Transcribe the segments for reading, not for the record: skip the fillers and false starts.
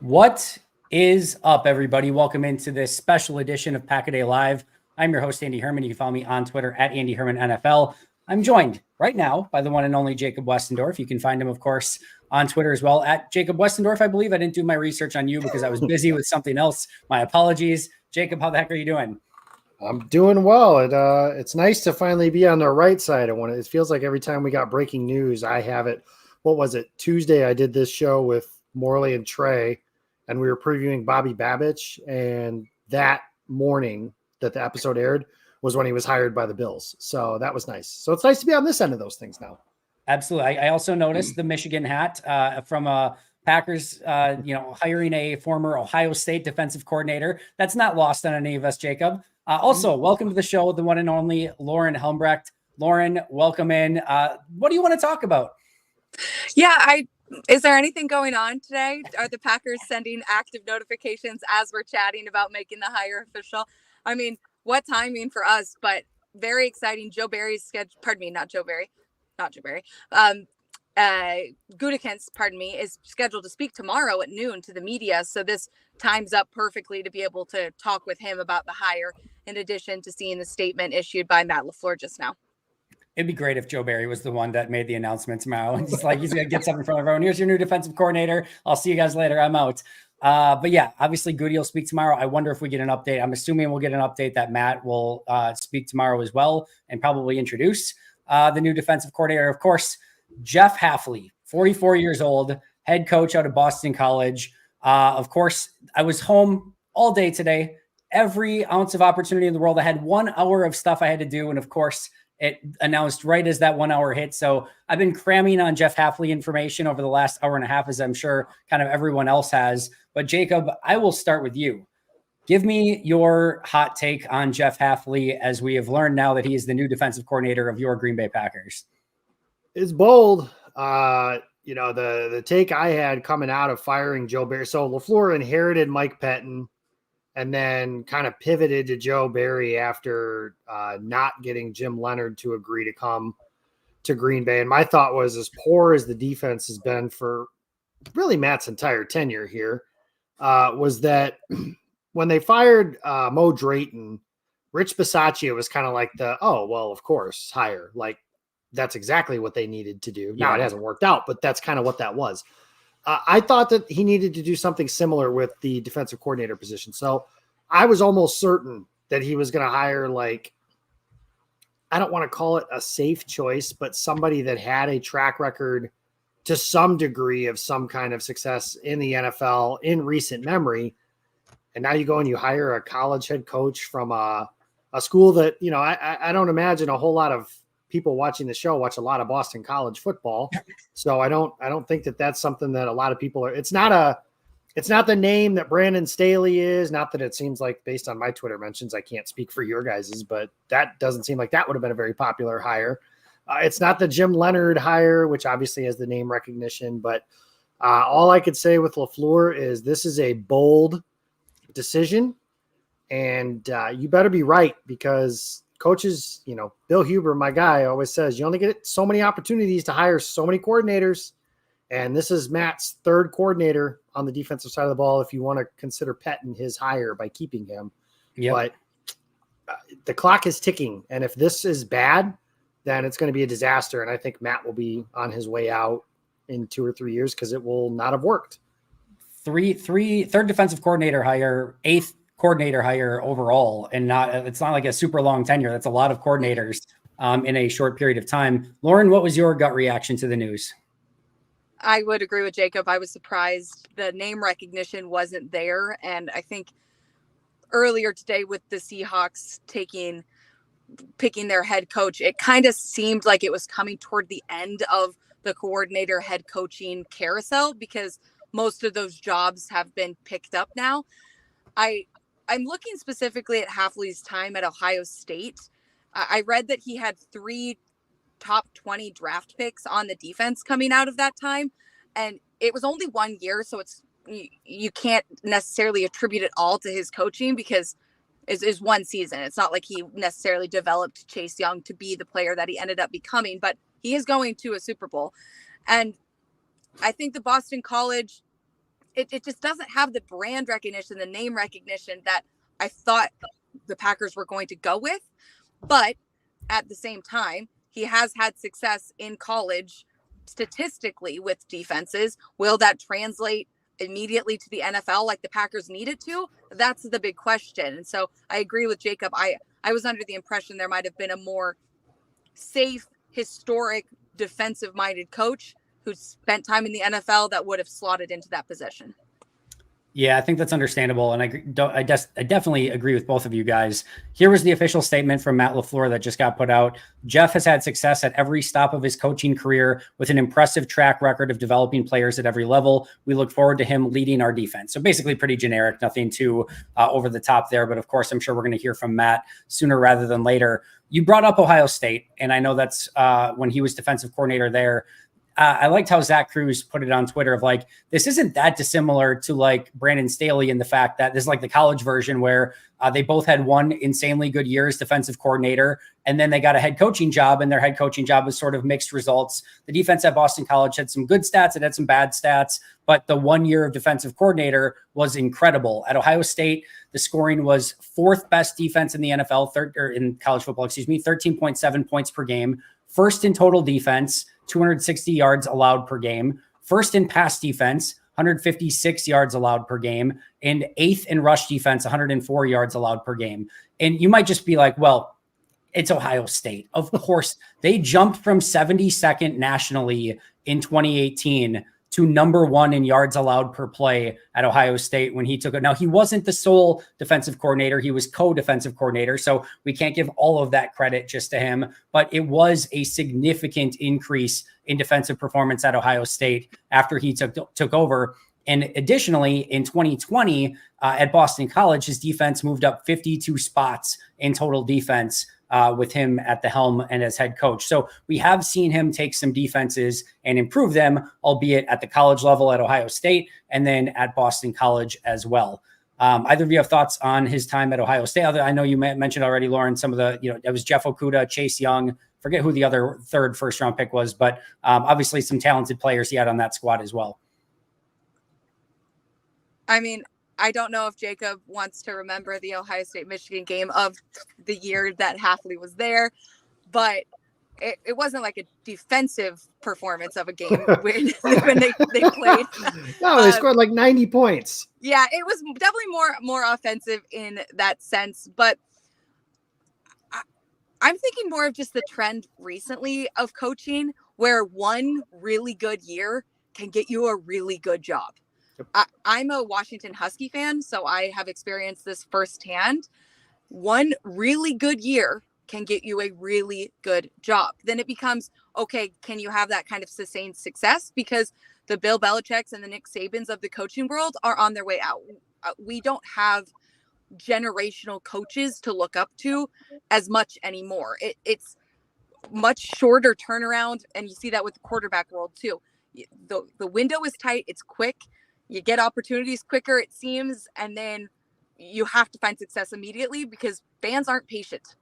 What is up, everybody? Welcome into this special edition of Pack-A-Day Live. I'm your host, Andy Herman. You can follow me on Twitter at Andy Herman NFL. I'm joined right now by the one and only Jacob Westendorf. You can find him, of course, on Twitter as well at Jacob Westendorf. I believe I didn't do my research on you because I was busy with something else. My apologies. Jacob, how the heck are you doing? I'm doing well. It's nice to finally be on the right side of one. It feels like every time we got breaking news, I have it. What was it? Tuesday, I did this show with Morley and Trey, and we were previewing Bobby Babich. And that morning that the episode aired was when he was hired by the Bills. So that was nice. So it's nice to be on this end of those things now. Absolutely. I also noticed the Michigan hat from Packers, hiring a former Ohio State defensive coordinator. That's not lost on any of us, Jacob. Also, welcome to the show, the one and only Lauren Helmbrecht. Lauren, welcome in. What do you want to talk about? Yeah, is there anything going on today? Are the Packers sending active notifications as we're chatting about making the hire official? I mean, what timing for us, but very exciting. Joe Barry's schedule, Gutekunst, is scheduled to speak tomorrow at noon to the media. So this times up perfectly to be able to talk with him about the hire, in addition to seeing the statement issued by Matt LaFleur just now. It'd be great if Joe Barry was the one that made the announcement tomorrow. He's going to get something from everyone. Here's your new defensive coordinator. I'll see you guys later. I'm out. But yeah, obviously Goody will speak tomorrow. I wonder if we get an update. I'm assuming we'll get an update that Matt will speak tomorrow as well and probably introduce the new defensive coordinator. Of course, Jeff Hafley, 44 years old, head coach out of Boston College. Of course, I was home all day today. Every ounce of opportunity in the world. I had 1 hour of stuff I had to do. And of course, it announced right as that 1 hour hit. So I've been cramming on Jeff Hafley information over the last hour and a half, as I'm sure kind of everyone else has. But Jacob, I will start with you. Give me your hot take on Jeff Hafley, as we have learned now that he is the new defensive coordinator of your Green Bay Packers. It's bold. The take I had coming out of firing Joe Barry. So LaFleur inherited Mike Pettin and then kind of pivoted to Joe Barry after not getting Jim Leonard to agree to come to Green Bay. And my thought was, as poor as the defense has been for really Matt's entire tenure here, was that when they fired Mo Drayton, Rich Bisaccia was kind of like of course, hire. Like, that's exactly what they needed to do. Now, it hasn't worked out, but that's kind of what that was. I thought that he needed to do something similar with the defensive coordinator position. So I was almost certain that he was going to hire, I don't want to call it a safe choice, but somebody that had a track record to some degree of some kind of success in the NFL in recent memory. And now you go and you hire a college head coach from a school that, I don't imagine a whole lot of people watching the show watch a lot of Boston College football. So I don't think that that's something that a lot of people are. It's not the name that Brandon Staley is. Not that it seems like, based on my Twitter mentions, I can't speak for your guys's, but that doesn't seem like that would have been a very popular hire. It's not the Jim Leonard hire, which obviously has the name recognition, but all I could say with LaFleur is this is a bold decision, and you better be right, because coaches, Bill Huber, my guy, always says you only get so many opportunities to hire so many coordinators. And this is Matt's third coordinator on the defensive side of the ball, if you want to consider Pettin his hire by keeping him. Yep. But the clock is ticking. And if this is bad, then it's going to be a disaster. And I think Matt will be on his way out in 2 or 3 years because it will not have worked. Third defensive coordinator hire, 8th coordinator hire overall, and it's not like a super long tenure. That's a lot of coordinators in a short period of time. Lauren, what was your gut reaction to the news? I would agree with Jacob. I was surprised the name recognition wasn't there. And I think earlier today with the Seahawks picking their head coach, it kind of seemed like it was coming toward the end of the coordinator head coaching carousel, because most of those jobs have been picked up now. I'm looking specifically at Hafley's time at Ohio State. I read that he had 3 top 20 draft picks on the defense coming out of that time. And it was only 1 year. So you can't necessarily attribute it all to his coaching, because it's one season. It's not like he necessarily developed Chase Young to be the player that he ended up becoming, but he is going to a Super Bowl. And I think the Boston College it just doesn't have the brand recognition, the name recognition that I thought the Packers were going to go with. But at the same time, he has had success in college statistically with defenses. Will that translate immediately to the NFL like the Packers needed to? That's the big question. And so I agree with Jacob. I was under the impression there might have been a more safe, historic, defensive-minded coach who spent time in the NFL that would have slotted into that position. Yeah, I think that's understandable. And I definitely agree with both of you guys. Here was the official statement from Matt LaFleur that just got put out. Jeff has had success at every stop of his coaching career with an impressive track record of developing players at every level. We look forward to him leading our defense. So basically pretty generic, nothing too over the top there. But of course, I'm sure we're going to hear from Matt sooner rather than later. You brought up Ohio State, and I know that's when he was defensive coordinator there. I liked how Zach Cruz put it on Twitter of like, this isn't that dissimilar to like Brandon Staley in the fact that this is like the college version where they both had one insanely good year as defensive coordinator, and then they got a head coaching job, and their head coaching job was sort of mixed results. The defense at Boston College had some good stats, it had some bad stats, but the 1 year of defensive coordinator was incredible. At Ohio State, the scoring was fourth best defense in the NFL, in college football, 13.7 points per game, first in total defense, 260 yards allowed per game, first in pass defense, 156 yards allowed per game, and eighth in rush defense, 104 yards allowed per game. And you might just be like, well, it's Ohio State. Of course, they jumped from 72nd nationally in 2018 to number 1 in yards allowed per play at Ohio State when he took it. Now, he wasn't the sole defensive coordinator. He was co-defensive coordinator. So we can't give all of that credit just to him, but it was a significant increase in defensive performance at Ohio State after he took over. And additionally, in 2020 at Boston College, his defense moved up 52 spots in total defense with him at the helm and as head coach. So we have seen him take some defenses and improve them, albeit at the college level at Ohio State and then at Boston College as well. Either of you have thoughts on his time at Ohio State? I know you mentioned already, Lauren, some of the, it was Jeff Okudah, Chase Young, forget who the other third first round pick was, but obviously some talented players he had on that squad as well. I mean, I don't know if Jacob wants to remember the Ohio State-Michigan game of the year that Hafley was there, but it wasn't like a defensive performance of a game when they played. No, they scored like 90 points. Yeah, it was definitely more offensive in that sense, but I'm thinking more of just the trend recently of coaching where one really good year can get you a really good job. I'm a Washington Husky fan, so I have experienced this firsthand. One really good year can get you a really good job. Then it becomes, okay, can you have that kind of sustained success? Because the Bill Belichick's and the Nick Sabans of the coaching world are on their way out. We don't have generational coaches to look up to as much anymore. It's much shorter turnaround, and you see that with the quarterback world too. The window is tight, it's quick. You get opportunities quicker, it seems, and then you have to find success immediately because fans aren't patient.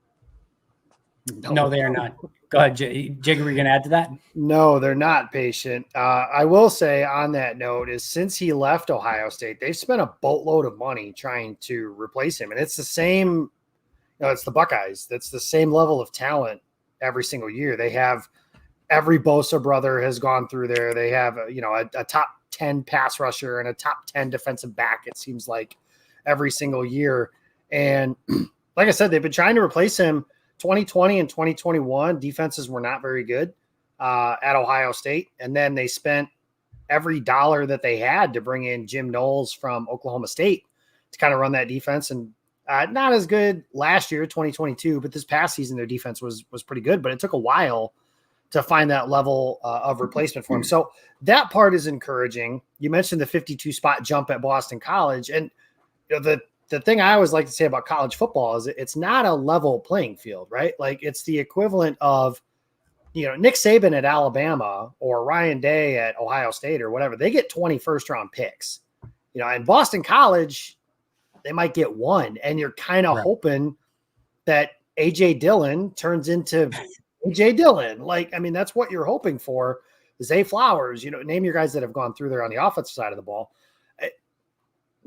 No, they are not. Go ahead, Jacob, were you going to add to that? No, they're not patient. I will say on that note is since he left Ohio State, they've spent a boatload of money trying to replace him. And it's the same, it's the Buckeyes. That's the same level of talent every single year. They have every Bosa brother has gone through there. They have, a top 10 pass rusher and a top 10 defensive back, it seems like, every single year. And like I said, they've been trying to replace him. 2020 and 2021 defenses were not very good at Ohio State. And then they spent every dollar that they had to bring in Jim Knowles from Oklahoma State to kind of run that defense. And not as good last year, 2022, but this past season, their defense was pretty good, but it took a while to find that level of replacement for him. So that part is encouraging. You mentioned the 52 spot jump at Boston College. And the thing I always like to say about college football is it's not a level playing field, right? Like it's the equivalent of, Nick Saban at Alabama or Ryan Day at Ohio State or whatever. They get 20 first round picks, and Boston College, they might get one. And you're kind of hoping that AJ Dillon turns into AJ Dillon. That's what you're hoping for. Zay Flowers, name your guys that have gone through there on the offensive side of the ball.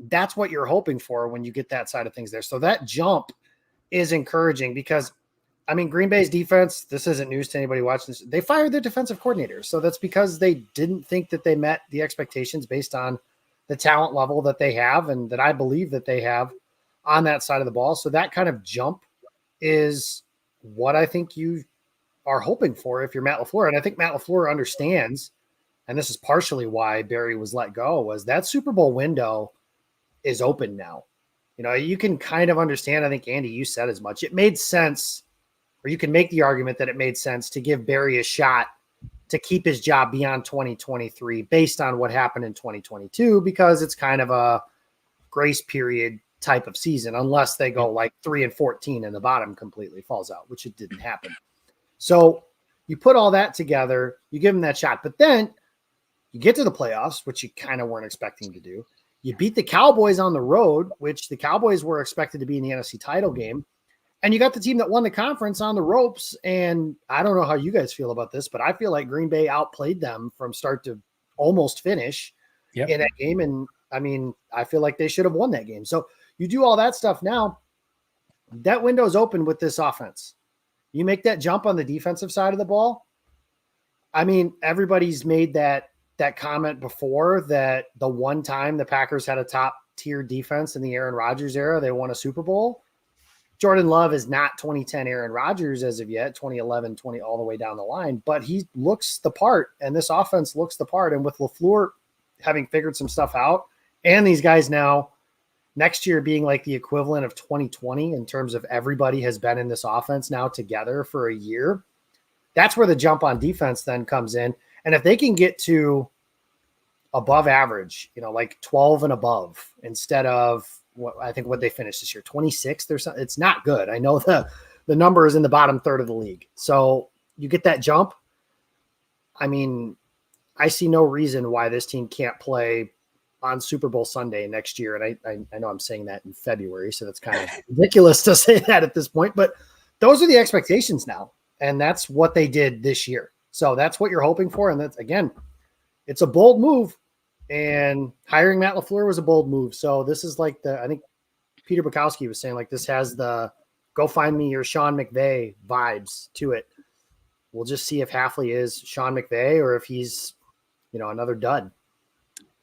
that's what you're hoping for when you get that side of things there. So that jump is encouraging because, I mean, Green Bay's defense, this isn't news to anybody watching this. They fired their defensive coordinator. So that's because they didn't think that they met the expectations based on the talent level that they have and that I believe that they have on that side of the ball. So that kind of jump is what I think you are hoping for if you're Matt LaFleur. And I think Matt LaFleur understands, and this is partially why Barry was let go, was that Super Bowl window is open now. You know, you can kind of understand. I think, Andy, you said as much. It made sense, or you can make the argument that it made sense to give Barry a shot to keep his job beyond 2023 based on what happened in 2022, because it's kind of a grace period type of season, unless they go like 3-14 and the bottom completely falls out, which it didn't happen. So you put all that together, you give him that shot, but then you get to the playoffs, which you kind of weren't expecting to do. You beat the Cowboys on the road, which the Cowboys were expected to be in the NFC title game. And you got the team that won the conference on the ropes. And I don't know how you guys feel about this, but I feel like Green Bay outplayed them from start to almost finish in that game. And I mean, I feel like they should have won that game. So you do all that stuff now. That window's open with this offense. You make that jump on the defensive side of the ball. I mean, everybody's made that comment before that the one time the Packers had a top tier defense in the Aaron Rodgers era, they won a Super Bowl. Jordan Love is not 2010 Aaron Rodgers as of yet, 2011, 20, all the way down the line, but he looks the part, and this offense looks the part. And with LaFleur having figured some stuff out, and these guys now next year being like the equivalent of 2020 in terms of everybody has been in this offense now together for a year, that's where the jump on defense then comes in. And if they can get to above average, you know, like 12 and above instead of what they finished this year, 26th or something. It's not good. I know the number is in the bottom third of the league. So you get that jump. I mean, I see no reason why this team can't play on Super Bowl Sunday next year. And I know I'm saying that in February, so that's kind of ridiculous to say that at this point, but those are the expectations now. And that's what they did this year. So that's what you're hoping for. And that's, again, it's a bold move. And hiring Matt LaFleur was a bold move. So this is like I think Peter Bukowski was saying, like, this has the go find me your Sean McVay vibes to it. We'll just see if Hafley is Sean McVay or if he's, you know, another dud.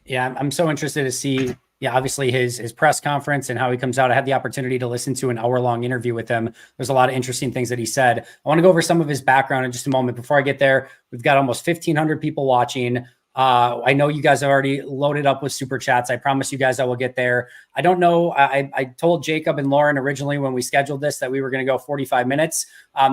Yeah, I'm so interested to see, obviously his press conference and how he comes out. I had the opportunity to listen to an hour-long interview with him. There's a lot of interesting things that he said. I want to go over some of his background in just a moment. Before I get there, we've got almost 1,500 people watching. I know you guys have already loaded up with super chats. I promise you guys I will get there. I don't know. I told Jacob and Lauren originally when we scheduled this that we were going to go 45 minutes.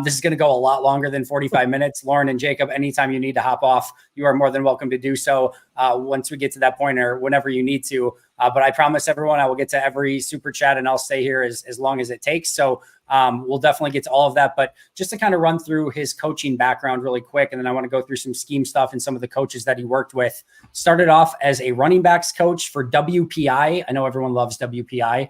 This is going to go a lot longer than 45 minutes. Lauren and Jacob, anytime you need to hop off, you are more than welcome to do so once we get to that point or whenever you need to. But I promise everyone I will get to every super chat and I'll stay here as long as it takes. So we'll definitely get to all of that. But just to kind of run through his coaching background really quick, and then I want to go through some scheme stuff and some of the coaches that he worked with. Started off as a running backs coach for WPI. I know everyone loves WPI.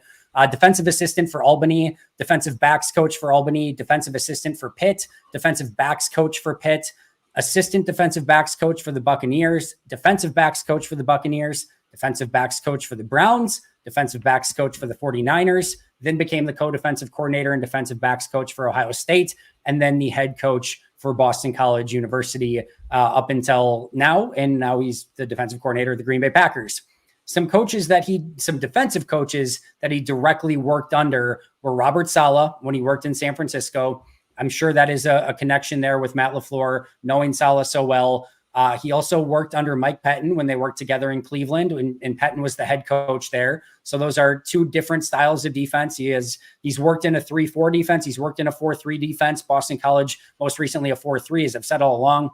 Defensive assistant for Albany, defensive backs coach for Albany, defensive assistant for Pitt, defensive backs coach for Pitt, assistant defensive backs coach for the Buccaneers, defensive backs coach for the Buccaneers, defensive backs coach for the Browns, defensive backs coach for the 49ers, then became the co-defensive coordinator and defensive backs coach for Ohio State, and then the head coach for Boston College University up until now. And now he's the defensive coordinator of the Green Bay Packers. Some defensive coaches that he directly worked under were Robert Saleh when he worked in San Francisco. I'm sure that is a connection there with Matt LaFleur, knowing Saleh so well. He also worked under Mike Pettin when they worked together in Cleveland, and Pettin was the head coach there. So those are two different styles of defense. He's worked in a 3-4 defense. He's worked in a 4-3 defense. Boston College, most recently a 4-3, as I've said all along.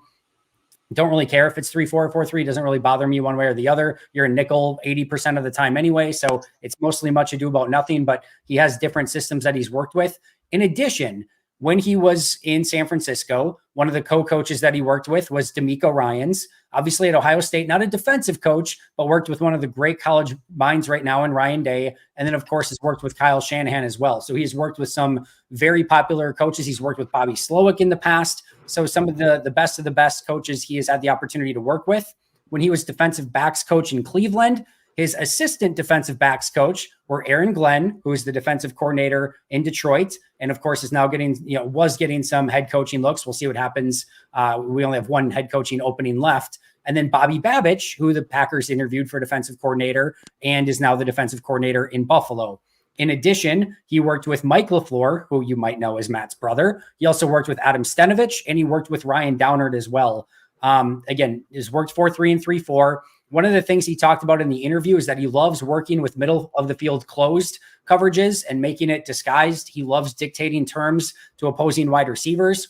Don't really care if it's 3-4 or 4-3. It doesn't really bother me one way or the other. You're a nickel 80% of the time anyway. So it's mostly much ado about nothing, but he has different systems that he's worked with. In addition, when he was in San Francisco, one of the co-coaches that he worked with was DeMeco Ryans, obviously at Ohio State, not a defensive coach, but worked with one of the great college minds right now in Ryan Day. And then, of course, has worked with Kyle Shanahan as well. So he's worked with some very popular coaches. He's worked with Bobby Slowick in the past. So some of the best of the best coaches he has had the opportunity to work with. When he was defensive backs coach in Cleveland, His assistant defensive backs coach were Aaron Glenn, who is the defensive coordinator in Detroit, and of course is now was getting some head coaching looks. We'll see what happens. We only have one head coaching opening left. And then Bobby Babich, who the Packers interviewed for defensive coordinator and is now the defensive coordinator in Buffalo. In addition, he worked with Mike LaFleur, who you might know as Matt's brother. He also worked with Adam Stenovich, and he worked with Ryan Downard as well. Again, he's worked 4-3 and 3-4. One of the things he talked about in the interview is that he loves working with middle of the field closed coverages and making it disguised. He loves dictating terms to opposing wide receivers.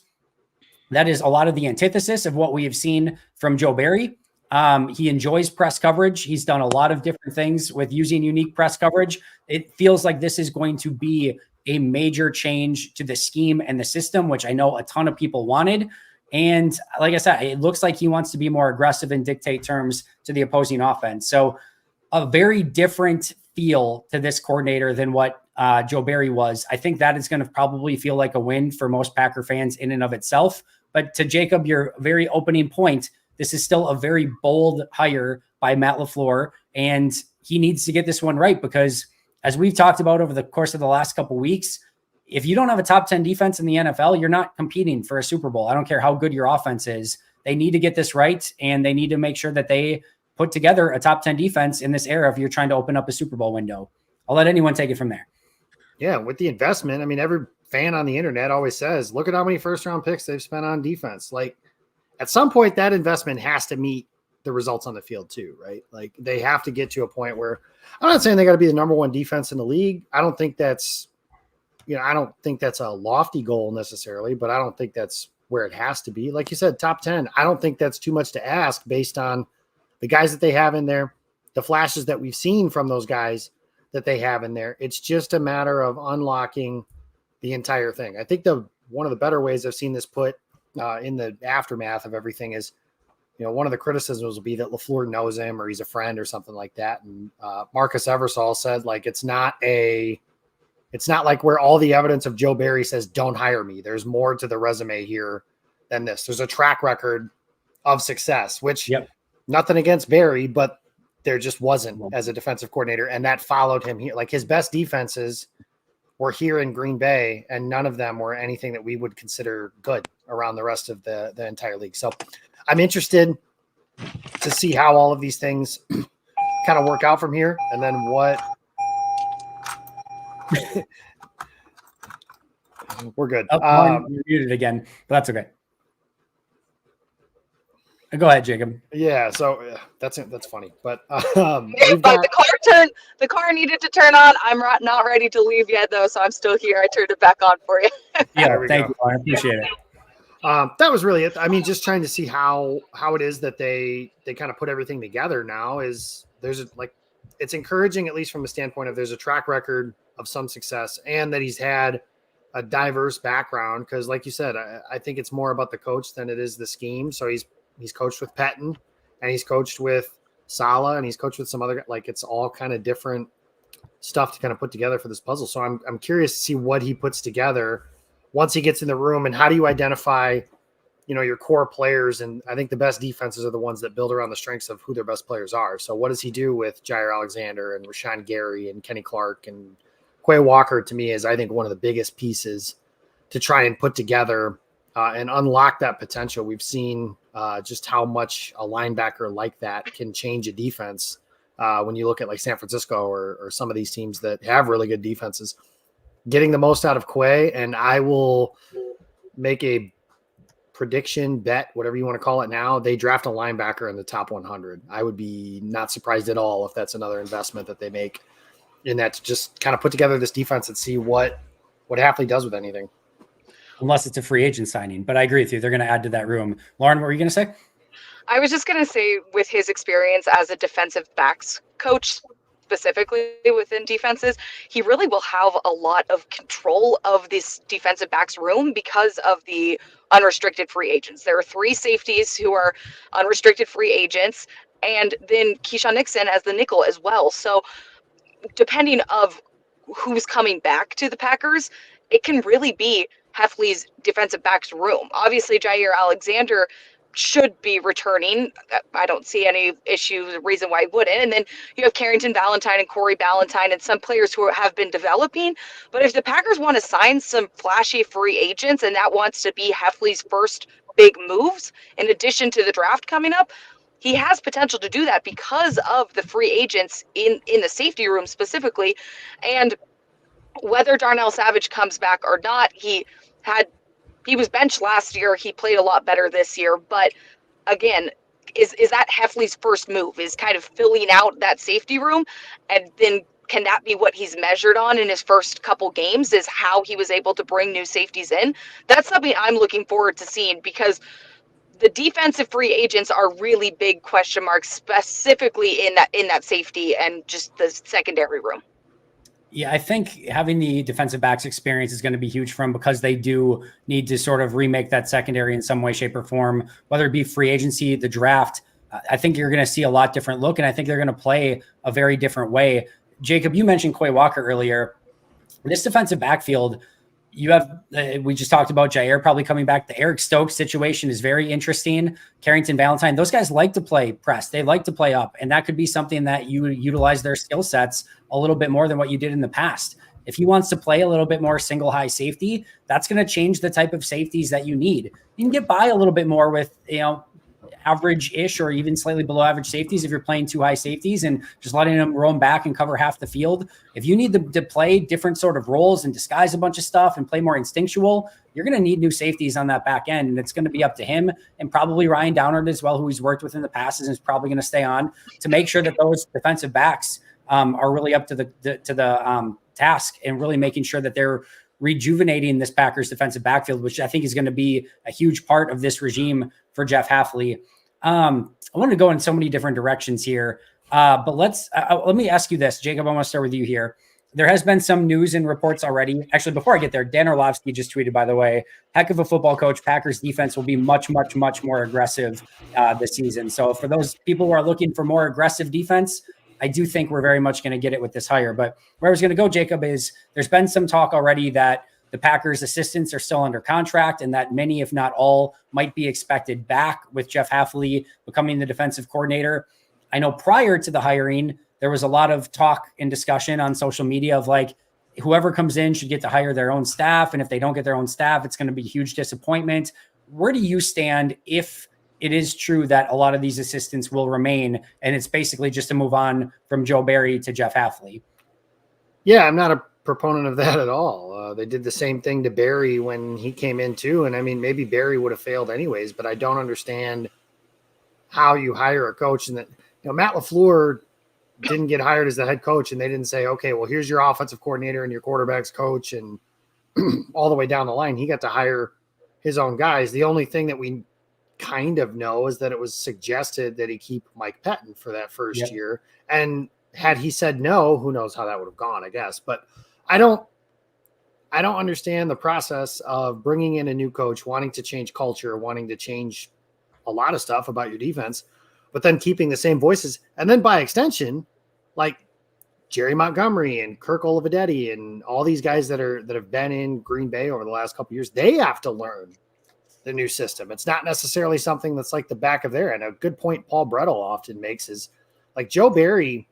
That is a lot of the antithesis of what we have seen from Joe Barry. He enjoys press coverage. He's done a lot of different things with using unique press coverage. It feels like this is going to be a major change to the scheme and the system, which I know a ton of people wanted. And like I said, it looks like he wants to be more aggressive and dictate terms to the opposing offense. So a very different feel to this coordinator than what Joe Barry was. I think that is going to probably feel like a win for most Packer fans in and of itself. But to Jacob, your very opening point, this is still a very bold hire by Matt LaFleur, and he needs to get this one right because as we've talked about over the course of the last couple of weeks, if you don't have a top 10 defense in the NFL, you're not competing for a Super Bowl. I don't care how good your offense is. They need to get this right, and they need to make sure that they put together a top 10 defense in this era if you're trying to open up a Super Bowl window. I'll let anyone take it from there. Yeah, with the investment, I mean, every fan on the internet always says, look at how many first-round picks they've spent on defense. Like, at some point, that investment has to meet the results on the field too, right? Like, they have to get to a point where I'm not saying they got to be the number one defense in the league. I don't think that's a lofty goal necessarily, but I don't think that's where it has to be. Like you said, top 10, I don't think that's too much to ask based on the guys that they have in there, the flashes that we've seen from those guys that they have in there. It's just a matter of unlocking the entire thing. I think one of the better ways I've seen this put in the aftermath of everything is, one of the criticisms will be that LaFleur knows him or he's a friend or something like that. And Marcus Eversole said, like, it's not like where all the evidence of Joe Barry says, don't hire me. There's more to the resume here than this. There's a track record of success, which nothing against Barry, but there just wasn't as a defensive coordinator. And that followed him here. Like, his best defenses were here in Green Bay, and none of them were anything that we would consider good around the rest of the entire league. So I'm interested to see how all of these things kind of work out from here. And then what we're good. You're muted again, but that's okay. Go ahead, Jacob. Yeah, so that's funny, but the car needed to turn on. I'm not ready to leave yet, though, so I'm still here. I turned it back on for you. Yeah, thank you. I appreciate it. That was really it. I mean, just trying to see how it is that they kind of put everything together now. It's encouraging, at least from a standpoint of there's a track record of some success and that he's had a diverse background. Because, like you said, I think it's more about the coach than it is the scheme. So he's coached with Pettin, and he's coached with Saleh, and he's coached with some other, like, it's all kind of different stuff to kind of put together for this puzzle. So I'm curious to see what he puts together once he gets in the room, and how do you identify, your core players? And I think the best defenses are the ones that build around the strengths of who their best players are. So what does he do with Jair Alexander and Rashawn Gary and Kenny Clark and Quay Walker? To me, is, I think, one of the biggest pieces to try and put together and unlock that potential. We've seen just how much a linebacker like that can change a defense when you look at like San Francisco or some of these teams that have really good defenses. Getting the most out of Quay, and I will make a prediction, bet, whatever you want to call it now, they draft a linebacker in the top 100. I would be not surprised at all if that's another investment that they make in that, to just kind of put together this defense and see what Hafley does with anything. Unless it's a free agent signing. But I agree with you. They're going to add to that room. Lauren, what were you going to say? I was just going to say, with his experience as a defensive backs coach, specifically within defenses, he really will have a lot of control of this defensive backs room because of the unrestricted free agents. There are 3 safeties who are unrestricted free agents, and then Keyshawn Nixon as the nickel as well. So depending of who's coming back to the Packers, it can really be Hafley's defensive backs room. Obviously, Jair Alexander should be returning. I don't see any reason why he wouldn't. And then you have Carrington Valentine and Corey Ballantyne and some players who have been developing. But if the Packers want to sign some flashy free agents, and that wants to be Hafley's first big moves, in addition to the draft coming up, he has potential to do that because of the free agents in the safety room specifically. And whether Darnell Savage comes back or not, he was benched last year. He played a lot better this year. But again, is that Hafley's first move, is kind of filling out that safety room? And then can that be what he's measured on in his first couple games, is how he was able to bring new safeties in? That's something I'm looking forward to seeing, because the defensive free agents are really big question marks, specifically in that safety and just the secondary room. Yeah, I think having the defensive backs experience is going to be huge for them, because they do need to sort of remake that secondary in some way, shape, or form, whether it be free agency, the draft. I think you're going to see a lot different look, and I think they're going to play a very different way. Jacob, you mentioned Quay Walker earlier. This defensive backfield, you have, we just talked about Jair probably coming back. The Eric Stokes situation is very interesting. Carrington Valentine, those guys like to play press. They like to play up. And that could be something that you utilize their skill sets a little bit more than what you did in the past. If he wants to play a little bit more single high safety, that's going to change the type of safeties that you need. You can get by a little bit more with, average-ish or even slightly below average safeties if you're playing two high safeties and just letting them roam back and cover half the field. If you need to play different sort of roles and disguise a bunch of stuff and play more instinctual, you're going to need new safeties on that back end, and it's going to be up to him and probably Ryan Downard as well, who he's worked with in the past and is probably going to stay on to make sure that those defensive backs are really up to the task and really making sure that they're rejuvenating this Packers defensive backfield, which I think is going to be a huge part of this regime for Jeff Hafley. I want to go in so many different directions here, but let me ask you this, Jacob. I want to start with you here. There has been some news and reports already. Actually, before I get there, Dan Orlovsky just tweeted, by the way, heck of a football coach. Packers defense will be much, much, much more aggressive this season. So for those people who are looking for more aggressive defense, I do think we're very much going to get it with this hire. But where I was going to go, Jacob, is there's been some talk already that the Packers assistants are still under contract and that many, if not all, might be expected back with Jeff Hafley becoming the defensive coordinator. I know prior to the hiring, there was a lot of talk and discussion on social media of like, whoever comes in should get to hire their own staff. And if they don't get their own staff, it's going to be a huge disappointment. Where do you stand if it is true that a lot of these assistants will remain and it's basically just a move on from Joe Barry to Jeff Hafley? Yeah, I'm not a proponent of that at all. They did the same thing to Barry when he came in too. And I mean, maybe Barry would have failed anyways, but I don't understand how you hire a coach. And that, Matt LaFleur didn't get hired as the head coach and they didn't say, okay, well, here's your offensive coordinator and your quarterback's coach and all the way down the line. He got to hire his own guys. The only thing that we kind of know is that it was suggested that he keep Mike Pettin for that first year. And had he said no, who knows how that would have gone, I guess. But I don't understand the process of bringing in a new coach, wanting to change culture, wanting to change a lot of stuff about your defense, but then keeping the same voices. And then by extension, like Jerry Montgomery and Kirk Olivadetti and all these guys that have been in Green Bay over the last couple of years, they have to learn the new system. It's not necessarily something that's like the back of their hand. A good point Paul Brettel often makes is like Joe Barry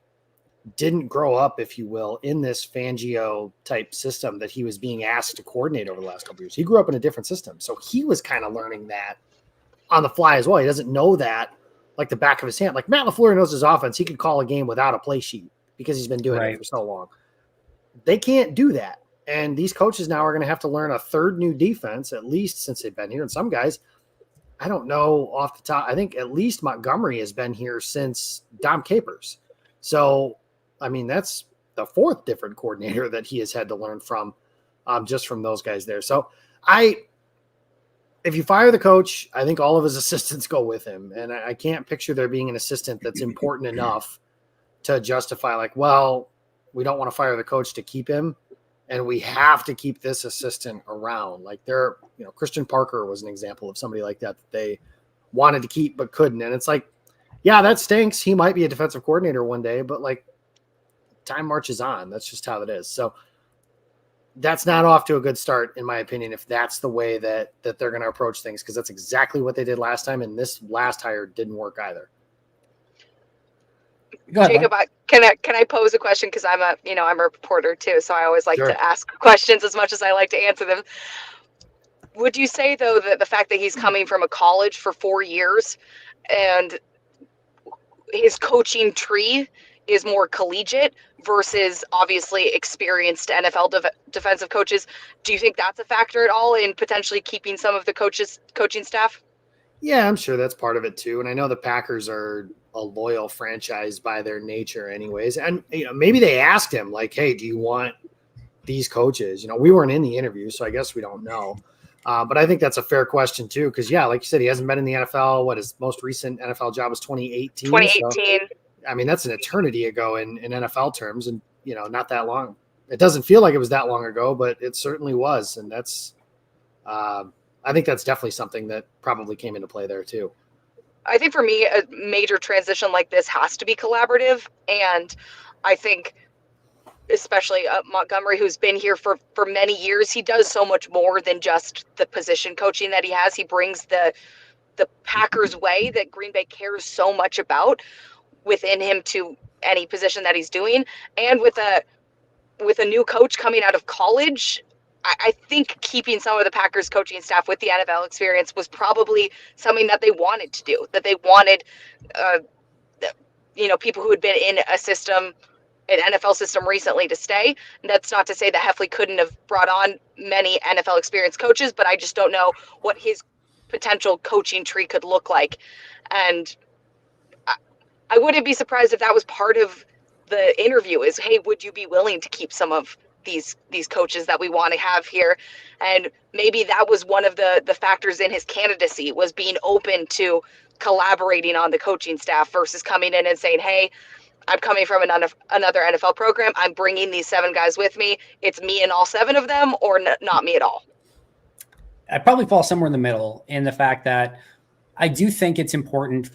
didn't grow up, if you will, in this Fangio type system that he was being asked to coordinate over the last couple of years. He grew up in a different system. So he was kind of learning that on the fly as well. He doesn't know that like the back of his hand. Like Matt LaFleur knows his offense. He could call a game without a play sheet because he's been doing it for so long. They can't do that. And these coaches now are going to have to learn a third new defense, at least since they've been here. And some guys, I don't know off the top. I think at least Montgomery has been here since Dom Capers. So, I mean, that's the fourth different coordinator that he has had to learn from, just from those guys there. So if you fire the coach, I think all of his assistants go with him. And I can't picture there being an assistant that's important enough to justify like, well, we don't want to fire the coach to keep him, and we have to keep this assistant around. Like Christian Parker was an example of somebody like that they wanted to keep but couldn't. And it's like, yeah, that stinks. He might be a defensive coordinator one day, but like time marches on. That's just how it is. So that's not off to a good start, in my opinion, if that's the way that they're going to approach things, because that's exactly what they did last time, and this last hire didn't work either. Go ahead, Jacob, can I pose a question? Because I'm a reporter too, so I always like Sure. to ask questions as much as I like to answer them. Would you say, though, that the fact that he's coming from a college for 4 years and his coaching tree is more collegiate versus obviously experienced NFL defensive coaches, do you think that's a factor at all in potentially keeping some of the coaching staff? Yeah, I'm sure that's part of it too. And I know the Packers are a loyal franchise by their nature anyways. And maybe they asked him like, hey, do you want these coaches? We weren't in the interview, so I guess we don't know. But I think that's a fair question too. Because like you said, he hasn't been in the NFL. What his most recent NFL job was 2018. 2018. So, I mean, that's an eternity ago in NFL terms, and not that long. It doesn't feel like it was that long ago, but it certainly was. And that's I think that's definitely something that probably came into play there too. I think for me, a major transition like this has to be collaborative. And I think especially Montgomery, who's been here for many years, he does so much more than just the position coaching that he has. He brings the Packers way that Green Bay cares so much about within him to any position that he's doing. And with a new coach coming out of college, I think keeping some of the Packers coaching staff with the NFL experience was probably something that they wanted to do, that they wanted, people who had been in an NFL system recently to stay. And that's not to say that Hafley couldn't have brought on many NFL experienced coaches, but I just don't know what his potential coaching tree could look like. And I wouldn't be surprised if that was part of the interview is, hey, would you be willing to keep some of these coaches that we want to have here? And maybe that was one of the factors in his candidacy, was being open to collaborating on the coaching staff versus coming in and saying, hey, I'm coming from another NFL program. I'm bringing these 7 guys with me. It's me and all 7 of them, or not me at all. I probably fall somewhere in the middle in the fact that I do think it's important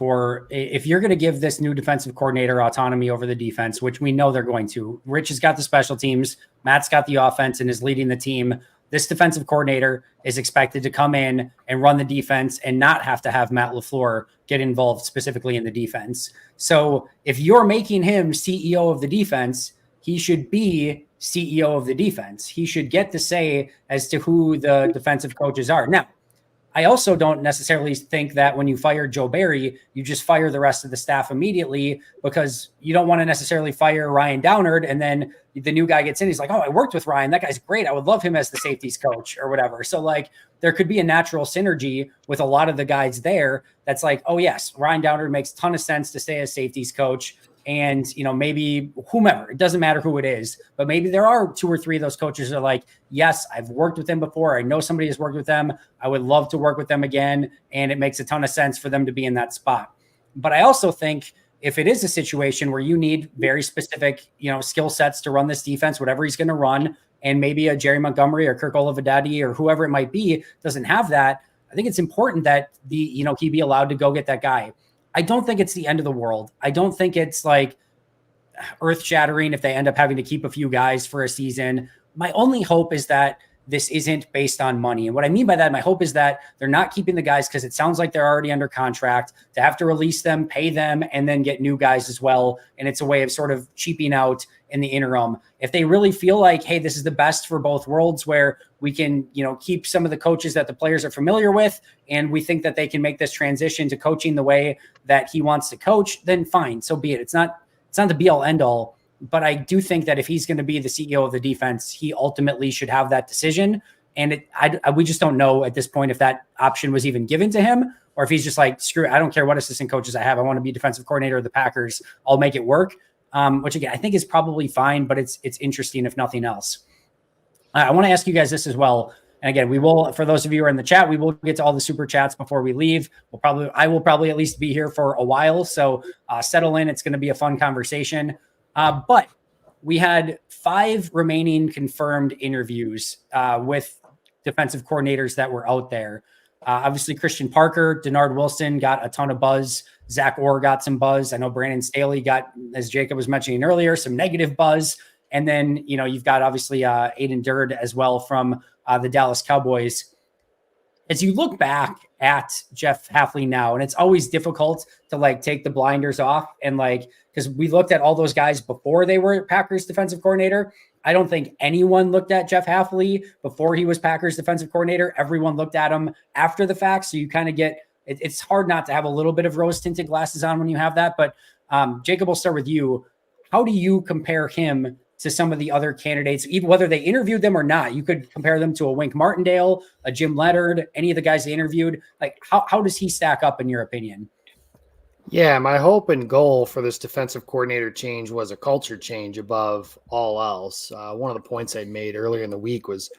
if you're going to give this new defensive coordinator autonomy over the defense, which we know they're going to. Rich has got the special teams, Matt's got the offense and is leading the team. This defensive coordinator is expected to come in and run the defense and not have to have Matt LaFleur get involved specifically in the defense. So if you're making him CEO of the defense, he should be CEO of the defense. He should get to say as to who the defensive coaches are. Now, I also don't necessarily think that when you fire Joe Barry, you just fire the rest of the staff immediately, because you don't want to necessarily fire Ryan Downard and then the new guy gets in. He's like, oh, I worked with Ryan. That guy's great. I would love him as the safeties coach or whatever. So like there could be a natural synergy with a lot of the guys there. That's like, oh yes, Ryan Downard makes a ton of sense to stay as safeties coach. And, maybe whomever, it doesn't matter who it is, but maybe there are 2 or 3 of those coaches that are like, yes, I've worked with them before. I know somebody has worked with them. I would love to work with them again. And it makes a ton of sense for them to be in that spot. But I also think if it is a situation where you need very specific, skill sets to run this defense, whatever he's going to run, and maybe a Jerry Montgomery or Kirk Olivadetti or whoever it might be doesn't have that, I think it's important that he be allowed to go get that guy. I don't think it's the end of the world. I don't think it's like earth shattering if they end up having to keep a few guys for a season. My only hope is that this isn't based on money. And what I mean by that, my hope is that they're not keeping the guys because it sounds like they're already under contract to have to release them, pay them, and then get new guys as well. And it's a way of sort of cheaping out in the interim. If they really feel like, hey, this is the best for both worlds, where we can, keep some of the coaches that the players are familiar with, and we think that they can make this transition to coaching the way that he wants to coach, then fine, so be it. It's not the be all end all. But I do think that if he's going to be the CEO of the defense, he ultimately should have that decision. And we just don't know at this point if that option was even given to him, or if he's just like, screw it, I don't care what assistant coaches I have. I want to be defensive coordinator of the Packers. I'll make it work. Which again, I think is probably fine, but it's interesting if nothing else. I want to ask you guys this as well. And again, we will, for those of you who are in the chat, we will get to all the super chats before we leave. I will probably at least be here for a while. So settle in. It's going to be a fun conversation. But we had 5 remaining confirmed interviews with defensive coordinators that were out there. Obviously, Christian Parker, Denard Wilson got a ton of buzz. Zach Orr got some buzz. I know Brandon Staley got, as Jacob was mentioning earlier, some negative buzz. And then, you've got obviously Aiden Durd as well from the Dallas Cowboys. As you look back at Jeff Hafley now, and it's always difficult to like take the blinders off and like, because we looked at all those guys before they were Packers defensive coordinator. I don't think anyone looked at Jeff Hafley before he was Packers defensive coordinator. Everyone looked at him after the fact. So you kind of get, it's hard not to have a little bit of rose tinted glasses on when you have that. But Jacob, we'll start with you. How do you compare him to some of the other candidates, even whether they interviewed them or not? You could compare them to a Wink Martindale, a Jim Leonard, any of the guys they interviewed. Like, how does he stack up in your opinion? Yeah, my hope and goal for this defensive coordinator change was a culture change above all else. One of the points I made earlier in the week was,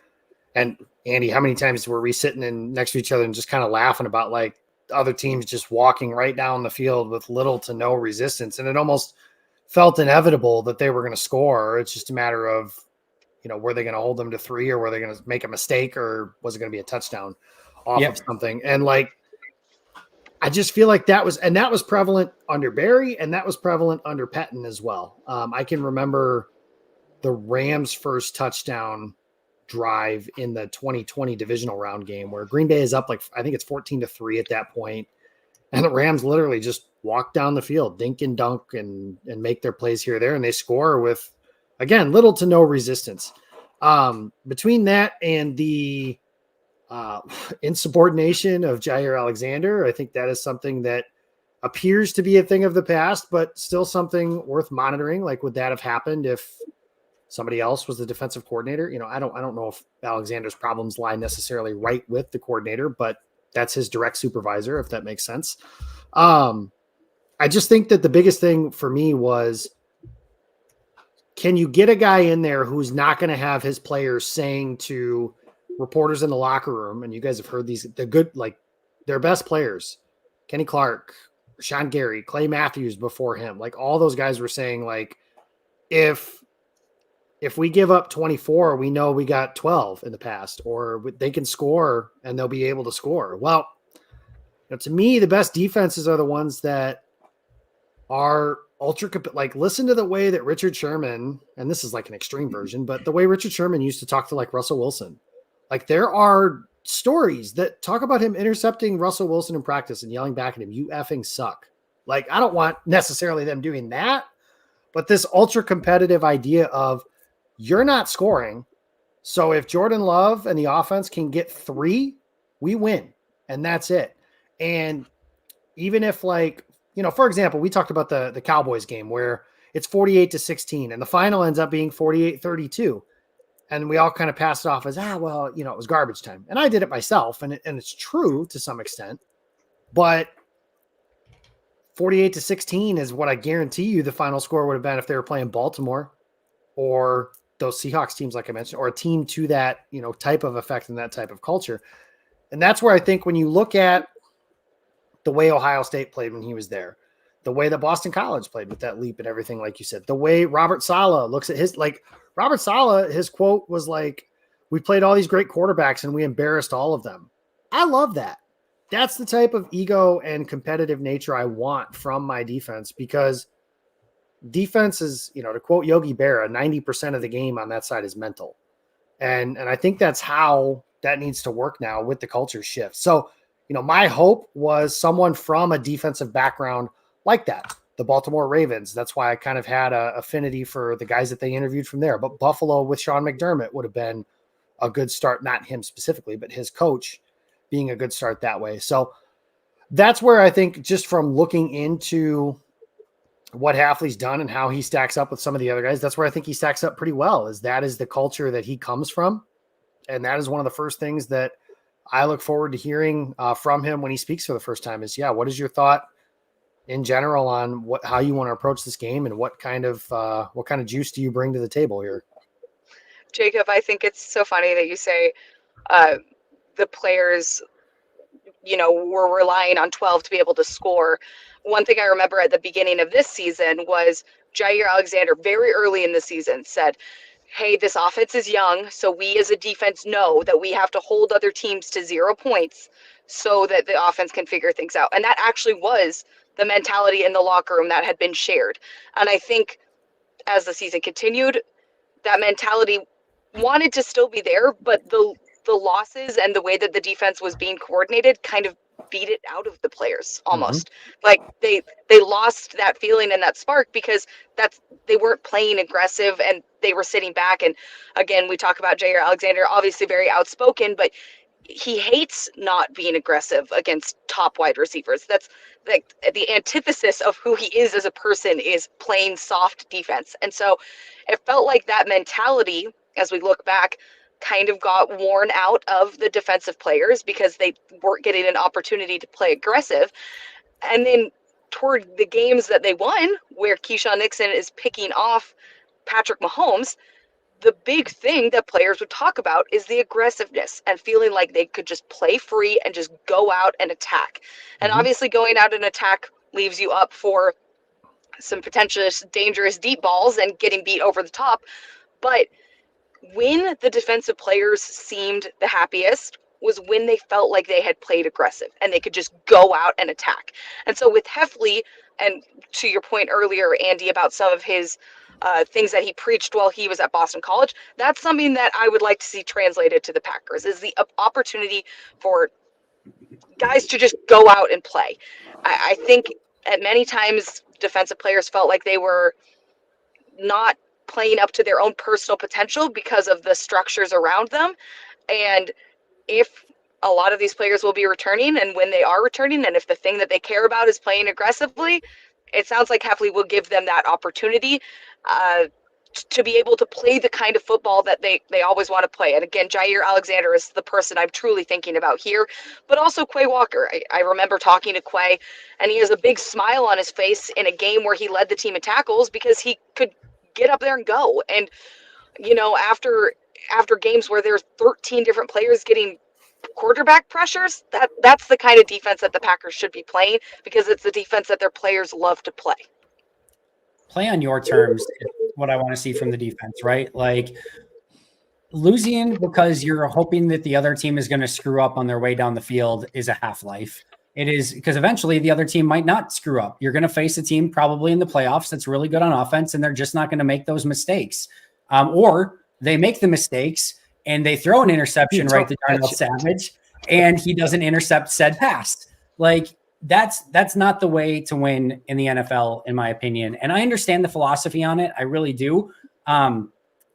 and Andy, how many times were we sitting in next to each other and just kind of laughing about like other teams just walking right down the field with little to no resistance, and it almost felt inevitable that they were going to score. It's just a matter of, were they going to hold them to 3, or were they going to make a mistake, or was it going to be a touchdown off of something? And like, I just feel like that was prevalent under Barry, and that was prevalent under Pettin as well. I can remember the Rams' first touchdown drive in the 2020 divisional round game where Green Bay is up, like, I think it's 14-3 at that point. And the Rams literally just walk down the field, dink and dunk, and make their plays here or there. And they score with, again, little to no resistance. Between that and the insubordination of Jair Alexander, I think that is something that appears to be a thing of the past, but still something worth monitoring. Like, would that have happened if somebody else was the defensive coordinator? I don't know if Alexander's problems lie necessarily right with the coordinator, but that's his direct supervisor, if that makes sense. I just think that the biggest thing for me was, can you get a guy in there who's not going to have his players saying to reporters in the locker room, and you guys have heard these, they're good, like their best players, Kenny Clark, Sean Gary, Clay Matthews before him, like all those guys were saying, like, if we give up 24, we know we got 12 in the past, or they can score and they'll be able to score. Well, to me, the best defenses are the ones that are ultra, like, listen to the way that Richard Sherman, and this is like an extreme version, but the way Richard Sherman used to talk to like Russell Wilson. Like, there are stories that talk about him intercepting Russell Wilson in practice and yelling back at him, "You effing suck." Like, I don't want necessarily them doing that, but this ultra competitive idea of, you're not scoring, so if Jordan Love and the offense can get 3, we win, and that's it. And even if, like, for example, we talked about the Cowboys game where it's 48-16 and the final ends up being 48-32. And we all kind of passed it off as, it was garbage time. And I did it myself, and it's true to some extent. But 48-16 is what I guarantee you the final score would have been if they were playing Baltimore or those Seahawks teams, like I mentioned, or a team to that, type of effect and that type of culture. And that's where I think when you look at the way Ohio State played when he was there, the way that Boston College played with that leap and everything, like you said, the way Robert Saleh looks at Robert Saleh, his quote was like, "We played all these great quarterbacks and we embarrassed all of them." I love that. That's the type of ego and competitive nature I want from my defense, because defense is, to quote Yogi Berra, 90% of the game on that side is mental. And I think that's how that needs to work now with the culture shift. So, my hope was someone from a defensive background like that. The Baltimore Ravens, that's why I kind of had a affinity for the guys that they interviewed from there. But Buffalo with Sean McDermott would have been a good start, not him specifically, but his coach being a good start that way. So that's where I think, just from looking into what Hafley's done and how he stacks up with some of the other guys, that's where I think he stacks up pretty well, is that is the culture that he comes from. And that is one of the first things that I look forward to hearing from him when he speaks for the first time is, what is your thought in general on how you want to approach this game, and what kind of juice do you bring to the table here? Jacob, I think it's so funny that you say the players, were relying on 12 to be able to score. One thing I remember at the beginning of this season was Jair Alexander very early in the season said, "Hey, this offense is young, so we as a defense know that we have to hold other teams to 0 points so that the offense can figure things out." And that actually was the mentality in the locker room that had been shared. And I think as the season continued, that mentality wanted to still be there, but the losses and the way that the defense was being coordinated kind of beat it out of the players almost. Like they lost that feeling and that spark because they weren't playing aggressive and they were sitting back. And again, we talk about Jair Alexander, obviously very outspoken, but he hates not being aggressive against top wide receivers. That's like the antithesis of who he is as a person, is playing soft defense. And so it felt like that mentality, as we look back, kind of got worn out of the defensive players because they weren't getting an opportunity to play aggressive. And then toward the games that they won, where Keyshawn Nixon is picking off Patrick Mahomes, the big thing that players would talk about is the aggressiveness and feeling like they could just play free and just go out and attack. And obviously going out and attack leaves you up for some potentially dangerous deep balls and getting beat over the top. But when the defensive players seemed the happiest was when they felt like they had played aggressive and they could just go out and attack. And so with Hafley, and to your point earlier, Andy, about some of his things that he preached while he was at Boston College, that's something that I would like to see translated to the Packers, is the opportunity for guys to just go out and play. I think at many times defensive players felt like they were not playing up to their own personal potential because of the structures around them. And if a lot of these players will be returning, and when they are returning, and if the thing that they care about is playing aggressively, it sounds like Hafley will give them that opportunity to be able to play the kind of football that they always want to play. And again, Jair Alexander is the person I'm truly thinking about here, but also Quay Walker. I remember talking to Quay, and he has a big smile on his face in a game where he led the team in tackles because he could get up there and go. And, you know, after games where there's 13 different players getting quarterback pressures, that's the kind of defense that the Packers should be playing, because it's the defense that their players love to play. Play on your terms is what I want to see from the defense, right? Like, losing because you're hoping that the other team is going to screw up on their way down the field is a half-life. It is, because eventually the other team might not screw up. You're going to face a team probably in the playoffs that's really good on offense, and they're just not going to make those mistakes. Or they make the mistakes and they throw an interception right to Darnell Savage, and he doesn't intercept said pass. Like, that's not the way to win in the NFL, in my opinion. And I understand the philosophy on it. I really do.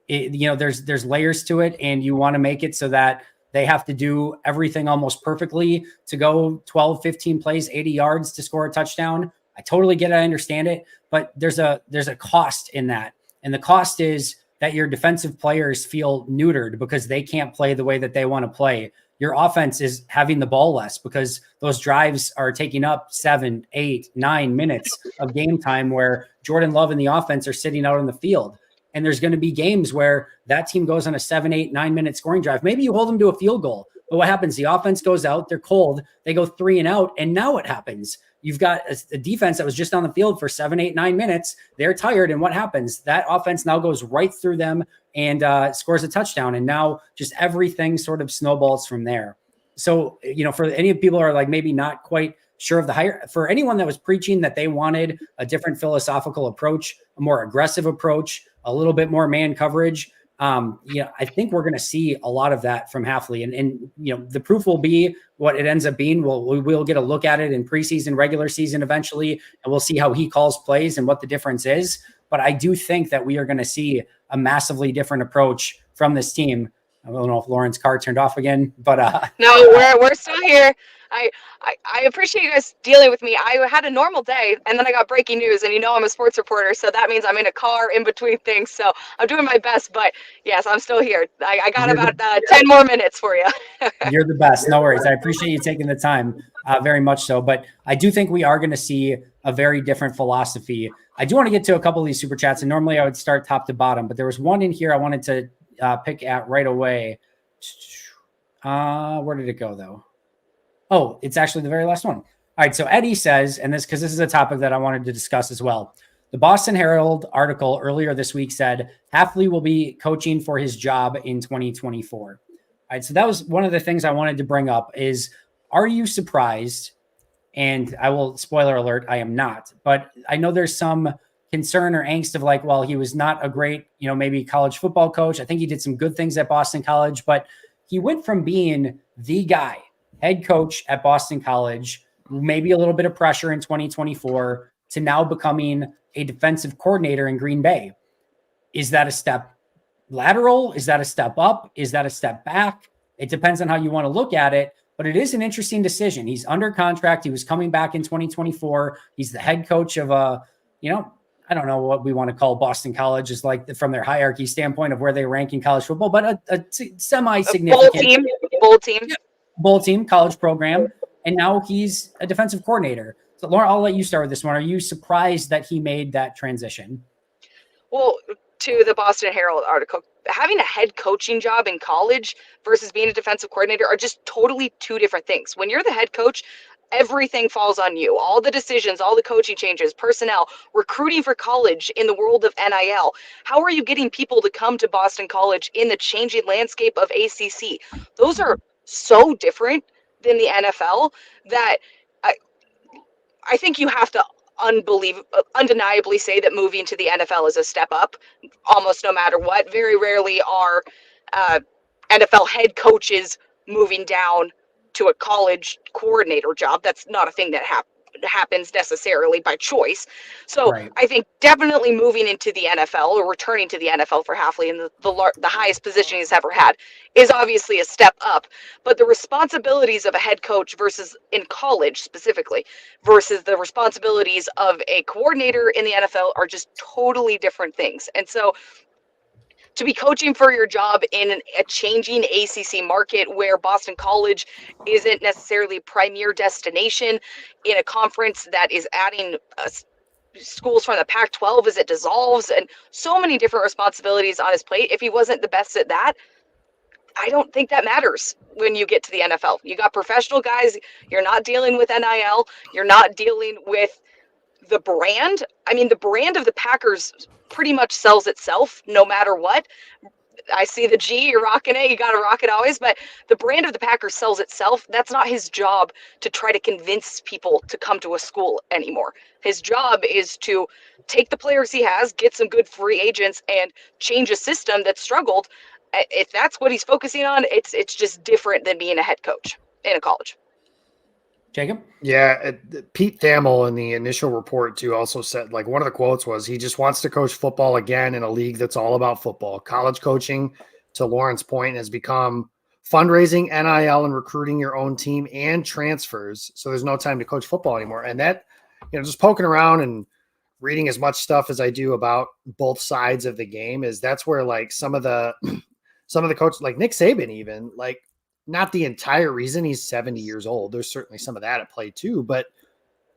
There's layers to it, and you want to make it so that they have to do everything almost perfectly to go 12, 15 plays, 80 yards to score a touchdown. I totally get it. I understand it, but there's a cost in that. And the cost is that your defensive players feel neutered because they can't play the way that they want to play. Your offense is having the ball less because those drives are taking up 7, 8, 9 minutes of game time where Jordan Love and the offense are sitting out on the field. And there's going to be games where that team goes on a 7, 8, 9 minute scoring drive. Maybe you hold them to a field goal, but what happens? The offense goes out, they're cold, they go 3 and out. And now what happens? You've got a defense that was just on the field for 7, 8, 9 minutes. They're tired. And what happens? That offense now goes right through them and scores a touchdown. And now just everything sort of snowballs from there. So, for any people who are like maybe not quite sure of the higher, for anyone that was preaching that they wanted a different philosophical approach, a more aggressive approach, a little bit more man coverage, I think we're going to see a lot of that from Hafley. And the proof will be what it ends up being. We'll get a look at it in preseason, regular season eventually, and we'll see how he calls plays and what the difference is. But I do think that we are going to see a massively different approach from this team. I don't know if Lauren's car turned off again, but no, we're still here. I appreciate you guys dealing with me. I had a normal day, and then I got breaking news, and I'm a sports reporter, so that means I'm in a car in between things. So I'm doing my best, but yes, I'm still here. I got about 10 more minutes for you. You're the best. No worries. I appreciate you taking the time, very much so. But I do think we are going to see a very different philosophy. I do want to get to a couple of these super chats, and normally I would start top to bottom, but there was one in here I wanted to pick at right away. Where did it go though? Oh, it's actually the very last one. All right. So Eddie says, and because this is a topic that I wanted to discuss as well. The Boston Herald article earlier this week said Hafley will be coaching for his job in 2024. All right. So that was one of the things I wanted to bring up is, are you surprised? And I will, spoiler alert, I am not, but I know there's some concern or angst of like, well, he was not a great, maybe college football coach. I think he did some good things at Boston College, but he went from being the guy, head coach at Boston College, maybe a little bit of pressure in 2024, to now becoming a defensive coordinator in Green Bay. Is that a step lateral? Is that a step up? Is that a step back? It depends on how you want to look at it, but it is an interesting decision. He's under contract. He was coming back in 2024. He's the head coach of I don't know what we want to call Boston College, is like from their hierarchy standpoint of where they rank in college football, but a semi-significant bowl team college program. And now he's a defensive coordinator. So Lauren, I'll let you start with this one. Are you surprised that he made that transition? Well, to the Boston Herald article, having a head coaching job in college versus being a defensive coordinator are just totally two different things. When you're the head coach, everything falls on you. All the decisions, all the coaching changes, personnel, recruiting for college in the world of NIL. How are you getting people to come to Boston College in the changing landscape of ACC? Those are so different than the NFL that I think you have to undeniably say that moving to the NFL is a step up, almost no matter what. Very rarely are NFL head coaches moving down to a college coordinator job. That's not a thing that happens necessarily by choice. So right. I think definitely moving into the NFL or returning to the NFL for Hafley in the highest position he's ever had is obviously a step up. But the responsibilities of a head coach versus in college specifically versus the responsibilities of a coordinator in the NFL are just totally different things. And so to be coaching for your job in a changing ACC market where Boston College isn't necessarily premier destination in a conference that is adding schools from the Pac-12 as it dissolves and so many different responsibilities on his plate. If he wasn't the best at that, I don't think that matters when you get to the NFL. You got professional guys. You're not dealing with NIL. You're not dealing with the brand. I mean, the brand of the Packers pretty much sells itself no matter what. I see the G, you're rocking it, you got to rock it always, but the brand of the Packers sells itself. That's not his job to try to convince people to come to a school anymore. His job is to take the players he has, get some good free agents, and change a system that struggled. If that's what he's focusing on, it's just different than being a head coach in a college. Jacob? Yeah, Pete Thamel in the initial report too also said, like, one of the quotes was he just wants to coach football again in a league that's all about football. College coaching, to Lauren's point, has become fundraising, NIL, and recruiting your own team and transfers. So there's no time to coach football anymore. And that, just poking around and reading as much stuff as I do about both sides of the game, is that's where like some of the coaches, like Nick Saban, even like, not the entire reason he's 70 years old. There's certainly some of that at play too, but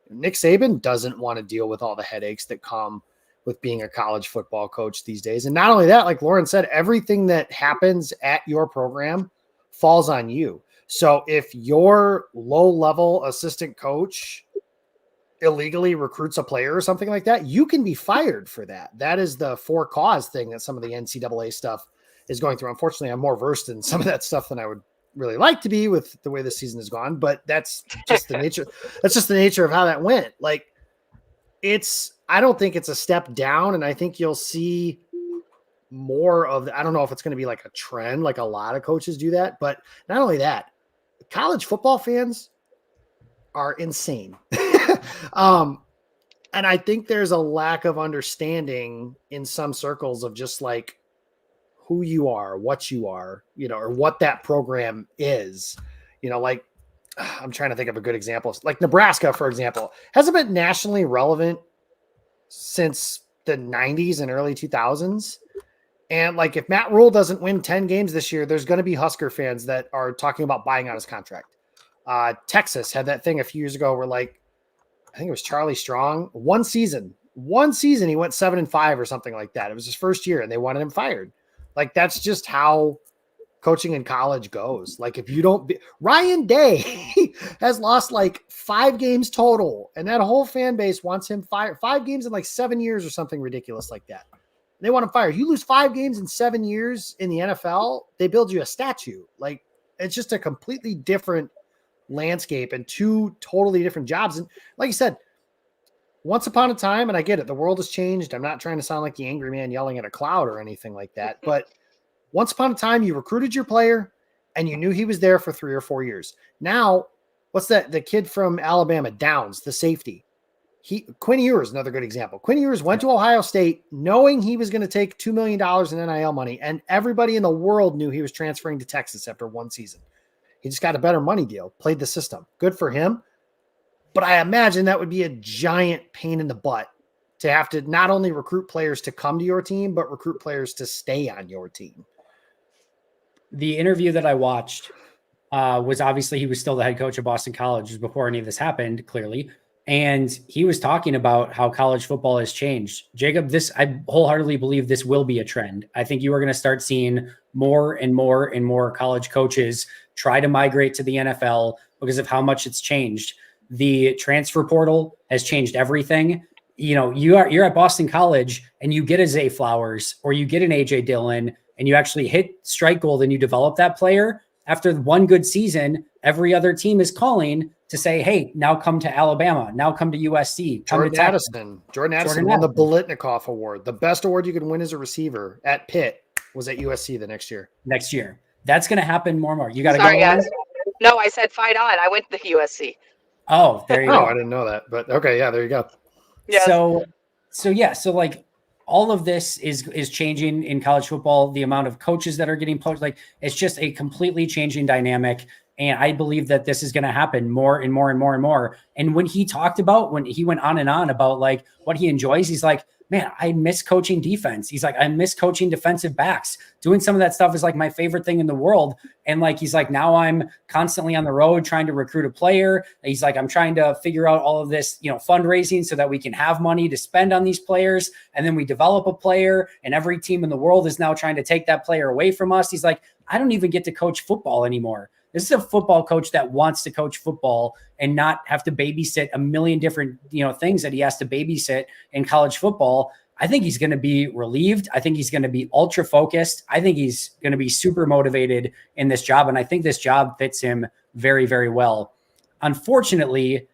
Nick Saban doesn't want to deal with all the headaches that come with being a college football coach these days. And not only that, like Lauren said, everything that happens at your program falls on you. So if your low-level assistant coach illegally recruits a player or something like that, you can be fired for that. That is the for cause thing that some of the NCAA stuff is going through. Unfortunately, I'm more versed in some of that stuff than I would really like to be with the way the season has gone, but that's just the nature. That's just the nature of how that went. Like I don't think it's a step down. And I think you'll see more of I don't know if it's going to be like a trend, like a lot of coaches do that, but not only that, college football fans are insane. And I think there's a lack of understanding in some circles of just like who you are, what you are, or what that program is, like I'm trying to think of a good example. Like Nebraska, for example, hasn't been nationally relevant since the 90s and early 2000s. And like, if Matt Rule doesn't win 10 games this year, there's going to be Husker fans that are talking about buying out his contract. Texas had that thing a few years ago where like, I think it was Charlie Strong, one season, he went 7-5 or something like that. It was his first year and they wanted him fired. Like, that's just how coaching in college goes. Like, if you don't Ryan Day has lost like 5 games total, and that whole fan base wants him fired. 5 games in like 7 years or something ridiculous like that. They want him fired. You lose 5 games in 7 years in the NFL, they build you a statue. Like, it's just a completely different landscape and 2 totally different jobs. And like you said, once upon a time, and I get it, the world has changed. I'm not trying to sound like the angry man yelling at a cloud or anything like that. But once upon a time, you recruited your player and you knew he was there for 3 or 4 years. Now, what's that? The kid from Alabama, Downs, the safety. Quinn Ewers, another good example. Quinn Ewers went to Ohio State knowing he was going to take $2 million in NIL money, and everybody in the world knew he was transferring to Texas after one season. He just got a better money deal, played the system. Good for him. But I imagine that would be a giant pain in the butt to have to not only recruit players to come to your team, but recruit players to stay on your team. The interview that I watched was obviously he was still the head coach of Boston College before any of this happened, clearly. And he was talking about how college football has changed. Jacob, I wholeheartedly believe this will be a trend. I think you are going to start seeing more and more and more college coaches try to migrate to the NFL because of how much it's changed. The transfer portal has changed everything. You know, you're at Boston College and you get a Zay Flowers or you get an AJ Dillon and you actually hit strike gold and you develop that player. After one good season, every other team is calling to say, hey, now come to Alabama, now come to USC. Jordan Addison won the Bolitnikoff Award. The best award you can win as a receiver at Pitt was at USC the next year. That's going to happen more and more. You got to go. Sorry, guys. No, I said fight on. I went to the USC. Oh, there you go. I didn't know that, but okay. Yeah, there you go. Yes. So like all of this is changing in college football. The amount of coaches that are getting poached, like it's just a completely changing dynamic. And I believe that this is going to happen more and more and more and more. And when he went on and on about like what he enjoys, he's like, man, I miss coaching defense. He's like, I miss coaching defensive backs. Doing some of that stuff is like my favorite thing in the world. And like, he's like, now I'm constantly on the road trying to recruit a player. He's like, I'm trying to figure out all of this, fundraising so that we can have money to spend on these players. And then we develop a player and every team in the world is now trying to take that player away from us. He's like, I don't even get to coach football anymore. This is a football coach that wants to coach football and not have to babysit a million different, things that he has to babysit in college football. I think he's going to be relieved. I think he's going to be ultra focused. I think he's going to be super motivated in this job. And I think this job fits him very, very well. Unfortunately,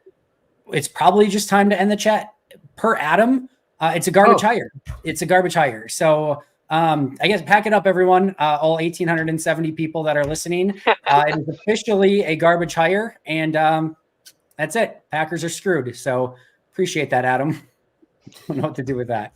it's probably just time to end the chat. Per Adam, it's a garbage hire. It's a garbage hire. So I guess pack it up, everyone. All 1,870 people that are listening. It is officially a garbage hire, and that's it. Packers are screwed. So appreciate that, Adam. I don't know what to do with that.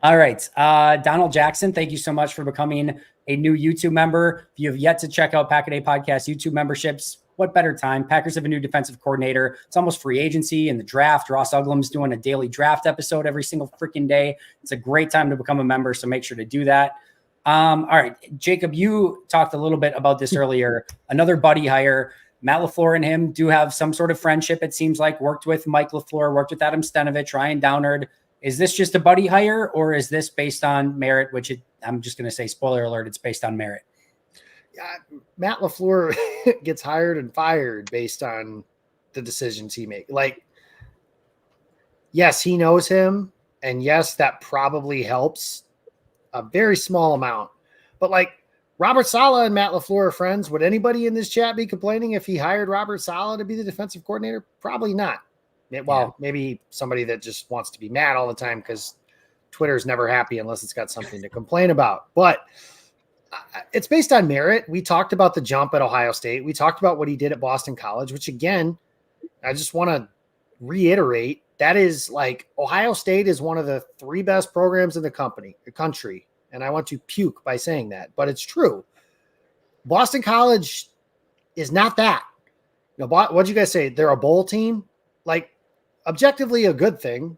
All right. Donald Jackson, thank you so much for becoming a new YouTube member. If you have yet to check out Pack a Day Podcast YouTube memberships, what better time? Packers have a new defensive coordinator. It's almost free agency and the draft. Ross Uglum's doing a daily draft episode every single freaking day. It's a great time to become a member, so make sure to do that. All right, Jacob, you talked a little bit about this earlier. Another buddy hire. Matt LaFleur and him do have some sort of friendship, it seems like. Worked with Mike LaFleur, worked with Adam Stenovich, Ryan Downard. Is this just a buddy hire, or is this based on merit, I'm just going to say, spoiler alert, it's based on merit? Matt LaFleur gets hired and fired based on the decisions he makes. Like, yes, he knows him. And yes, that probably helps a very small amount. But like Robert Saleh and Matt LaFleur are friends. Would anybody in this chat be complaining if he hired Robert Saleh to be the defensive coordinator? Probably not. Maybe somebody that just wants to be mad all the time because Twitter's never happy unless it's got something to complain about. But it's based on merit. We talked about the jump at Ohio State. We talked about what he did at Boston College, which again, I just want to reiterate, that is like Ohio State is one of the 3 best programs in the country. And I want to puke by saying that, but it's true. Boston College is not that. What'd you guys say? They're a bowl team? Like, objectively a good thing,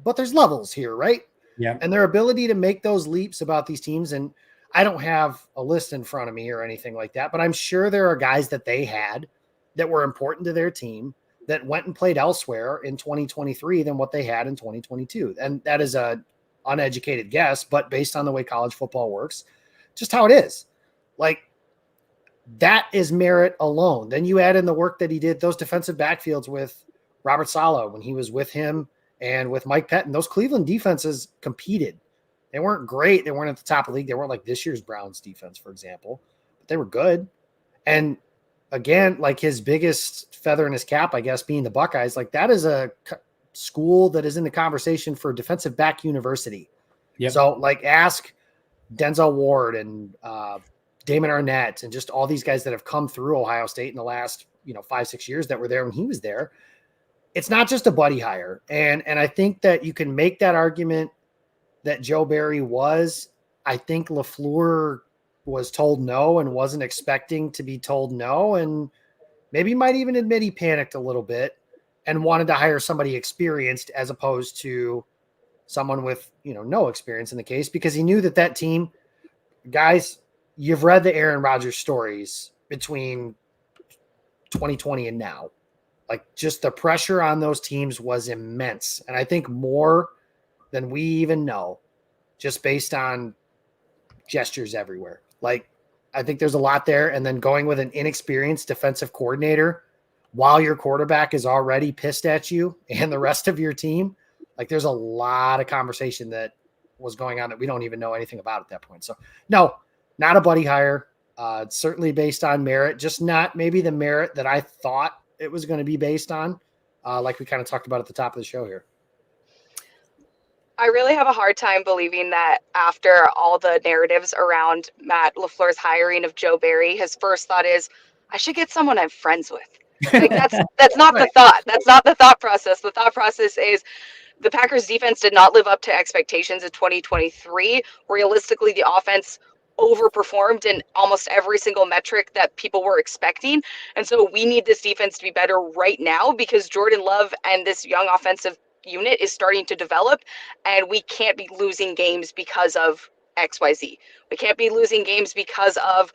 but there's levels here, right? Yeah. And their ability to make those leaps about these teams, and I don't have a list in front of me or anything like that, but I'm sure there are guys that they had that were important to their team that went and played elsewhere in 2023 than what they had in 2022. And that is a uneducated guess, but based on the way college football works, just how it is. Like, that is merit alone. Then you add in the work that he did, those defensive backfields with Robert Saleh when he was with him and with Mike Pettin. Those Cleveland defenses competed. They weren't great. They weren't at the top of the league. They weren't like this year's Browns defense, for example, but they were good. And again, like his biggest feather in his cap, I guess, being the Buckeyes, like that is a school that is in the conversation for defensive back university. Yep. So like ask Denzel Ward and Damon Arnett and just all these guys that have come through Ohio State in the last, 5-6 years that were there when he was there. It's not just a buddy hire. And I think that you can make that argument that Joe Barry was. I think LaFleur was told no and wasn't expecting to be told no. And maybe might even admit he panicked a little bit and wanted to hire somebody experienced as opposed to someone with, no experience in the case, because he knew that team, guys, you've read the Aaron Rodgers stories between 2020 and now. Like, just the pressure on those teams was immense. And I think more than we even know, just based on gestures everywhere. Like, I think there's a lot there. And then going with an inexperienced defensive coordinator while your quarterback is already pissed at you and the rest of your team, like, there's a lot of conversation that was going on that we don't even know anything about at that point. So no, not a buddy hire. It's certainly based on merit, just not maybe the merit that I thought it was going to be based on, like we kind of talked about at the top of the show here. I really have a hard time believing that after all the narratives around Matt LaFleur's hiring of Joe Barry, his first thought is, I should get someone I'm friends with. Like, that's not Right. the thought. That's not the thought process. The thought process is the Packers defense did not live up to expectations in 2023. Realistically, the offense overperformed in almost every single metric that people were expecting. And so we need this defense to be better right now because Jordan Love and this young offensive unit is starting to develop, and we can't be losing games because of XYZ. We can't be losing games because of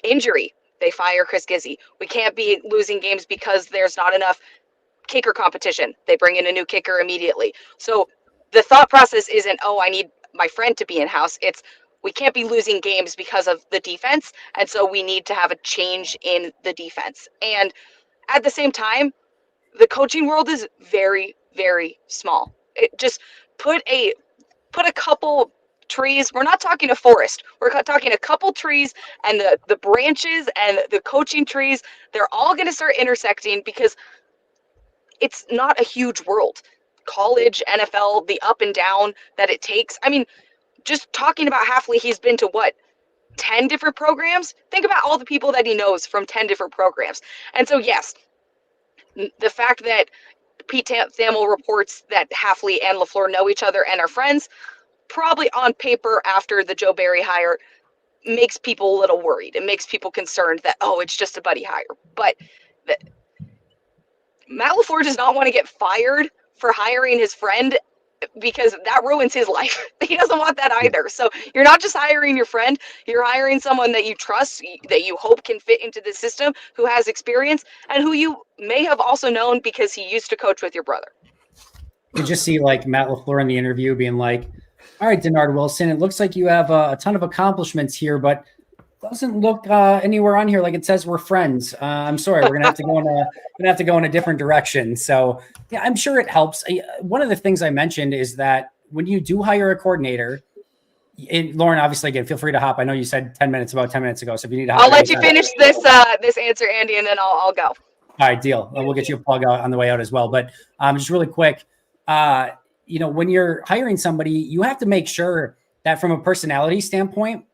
injury. They fire Chris Gizzy. We can't be losing games because there's not enough kicker competition. They bring in a new kicker immediately. So the thought process isn't, oh, I need my friend to be in house. It's, we can't be losing games because of the defense. And so we need to have a change in the defense. And at the same time, the coaching world is very, very small. It just put a couple trees. We're not talking a forest. We're talking a couple trees, and the branches and the coaching trees, they're all going to start intersecting because it's not a huge world. College, NFL, the up and down that it takes. I mean, just talking about Hafley, he's been to what, 10 different programs? Think about all the people that he knows from 10 different programs. And so, yes, the fact that Pete Thamel reports that Hafley and LaFleur know each other and are friends, probably on paper after the Joe Barry hire, makes people a little worried. It makes people concerned that, oh, it's just a buddy hire. But Matt LaFleur does not want to get fired for hiring his friend because that ruins his life. He doesn't want that either. So you're not just hiring your friend, you're hiring someone that you trust, that you hope can fit into the system, who has experience, and who you may have also known because he used to coach with your brother. You just see like Matt LaFleur in the interview being like, all right, Denard Wilson, it looks like you have a ton of accomplishments here, but doesn't look anywhere on here like it says we're friends. I'm sorry, we're gonna have to go in a different direction. So yeah, I'm sure it helps. One of the things I mentioned is that when you do hire a coordinator, Lauren, obviously, again, feel free to hop. I know you said 10 minutes ago. So if you need to hop, I'll let you finish this answer, Andy, and then I'll go. All right, deal. We'll get you a plug out on the way out as well. But just really quick, when you're hiring somebody, you have to make sure that from a personality standpoint,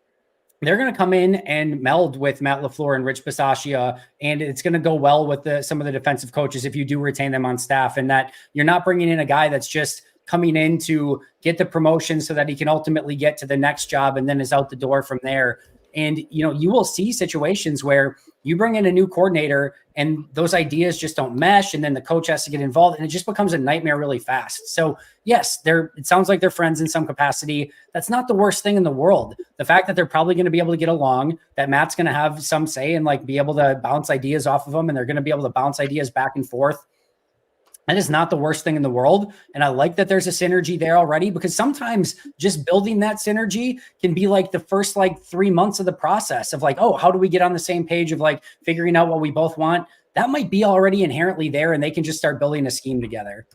they're going to come in and meld with Matt LaFleur and Rich Bisaccia, and it's going to go well with some of the defensive coaches if you do retain them on staff, and that you're not bringing in a guy that's just coming in to get the promotion so that he can ultimately get to the next job and then is out the door from there. And, you will see situations where you bring in a new coordinator and those ideas just don't mesh. And then the coach has to get involved and it just becomes a nightmare really fast. So yes, it sounds like they're friends in some capacity. That's not the worst thing in the world. The fact that they're probably going to be able to get along, that Matt's going to have some say and like be able to bounce ideas off of them. And they're going to be able to bounce ideas back and forth. That is not the worst thing in the world. And I like that there's a synergy there already, because sometimes just building that synergy can be like the first 3 months of the process of like, oh, how do we get on the same page of like figuring out what we both want? That might be already inherently there and they can just start building a scheme together.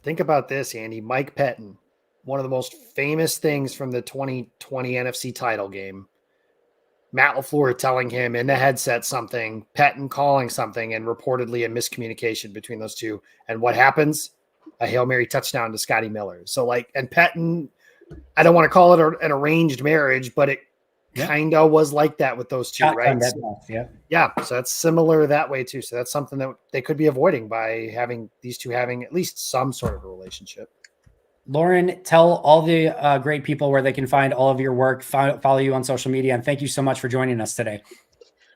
Think about this, Andy. Mike Pettin, one of the most famous things from the 2020 NFC title game. Matt LaFleur telling him in the headset something, Pettin calling something, and reportedly a miscommunication between those two. And what happens? a Hail Mary touchdown to Scotty Miller. So like, and Pettin, I don't want to call it an arranged marriage, but it kind of was like that with those two, right? So, yeah. So that's similar that way too. So that's something that they could be avoiding by having these two having at least some sort of a relationship. Lauren, tell all the great people where they can find all of your work, follow you on social media. And thank you so much for joining us today.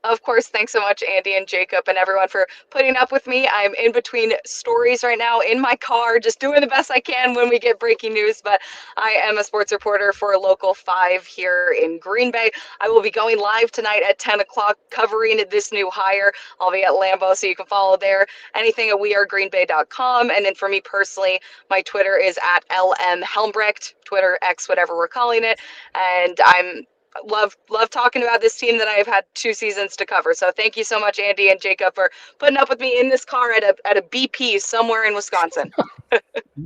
Of course, thanks so much, Andy and Jacob and everyone for putting up with me. I'm in between stories right now in my car, just doing the best I can when we get breaking news. But I am a sports reporter for Local 5 here in Green Bay. I will be going live tonight at 10 o'clock covering this new hire. I'll be at Lambeau, so you can follow there. Anything at wearegreenbay.com. And then for me personally, my Twitter is at LM Helmbrecht, Twitter, X, whatever we're calling it. And I'm love talking about this team that I've had 2 seasons to cover. So thank you so much, Andy and Jacob, for putting up with me in this car at a BP somewhere in Wisconsin.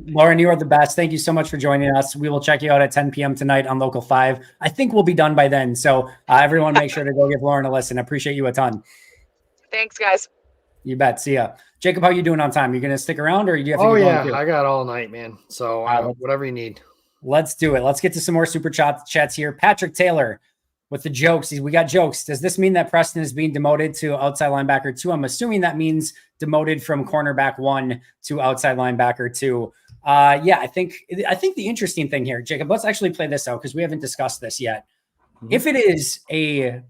Lauren, you are the best. Thank you so much for joining us. We will check you out at 10 p.m. tonight on Local 5. I think we'll be done by then. So everyone make sure to go give Lauren a listen. I appreciate you a ton. Thanks, guys. You bet. See ya. Jacob, how you doing on time? You going to stick around or do you have to Oh, get yeah. going too? I got all night, man. So whatever you need. Let's do it. Let's get to some more super chats here. Patrick Taylor with the jokes. We got jokes. Does this mean that Preston is being demoted to outside linebacker 2? I'm assuming that means demoted from cornerback 1 to outside linebacker 2. Yeah, I think the interesting thing here, Jacob, let's actually play this out because we haven't discussed this yet. Mm-hmm. If it is a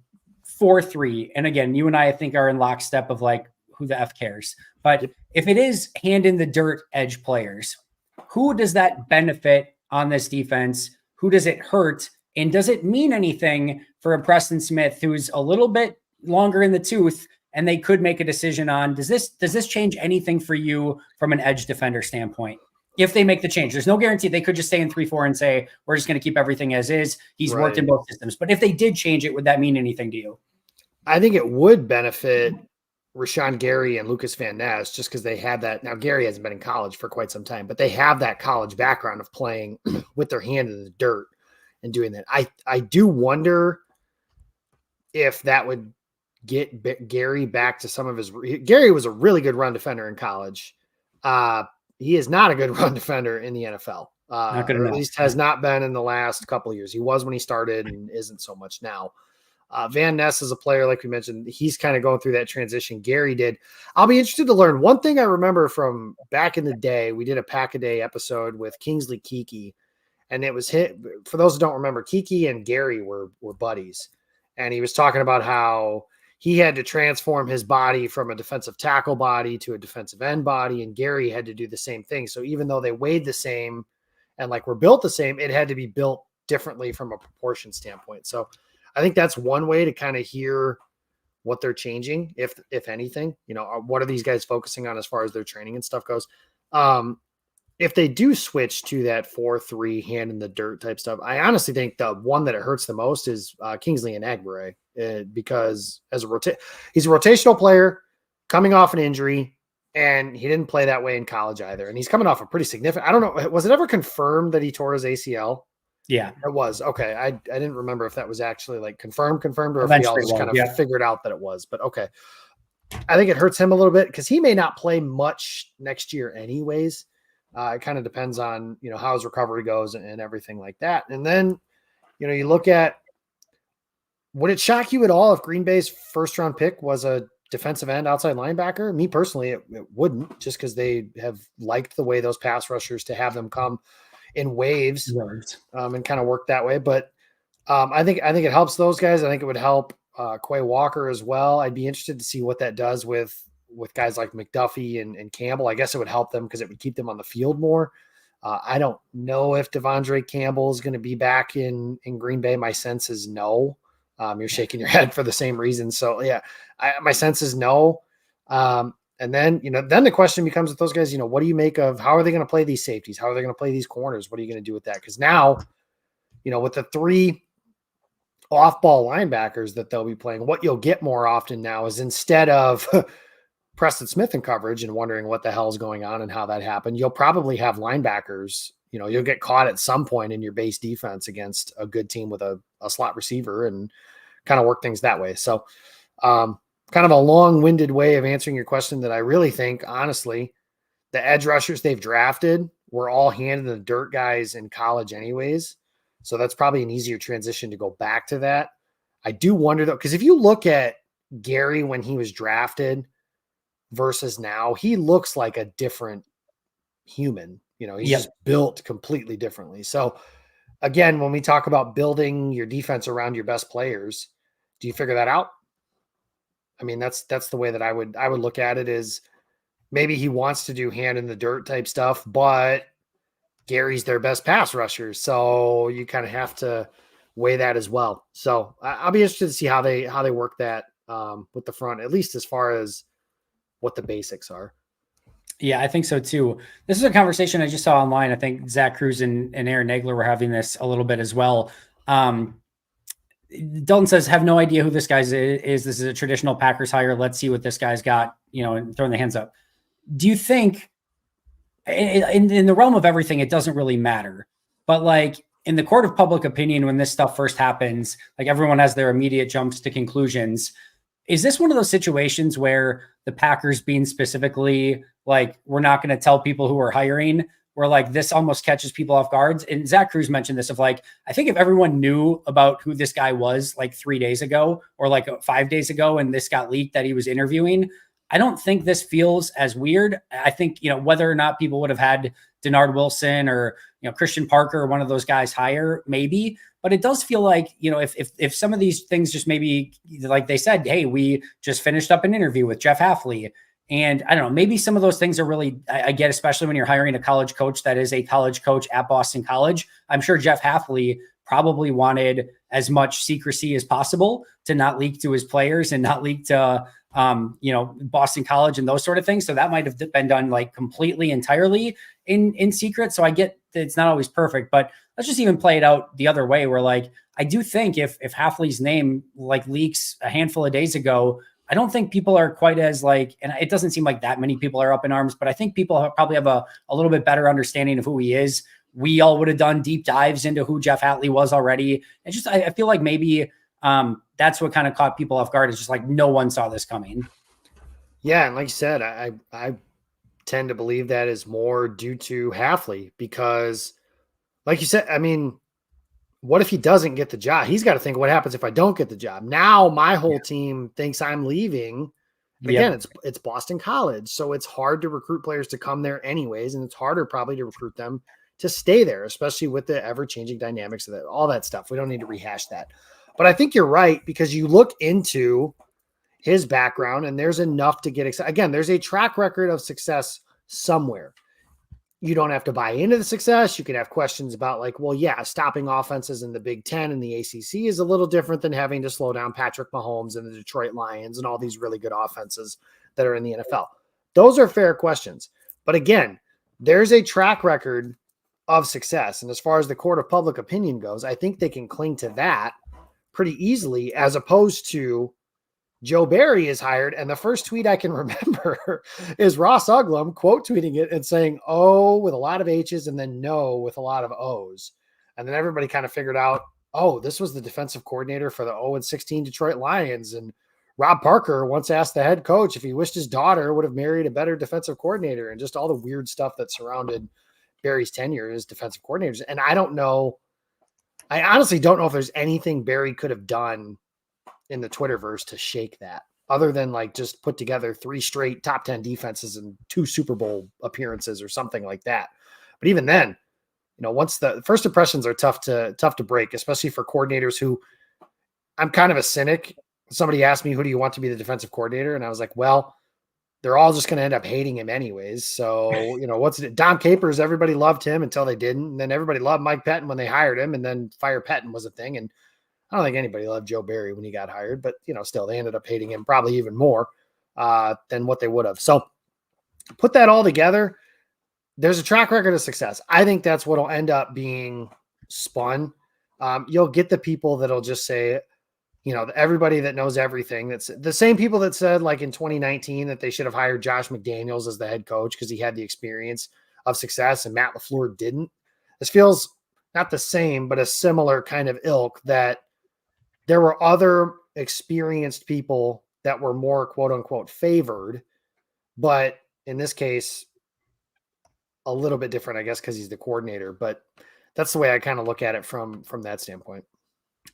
4-3, and again, you and I think are in lockstep of like, who the F cares? But if it is hand in the dirt edge players, who does that benefit on this defense? Who does it hurt? And does it mean anything for a Preston Smith who's a little bit longer in the tooth and they could make a decision on, does this change anything for you from an edge defender standpoint? If they make the change, there's no guarantee. They could just stay in 3-4 and say, we're just going to keep everything as is. He's worked in both systems. But if they did change it, would that mean anything to you? I think it would benefit Rashawn Gary and Lucas Van Ness just because they have that. Now, Gary hasn't been in college for quite some time, but they have that college background of playing with their hand in the dirt and doing that. I do wonder if that would get Gary back to some of his. Gary was a really good run defender in college. He is not a good run defender in the NFL. Or at least has not been in the last couple of years. He was when he started and isn't so much now. Van Ness is a player, like we mentioned, he's kind of going through that transition. Gary did. I'll be interested to learn. One thing I remember from back in the day, we did a Pack-A-Day episode with Kingsley Keke, and it was for those who don't remember, Keke and Gary were buddies. And he was talking about how he had to transform his body from a defensive tackle body to a defensive end body, and Gary had to do the same thing. So even though they weighed the same and like were built the same, it had to be built differently from a proportion standpoint. So I think that's one way to kind of hear what they're changing, if anything, what are these guys focusing on as far as their training and stuff goes. If they do switch to that 4-3 hand in the dirt type stuff, I honestly think the one that it hurts the most is Kingsley Enagbare, because he's a rotational player coming off an injury, and he didn't play that way in college either. And he's coming off a pretty significant, I don't know, was it ever confirmed that he tore his ACL? Yeah, it was. Okay. I didn't remember if that was actually like confirmed, or if we all just kind of figured out that it was, but okay. I think it hurts him a little bit because he may not play much next year anyways. It kind of depends on, how his recovery goes and everything like that. And then, you look at, would it shock you at all if Green Bay's first round pick was a defensive end outside linebacker? Me personally, it wouldn't, just because they have liked the way those pass rushers to have them come in waves and kind of work that way. But I think it helps those guys. I think it would help Quay Walker as well. I'd be interested to see what that does with guys like McDuffie and Campbell. I guess it would help them because it would keep them on the field more. I don't know if Devondre Campbell is going to be back in Green Bay. My sense is no. You're shaking your head for the same reason. So yeah, my sense is no. And then, then the question becomes with those guys, what do you make of, how are they going to play these safeties? How are they going to play these corners? What are you going to do with that? Because now, with the 3 off-ball linebackers that they'll be playing, what you'll get more often now is, instead of Preston Smith in coverage and wondering what the hell is going on and how that happened, you'll probably have linebackers, you'll get caught at some point in your base defense against a good team with a slot receiver and kind of work things that way. So, kind of a long-winded way of answering your question that I really think, honestly, the edge rushers they've drafted were all hand in the dirt guys in college anyways. So that's probably an easier transition to go back to that. I do wonder though, because if you look at Gary when he was drafted versus now, he looks like a different human. He's just built completely differently. So again, when we talk about building your defense around your best players, do you figure that out? I mean, that's the way that I would look at it, is maybe he wants to do hand in the dirt type stuff, but Gary's their best pass rusher. So you kind of have to weigh that as well. So I'll be interested to see how they work that with the front, at least as far as what the basics are. Yeah, I think so too. This is a conversation I just saw online. I think Zach Cruz and Aaron Nagler were having this a little bit as well. Dalton says, have no idea who this guy is. This is a traditional Packers hire. Let's see what this guy's got, and throwing the hands up. Do you think in the realm of everything, it doesn't really matter, but like in the court of public opinion, when this stuff first happens, like everyone has their immediate jumps to conclusions. Is this one of those situations where the Packers being specifically like, we're not going to tell people who we're hiring, where like this almost catches people off guard? And Zach Cruz mentioned this of like, I think if everyone knew about who this guy was like 3 days ago or like 5 days ago, and this got leaked that he was interviewing, I don't think this feels as weird. I think, whether or not people would have had Denard Wilson or, Christian Parker or one of those guys higher, maybe, but it does feel like, if some of these things just maybe like they said, hey, we just finished up an interview with Jeff Hafley. And I don't know, maybe some of those things are really, I get, especially when you're hiring a college coach that is a college coach at Boston College. I'm sure Jeff Hafley probably wanted as much secrecy as possible to not leak to his players and not leak to, Boston College and those sort of things. So that might have been done like completely, entirely in secret. So I get that it's not always perfect, but let's just even play it out the other way, where like, I do think if Hafley's name like leaks a handful of days ago, I don't think people are quite as like, and it doesn't seem like that many people are up in arms, but I think people probably have a little bit better understanding of who he is. We all would have done deep dives into who Jeff Hafley was already. And just, I feel like maybe that's what kind of caught people off guard. Is just like, no one saw this coming. Yeah. And like you said, I tend to believe that is more due to Hafley, because like you said, I mean, what if he doesn't get the job? He's got to think, what happens if I don't get the job? Now my whole team thinks I'm leaving. Again, it's Boston College, so it's hard to recruit players to come there anyways, and it's harder probably to recruit them to stay there, especially with the ever-changing dynamics of that, all that stuff. We don't need to rehash that. But I think you're right, because you look into his background and there's enough to get excited. Again, there's a track record of success somewhere. You don't have to buy into the success. You can have questions about like, well, yeah, stopping offenses in the Big Ten and the ACC is a little different than having to slow down Patrick Mahomes and the Detroit Lions and all these really good offenses that are in the NFL. Those are fair questions. But again, there's a track record of success. And as far as the court of public opinion goes, I think they can cling to that pretty easily, as opposed to Joe Barry is hired, and the first tweet I can remember is Ross Uglum quote tweeting it and saying, "Oh," with a lot of H's, and then "no" with a lot of O's. And then everybody kind of figured out, oh, this was the defensive coordinator for the 0-16 Detroit Lions. And Rob Parker once asked the head coach if he wished his daughter would have married a better defensive coordinator, and just all the weird stuff that surrounded Barry's tenure as defensive coordinators. And I honestly don't know if there's anything Barry could have done in the Twitterverse to shake that, other than like just put together 3 straight top 10 defenses and 2 Super Bowl appearances or something like that. But even then, once the first impressions are tough to break, especially for coordinators who, I'm kind of a cynic. Somebody asked me, who do you want to be the defensive coordinator? And I was like, well, they're all just going to end up hating him anyways. So, what's it? Dom Capers, everybody loved him until they didn't. And then everybody loved Mike Pettin when they hired him, and then fire Pettin was a thing. And I don't think anybody loved Joe Barry when he got hired, but still they ended up hating him probably even more than what they would have. So put that all together. There's a track record of success. I think that's what'll end up being spun. You'll get the people that'll just say, everybody that knows everything. That's the same people that said like in 2019 that they should have hired Josh McDaniels as the head coach because he had the experience of success and Matt LaFleur didn't. This feels not the same, but a similar kind of ilk, that there were other experienced people that were more quote unquote favored. But in this case, a little bit different, I guess, because he's the coordinator. But that's the way I kind of look at it from that standpoint.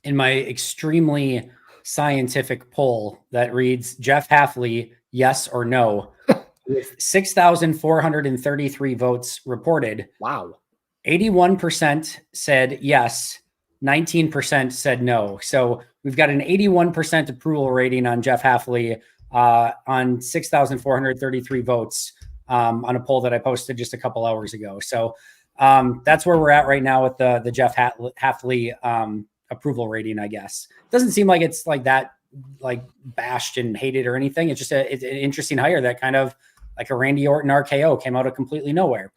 In my extremely scientific poll that reads Jeff Hafley, yes or no, with 6,433 votes reported. Wow. 81% said yes, 19% said no. So we've got an 81% approval rating on Jeff Hafley on 6,433 votes on a poll that I posted just a couple hours ago. So that's where we're at right now with the Jeff Hafley approval rating, I guess. Doesn't seem like it's like that, like bashed and hated or anything. It's just it's an interesting hire that kind of like a Randy Orton RKO came out of completely nowhere.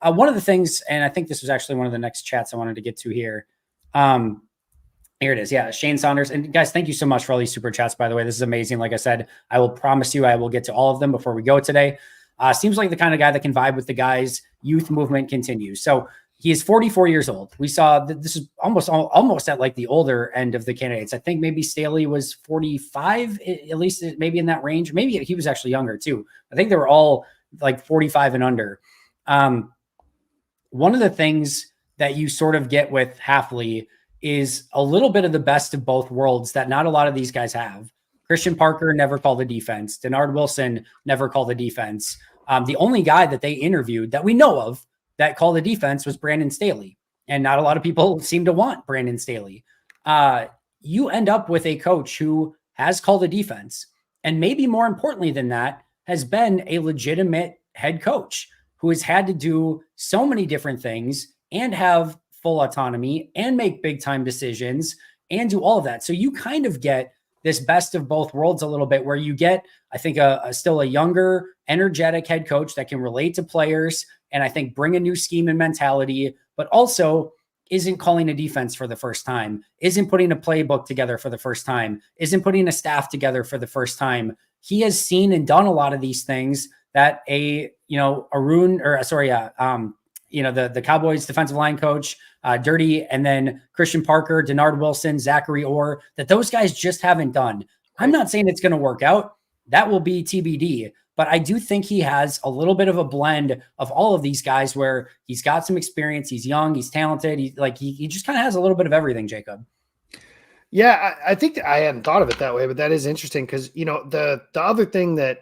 One of the things, and I think this was actually one of the next chats I wanted to get to here. Here it is. Yeah. Shane Saunders. And guys, thank you so much for all these super chats, by the way. This is amazing. Like I said, I will promise you I will get to all of them before we go today. Seems like the kind of guy that can vibe with the guys. Youth movement continues. So he is 44 years old. We saw that this is almost at like the older end of the candidates. I think maybe Staley was 45, at least maybe in that range. Maybe he was actually younger too. I think they were all like 45 and under. One of the things that you sort of get with Hafley is a little bit of the best of both worlds that not a lot of these guys have. Christian Parker never called a defense. Denard Wilson never called a defense. The only guy that they interviewed that we know of that called a defense was Brandon Staley. And not a lot of people seem to want Brandon Staley. You end up with a coach who has called a defense. And maybe more importantly than that, has been a legitimate head coach who has had to do so many different things and have full autonomy and make big time decisions and do all of that. So you kind of get this best of both worlds a little bit where you get, I think, still a younger, energetic head coach that can relate to players and I think bring a new scheme and mentality, but also isn't calling a defense for the first time, isn't putting a playbook together for the first time, isn't putting a staff together for the first time. He has seen and done a lot of these things that the Cowboys defensive line coach, Dirty, and then Christian Parker, Denard Wilson, Zachary Orr, that those guys just haven't done. I'm not saying it's going to work out. That will be TBD. But I do think he has a little bit of a blend of all of these guys where he's got some experience. He's young. He's talented. He just kind of has a little bit of everything, Jacob. Yeah, I think I hadn't thought of it that way, but that is interesting because, the other thing that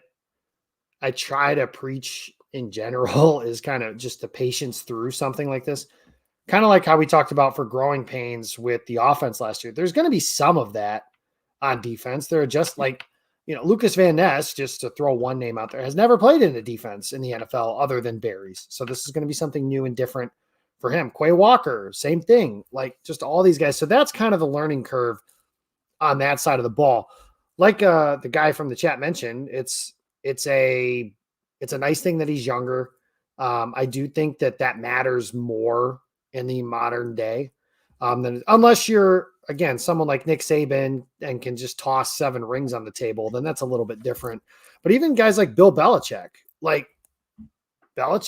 I try to preach in general is kind of just the patience through something like this. Kind of like how we talked about for growing pains with the offense last year. There's going to be some of that on defense. There are just like, Lucas Van Ness, just to throw one name out there, has never played in a defense in the NFL other than Barry's. So this is going to be something new and different for him. Quay Walker, same thing, like just all these guys. So that's kind of the learning curve on that side of the ball. Like the guy from the chat mentioned, it's a nice thing that he's younger. I do think that matters more in the modern day than unless you're, again, someone like Nick Saban and can just toss 7 rings on the table, then that's a little bit different. But even guys like Bill Belichick,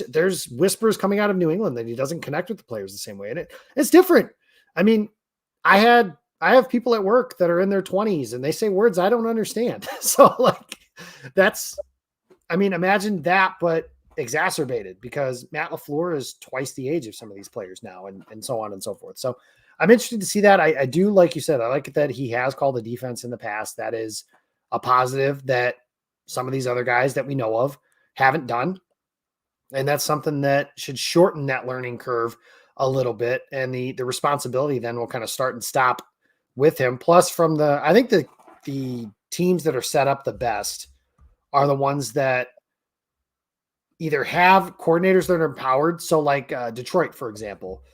there's whispers coming out of New England that he doesn't connect with the players the same way. And it's different. I mean, I have people at work that are in their 20s and they say words I don't understand. So imagine that, but exacerbated because Matt LaFleur is twice the age of some of these players now and so on and so forth. So I'm interested to see that. I do, like you said, I like that he has called the defense in the past. That is a positive that some of these other guys that we know of haven't done. And that's something that should shorten that learning curve a little bit. And the responsibility then will kind of start and stop with him. Plus I think the teams that are set up the best are the ones that either have coordinators that are empowered. So like Detroit, for example,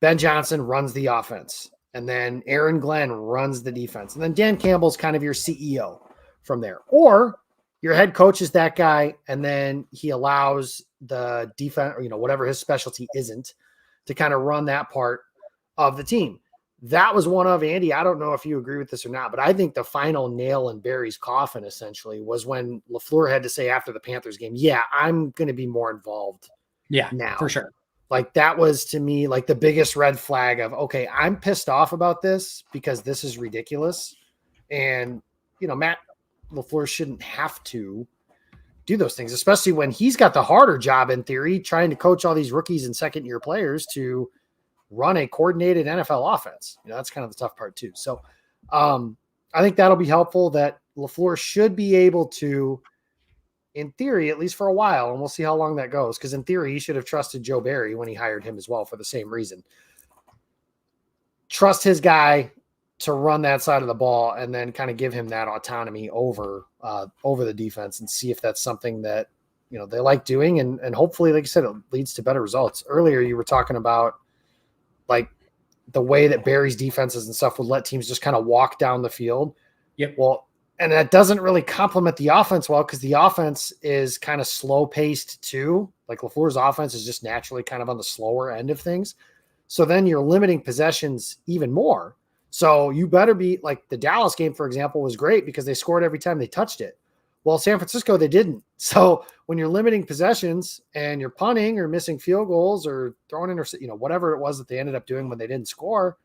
Ben Johnson runs the offense and then Aaron Glenn runs the defense. And then Dan Campbell's kind of your CEO from there. Or your head coach is that guy. And then he allows the defense, or, whatever his specialty isn't, to kind of run that part of the team. That was one of, Andy, I don't know if you agree with this or not, but I think the final nail in Barry's coffin essentially was when LaFleur had to say after the Panthers game, yeah, I'm going to be more involved. Yeah, now. For sure. Like that was to me like the biggest red flag of, okay, I'm pissed off about this because this is ridiculous. And, Matt LaFleur shouldn't have to do those things, especially when he's got the harder job in theory, trying to coach all these rookies and second-year players to run a coordinated NFL offense. That's kind of the tough part too. So I think that'll be helpful, that LaFleur should be able to, in theory, at least for a while, and we'll see how long that goes, because in theory, he should have trusted Joe Barry when he hired him as well for the same reason. Trust his guy to run that side of the ball and then kind of give him that autonomy over the defense and see if that's something that, they like doing. And hopefully, like I said, it leads to better results. Earlier, you were talking about like the way that Barry's defenses and stuff would let teams just kind of walk down the field. Yep. Well, and that doesn't really complement the offense well, because the offense is kind of slow paced too. Like LaFleur's offense is just naturally kind of on the slower end of things. So then you're limiting possessions even more. So you better be like the Dallas game, for example, was great because they scored every time they touched it. Well, San Francisco, they didn't. So when you're limiting possessions and you're punting or missing field goals or throwing in, whatever it was that they ended up doing when they didn't score,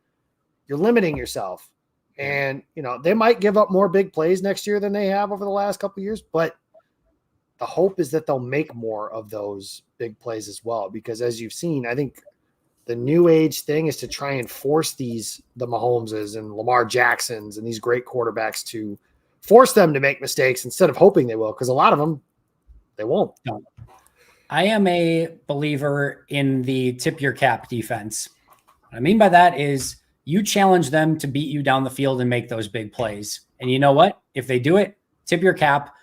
you're limiting yourself. And, they might give up more big plays next year than they have over the last couple of years, but the hope is that they'll make more of those big plays as well. Because as you've seen, I think the new age thing is to try and force the Mahomeses and Lamar Jacksons and these great quarterbacks to force them to make mistakes instead of hoping they will. Because a lot of them, they won't. No. I am a believer in the tip your cap defense. What I mean by that is you challenge them to beat you down the field and make those big plays. And you know what? If they do it, tip your cap.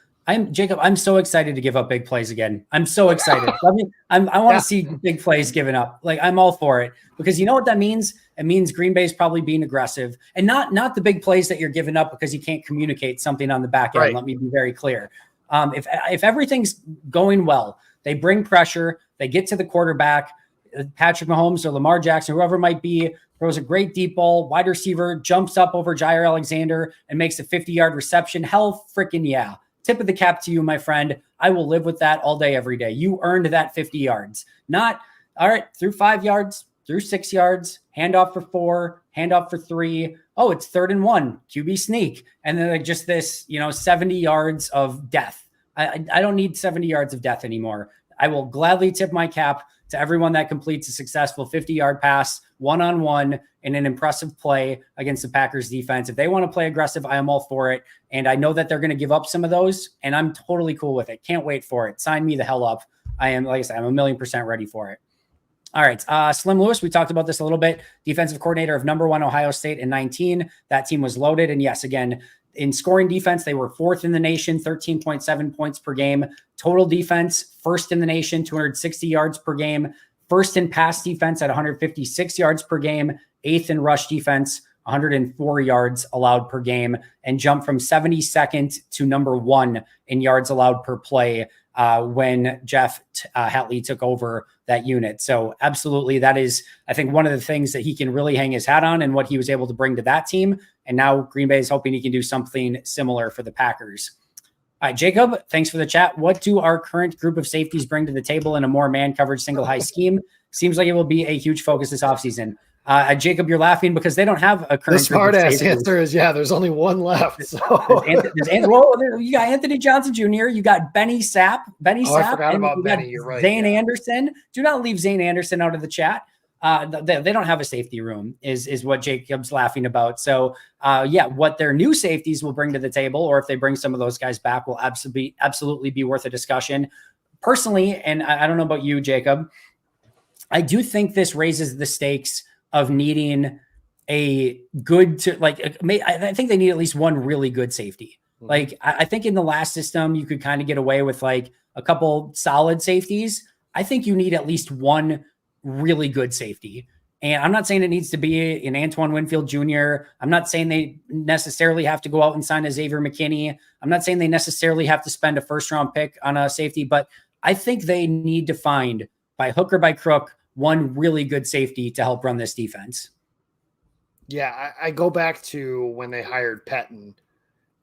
Jacob, I'm so excited to give up big plays again. I'm so excited. I want to see big plays given up. Like, I'm all for it, because you know what that means? It means Green Bay's probably being aggressive, and not the big plays that you're giving up because you can't communicate something on the back end. Right. Let me be very clear. If everything's going well, they bring pressure, they get to the quarterback, Patrick Mahomes or Lamar Jackson, whoever it might be, throws a great deep ball, wide receiver jumps up over Jair Alexander and makes a 50-yard reception. Hell freaking yeah. Tip of the cap to you, my friend. I will live with that all day, every day. You earned that 50 yards. Not, all right, through 5 yards, through 6 yards, handoff for 4, handoff for 3. Oh, it's 3rd and 1, QB sneak. And then like just this, 70 yards of death. I don't need 70 yards of death anymore. I will gladly tip my cap to everyone that completes a successful 50-yard pass, one-on-one, in an impressive play against the Packers defense. If they want to play aggressive, I am all for it. And I know that they're going to give up some of those, and I'm totally cool with it. Can't wait for it. Sign me the hell up. I am, like I said, I'm 1,000,000% ready for it. All right. Slim Lewis, we talked about this a little bit. Defensive coordinator of number 1 Ohio State in 19. That team was loaded. And yes, again, in scoring defense, they were 4th in the nation, 13.7 points per game. Total defense, 1st in the nation, 260 yards per game. 1st in pass defense at 156 yards per game. 8th in rush defense, 104 yards allowed per game, and jumped from 72nd to number 1 in yards allowed per play when Jeff Hafley took over that unit. So absolutely, that is, I think, one of the things that he can really hang his hat on and what he was able to bring to that team. And now Green Bay is hoping he can do something similar for the Packers. All right, Jacob, thanks for the chat. What do our current group of safeties bring to the table in a more man coverage single high scheme? Seems like it will be a huge focus this offseason. Jacob, you're laughing because they don't have a current. The smart ass answer is there's only one left. So you got Anthony Johnson Jr., you got Benny Sapp. I forgot about Benny. You're right. Zane Anderson. Do not leave Zane Anderson out of the chat. They don't have a safety room is what Jacob's laughing about. So what their new safeties will bring to the table, or if they bring some of those guys back, will absolutely be worth a discussion. Personally, and I don't know about you, Jacob, I do think this raises the stakes of needing a good I think they need at least one really good safety. Mm-hmm. Like I think in the last system, you could kind of get away with like a couple solid safeties. I think you need at least one really good safety. And I'm not saying it needs to be an Antoine Winfield Jr. I'm not saying they necessarily have to go out and sign a Xavier McKinney. I'm not saying they necessarily have to spend a 1st-round pick on a safety, but I think they need to find, by hook or by crook, one really good safety to help run this defense. Yeah, I go back to when they hired Pettin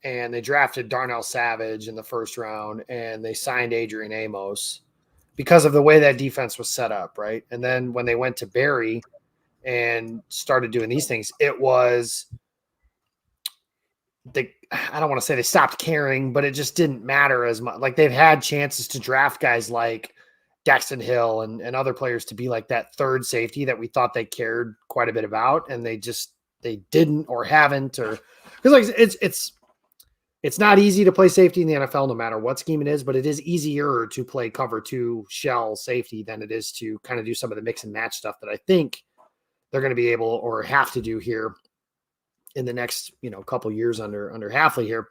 and they drafted Darnell Savage in the 1st round and they signed Adrian Amos because of the way that defense was set up, right? And then when they went to Barry and started doing these things, it was I don't want to say they stopped caring, but it just didn't matter as much. Like they've had chances to draft guys like Daxton Hill and other players to be like that third safety that we thought they cared quite a bit about. And they didn't or haven't, or because like it's not easy to play safety in the NFL no matter what scheme it is, but it is easier to play cover 2 shell safety than it is to kind of do some of the mix and match stuff that I think they're going to be able or have to do here in the next, couple years under Hafley here.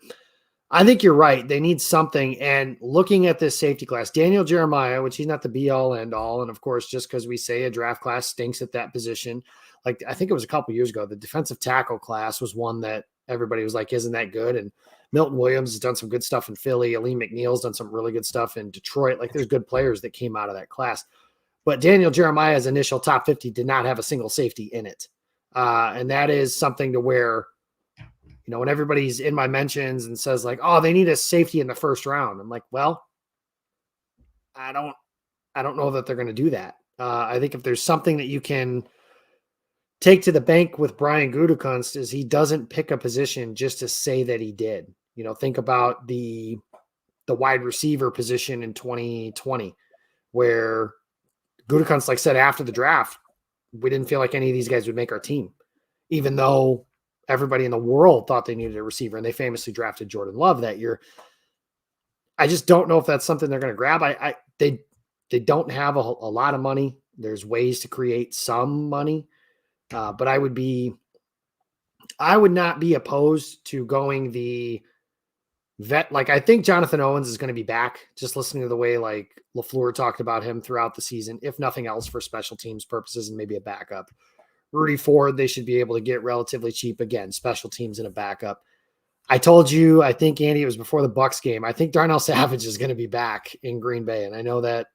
I think you're right. They need something. And looking at this safety class, Daniel Jeremiah, which he's not the be all end all. And of course, just because we say a draft class stinks at that position, like I think it was a couple years ago, the defensive tackle class was one that everybody was like, isn't that good? And Milton Williams has done some good stuff in Philly. Aleem McNeil's done some really good stuff in Detroit. Like there's good players that came out of that class. But Daniel Jeremiah's initial top 50 did not have a single safety in it. And that is something to where, when everybody's in my mentions and says like, oh, they need a safety in the first round. I'm like, well, I don't know that they're going to do that. I think if there's something that you can take to the bank with Brian Gutekunst is he doesn't pick a position just to say that he did. Think about the wide receiver position in 2020 where Gutekunst like said after the draft, we didn't feel like any of these guys would make our team, even though everybody in the world thought they needed a receiver, and they famously drafted Jordan Love that year. I just don't know if that's something they're going to grab. They don't have a lot of money. There's ways to create some money, but I would not be opposed to going the vet. Like I think Jonathan Owens is going to be back. Just listening to the way like LaFleur talked about him throughout the season, if nothing else for special teams purposes and maybe a backup. Rudy Ford, they should be able to get relatively cheap again, special teams and a backup. I told you, I think Andy, it was before the Bucs game. I think Darnell Savage is going to be back in Green Bay. And I know that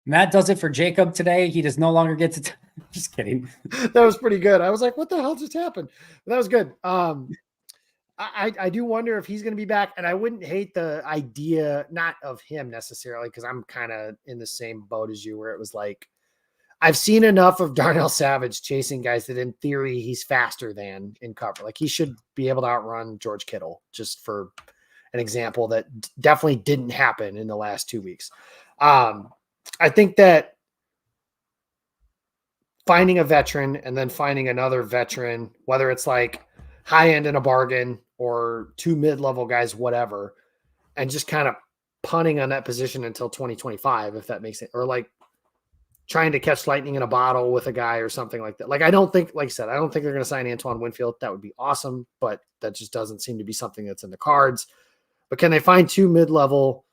Matt does it for Jacob today. He does no longer get to, just kidding. That was pretty good. I was like, what the hell just happened? That was good. I do wonder if he's going to be back, and I wouldn't hate the idea, not of him necessarily, because I'm kind of in the same boat as you, where it was like, I've seen enough of Darnell Savage chasing guys that in theory he's faster than in cover. Like he should be able to outrun George Kittle, just for an example that definitely didn't happen in the last 2 weeks. I think that finding a veteran and then finding another veteran, whether it's like high end in a bargain or 2 mid-level guys, whatever, and just kind of punting on that position until 2025, if that makes it, or like trying to catch lightning in a bottle with a guy or something like that. Like, I don't think, like I said, I don't think they're going to sign Antoine Winfield. That would be awesome, but that just doesn't seem to be something that's in the cards. But can they find 2 mid-level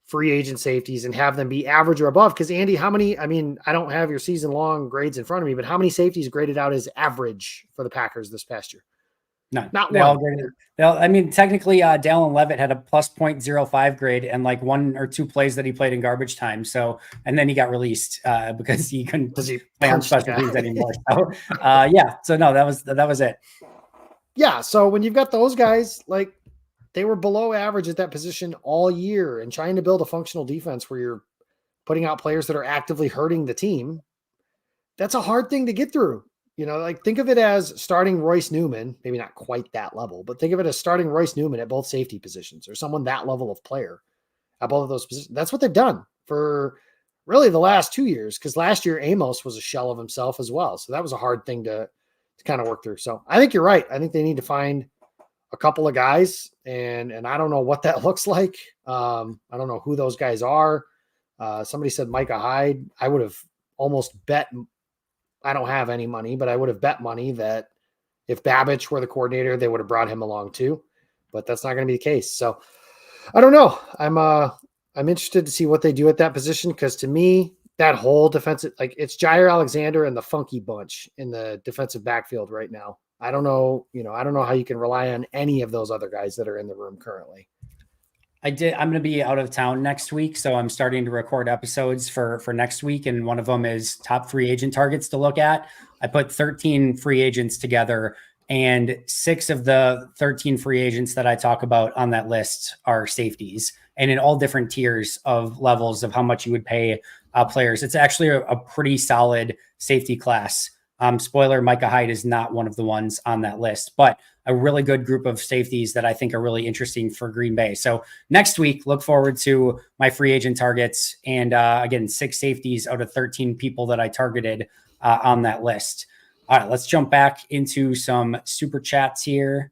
free agent safeties and have them be average or above? Because Andy, how many, I mean, I don't have your season long grades in front of me, but how many safeties graded out as average for the Packers this past year? No, not they one. all graded. I mean, technically, Dallin Levitt had a plus 0.05 grade and like 1 or 2 plays that he played in garbage time. So, and then he got released because he couldn't play on special teams anymore. So, yeah. So no, that was it. Yeah. So when you've got those guys, like they were below average at that position all year, and trying to build a functional defense where you're putting out players that are actively hurting the team, that's a hard thing to get through. You know, like think of it as starting Royce Newman, maybe not quite that level, but think of it as starting Royce Newman at both safety positions or someone that level of player at both of those positions. That's what they've done for really the last 2 years, because last year Amos was a shell of himself as well. So that was a hard thing to kind of work through. So I think you're right. I think they need to find a couple of guys, and I don't know what that looks like. I don't know who those guys are. Somebody said Micah Hyde. I would have almost bet, I don't have any money, but I would have bet money that if Babich were the coordinator, they would have brought him along too, but that's not going to be the case. So I don't know. I'm interested to see what they do at that position, because to me, that whole defensive, like it's Jair Alexander and the funky bunch in the defensive backfield right now. I don't know, I don't know how you can rely on any of those other guys that are in the room currently. I'm going to be out of town next week, so I'm starting to record episodes for next week, and one of them is top free agent targets to look at. I put 13 free agents together, and 6 of the 13 free agents that I talk about on that list are safeties, and in all different tiers of levels of how much you would pay players. It's actually a pretty solid safety class Spoiler, Micah Hyde is not one of the ones on that list, but a really good group of safeties that I think are really interesting for Green Bay. So next week, look forward to my free agent targets. And again, 6 safeties out of 13 people that I targeted on that list. All right, let's jump back into some super chats here.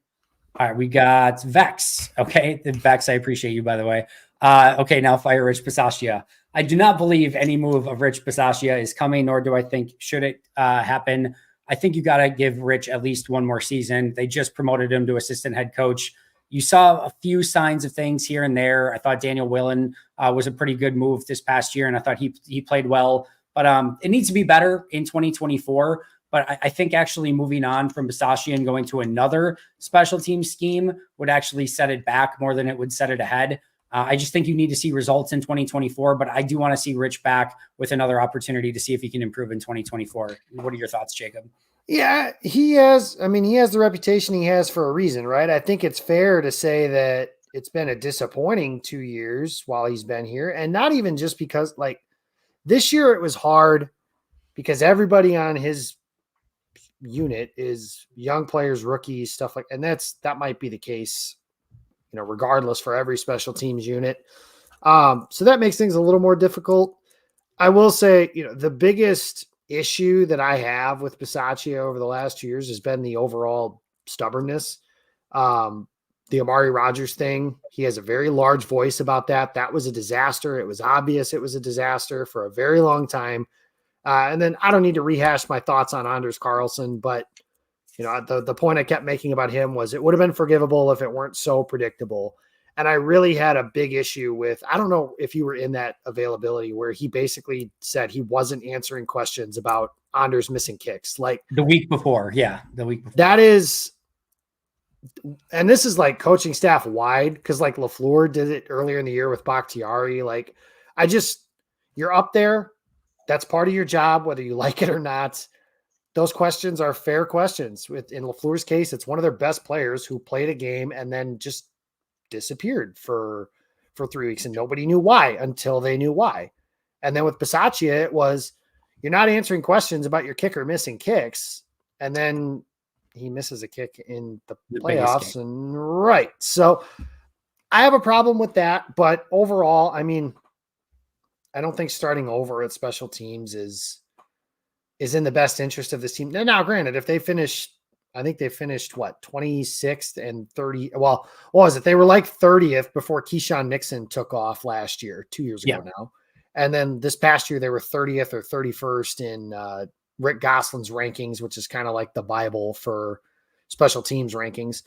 All right, we got Vex. Okay, Vex, I appreciate you, by the way. Okay, now fire Rich Bisaccia. I do not believe any move of Rich Bisaccia is coming, nor do I think should it happen. I think you got to give Rich at least one more season. They just promoted him to assistant head coach. You saw a few signs of things here and there. I thought Daniel Whelan was a pretty good move this past year, and I thought he played well. But it needs to be better in 2024. But I think actually moving on from Bisaccia and going to another special team scheme would actually set it back more than it would set it ahead. I just think you need to see results in 2024, but I do want to see Rich back with another opportunity to see if he can improve in 2024. What are your thoughts, Jacob? Yeah, he has the reputation he has for a reason, right? I think it's fair to say that it's been a disappointing 2 years while he's been here. And not even just because, like, this year it was hard because everybody on his unit is young players, rookies, stuff like, and that might be the case, regardless for every special teams unit. So that makes things a little more difficult. I will say, the biggest issue that I have with Bisaccia over the last 2 years has been the overall stubbornness. The Amari Rodgers thing, he has a very large voice about that. That was a disaster. It was obvious it was a disaster for a very long time. And then I don't need to rehash my thoughts on Anders Carlson, but the point I kept making about him was it would have been forgivable if it weren't so predictable. And I really had a big issue with, I don't know if you were in that availability where he basically said he wasn't answering questions about Anders missing kicks. Like the week before. Yeah. The week before. That is, and this is like coaching staff wide, because like LaFleur did it earlier in the year with Bakhtiari. Like you're up there. That's part of your job, whether you like it or not. Those questions are fair questions. In LaFleur's case, it's one of their best players who played a game and then just disappeared for 3 weeks, and nobody knew why until they knew why. And then with Bisaccia, it was, you're not answering questions about your kicker missing kicks, and then he misses a kick in the playoffs. And right. So I have a problem with that, but overall, I mean, I don't think starting over at special teams is in the best interest of this team. Now, granted, if they finish, I think they finished 26th and 30. Well, what was it? They were like 30th before Keyshawn Nixon took off last year, 2 years ago now. And then this past year, they were 30th or 31st in Rick Gosselin's rankings, which is kind of like the Bible for special teams rankings.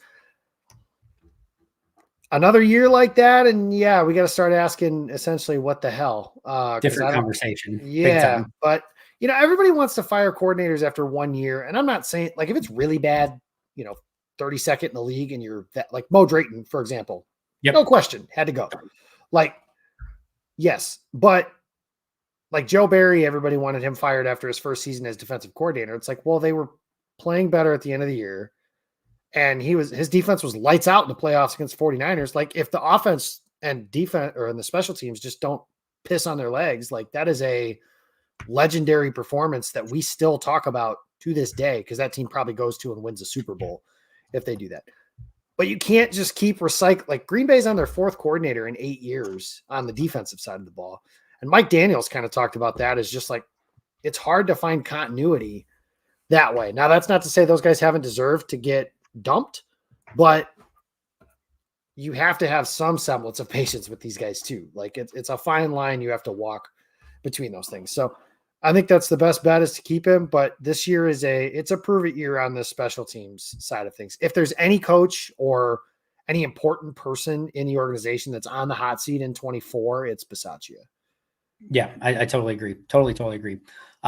Another year like that, and we got to start asking essentially what the hell. Different conversation. Yeah, but everybody wants to fire coordinators after 1 year, and I'm not saying, like, if it's really bad, 32nd in the league, and you're that, like Mo Drayton, for example, no question, had to go. Like, yes, but like Joe Barry, everybody wanted him fired after his first season as defensive coordinator. It's like, well, they were playing better at the end of the year. And his defense was lights out in the playoffs against 49ers. Like, if the offense and defense or in the special teams just don't piss on their legs, like, that is a legendary performance that we still talk about to this day, because that team probably goes to and wins a Super Bowl if they do that. But you can't just keep recycling. Like, Green Bay's on their 4th coordinator in 8 years on the defensive side of the ball. And Mike Daniels kind of talked about that as just like, it's hard to find continuity that way. Now, that's not to say those guys haven't deserved to get dumped, but you have to have some semblance of patience with these guys too. Like, it's a fine line you have to walk between those things. So I think that's the best bet, is to keep him. But this year it's a prove it year on the special teams side of things. If there's any coach or any important person in the organization that's on the hot seat in 24, it's Bisaccia. Yeah, I totally agree. Totally agree.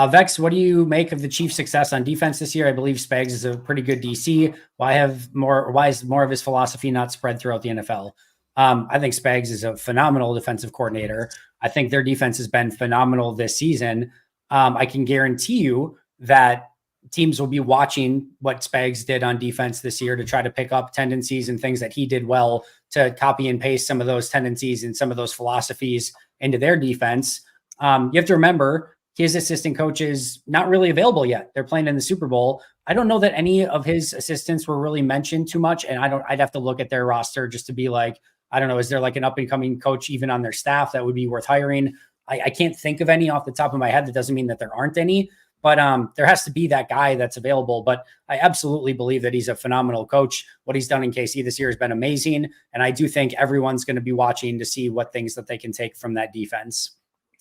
Vex, what do you make of the Chiefs' success on defense this year? I believe Spags is a pretty good DC. Why is more of his philosophy not spread throughout the NFL? I think Spags is a phenomenal defensive coordinator. I think their defense has been phenomenal this season. I can guarantee you that teams will be watching what Spags did on defense this year to try to pick up tendencies and things that he did well, to copy and paste some of those tendencies and some of those philosophies into their defense. You have to remember, his assistant coaches not really available yet. They're playing in the Super Bowl. I don't know that any of his assistants were really mentioned too much. And I'd have to look at their roster just to be like, I don't know, is there like an up and coming coach even on their staff that would be worth hiring? I can't think of any off the top of my head. That doesn't mean that there aren't any, but there has to be that guy that's available. But I absolutely believe that he's a phenomenal coach. What he's done in KC this year has been amazing. And I do think everyone's going to be watching to see what things that they can take from that defense.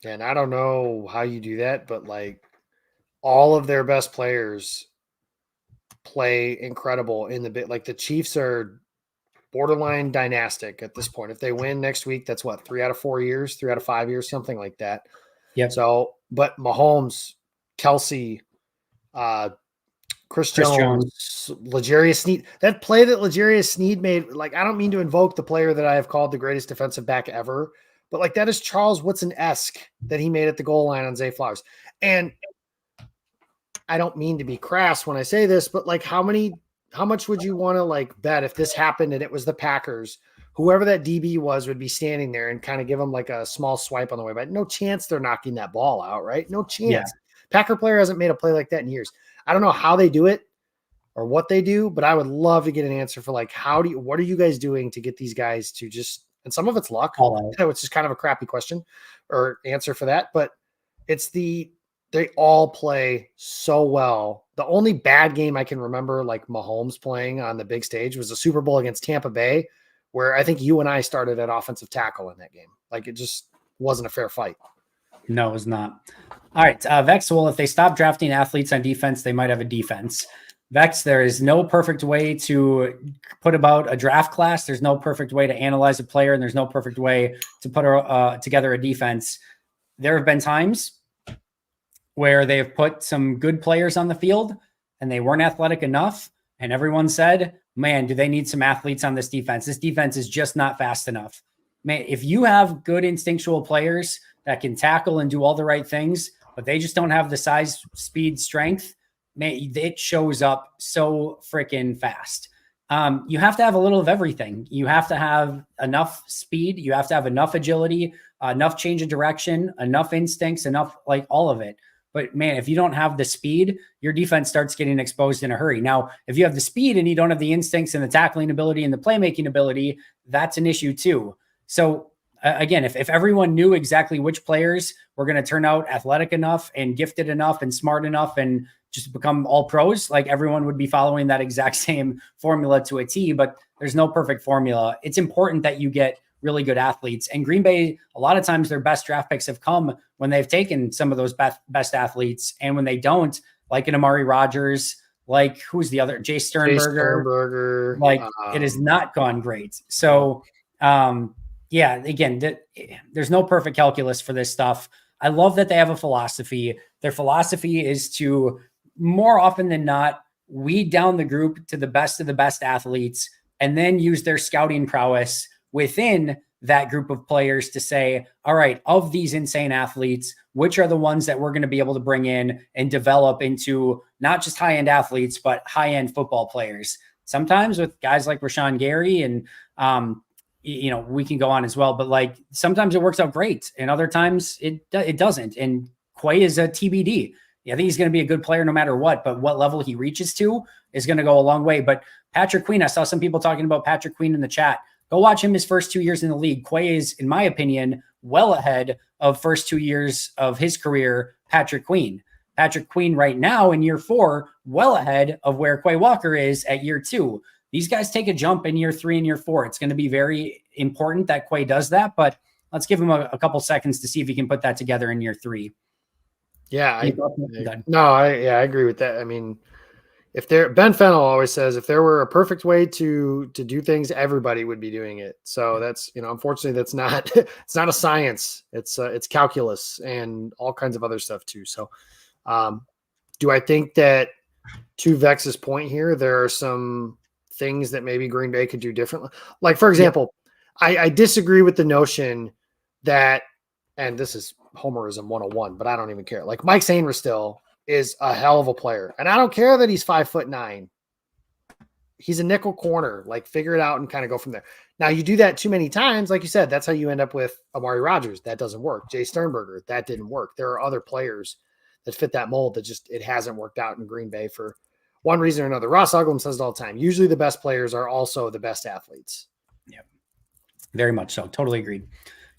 And I don't know how you do that, but like all of their best players play incredible in the bit. Like the Chiefs are borderline dynastic at this point. If they win next week, that's what, 3 out of 4 years, 3 out of 5 years, something like that. Yeah. So, but Mahomes, Kelsey, Chris Jones, L'Jarius Sneed, that play that L'Jarius Sneed made, like, I don't mean to invoke the player that I have called the greatest defensive back ever, but like that is Charles Woodson-esque that he made at the goal line on Zay Flowers. And I don't mean to be crass when I say this, but like how much would you want to like bet if this happened and it was the Packers, whoever that DB was would be standing there and kind of give them like a small swipe on the way, but no chance they're knocking that ball out, right? No chance. Yeah. Packer player hasn't made a play like that in years. I don't know how they do it or what they do, but I would love to get an answer for like, what are you guys doing to get these guys to just, and some of it's luck, which is kind of a crappy question or answer for that, but they all play so well. The only bad game I can remember, like Mahomes playing on the big stage, was the Super Bowl against Tampa Bay, where I think you and I started at offensive tackle in that game. Like it just wasn't a fair fight. No, it was not. All right, Vex, well, if they stop drafting athletes on defense, they might have a defense. Vex, there is no perfect way to put about a draft class. There's no perfect way to analyze a player, and there's no perfect way to put together a defense. There have been times where they've put some good players on the field and they weren't athletic enough. And everyone said, man, do they need some athletes on this defense? This defense is just not fast enough. Man, if you have good instinctual players that can tackle and do all the right things, but they just don't have the size, speed, strength, man, it shows up so freaking fast. You have to have a little of everything. You have to have enough speed. You have to have enough agility, enough change of direction, enough instincts, enough like all of it. But man, if you don't have the speed, your defense starts getting exposed in a hurry. Now, if you have the speed and you don't have the instincts and the tackling ability and the playmaking ability, that's an issue too. So again, if everyone knew exactly which players were going to turn out athletic enough and gifted enough and smart enough and just become all pros, like everyone would be following that exact same formula to a T, but there's no perfect formula. It's important that you get really good athletes. And Green Bay, a lot of times their best draft picks have come when they've taken some of those best athletes. And when they don't, like an Amari Rodgers, like who's the other, Jay Sternberger, like it has not gone great. So yeah, again, there's no perfect calculus for this stuff. I love that they have a philosophy. Their philosophy is to more often than not, weed down the group to the best of the best athletes and then use their scouting prowess within that group of players to say, all right, of these insane athletes, which are the ones that we're going to be able to bring in and develop into not just high-end athletes, but high-end football players. Sometimes with guys like Rashawn Gary and, we can go on as well, but like sometimes it works out great and other times it doesn't. And Quay is a TBD. I think he's going to be a good player no matter what, but what level he reaches to is going to go a long way. But Patrick Queen, I saw some people talking about Patrick Queen in the chat. Go watch him his first 2 years in the league. Quay is, in my opinion, well ahead of first 2 years of his career, Patrick Queen. Patrick Queen right now in year 4, well ahead of where Quay Walker is at year 2. These guys take a jump in year 3 and year 4. It's going to be very important that Quay does that, but let's give him a couple seconds to see if he can put that together in year 3. Yeah, I agree with that. I mean, Ben Fennell always says if there were a perfect way to do things, everybody would be doing it. So that's, unfortunately that's not, it's not a science. It's calculus and all kinds of other stuff too. So do I think that, to Vex's point here, there are some things that maybe Green Bay could do differently? Like, for example, I disagree with the notion that, and this is Homerism 101, but I don't even care. Like Mike Sainristil is a hell of a player. And I don't care that he's 5'9". he's a nickel corner, like figure it out and kind of go from there. Now you do that too many times. Like you said, that's how you end up with Amari Rodgers. That doesn't work. Jay Sternberger, that didn't work. There are other players that fit that mold that just, it hasn't worked out in Green Bay for one reason or another. Ross Uglum says it all the time. Usually the best players are also the best athletes. Yeah, very much so. Totally agreed.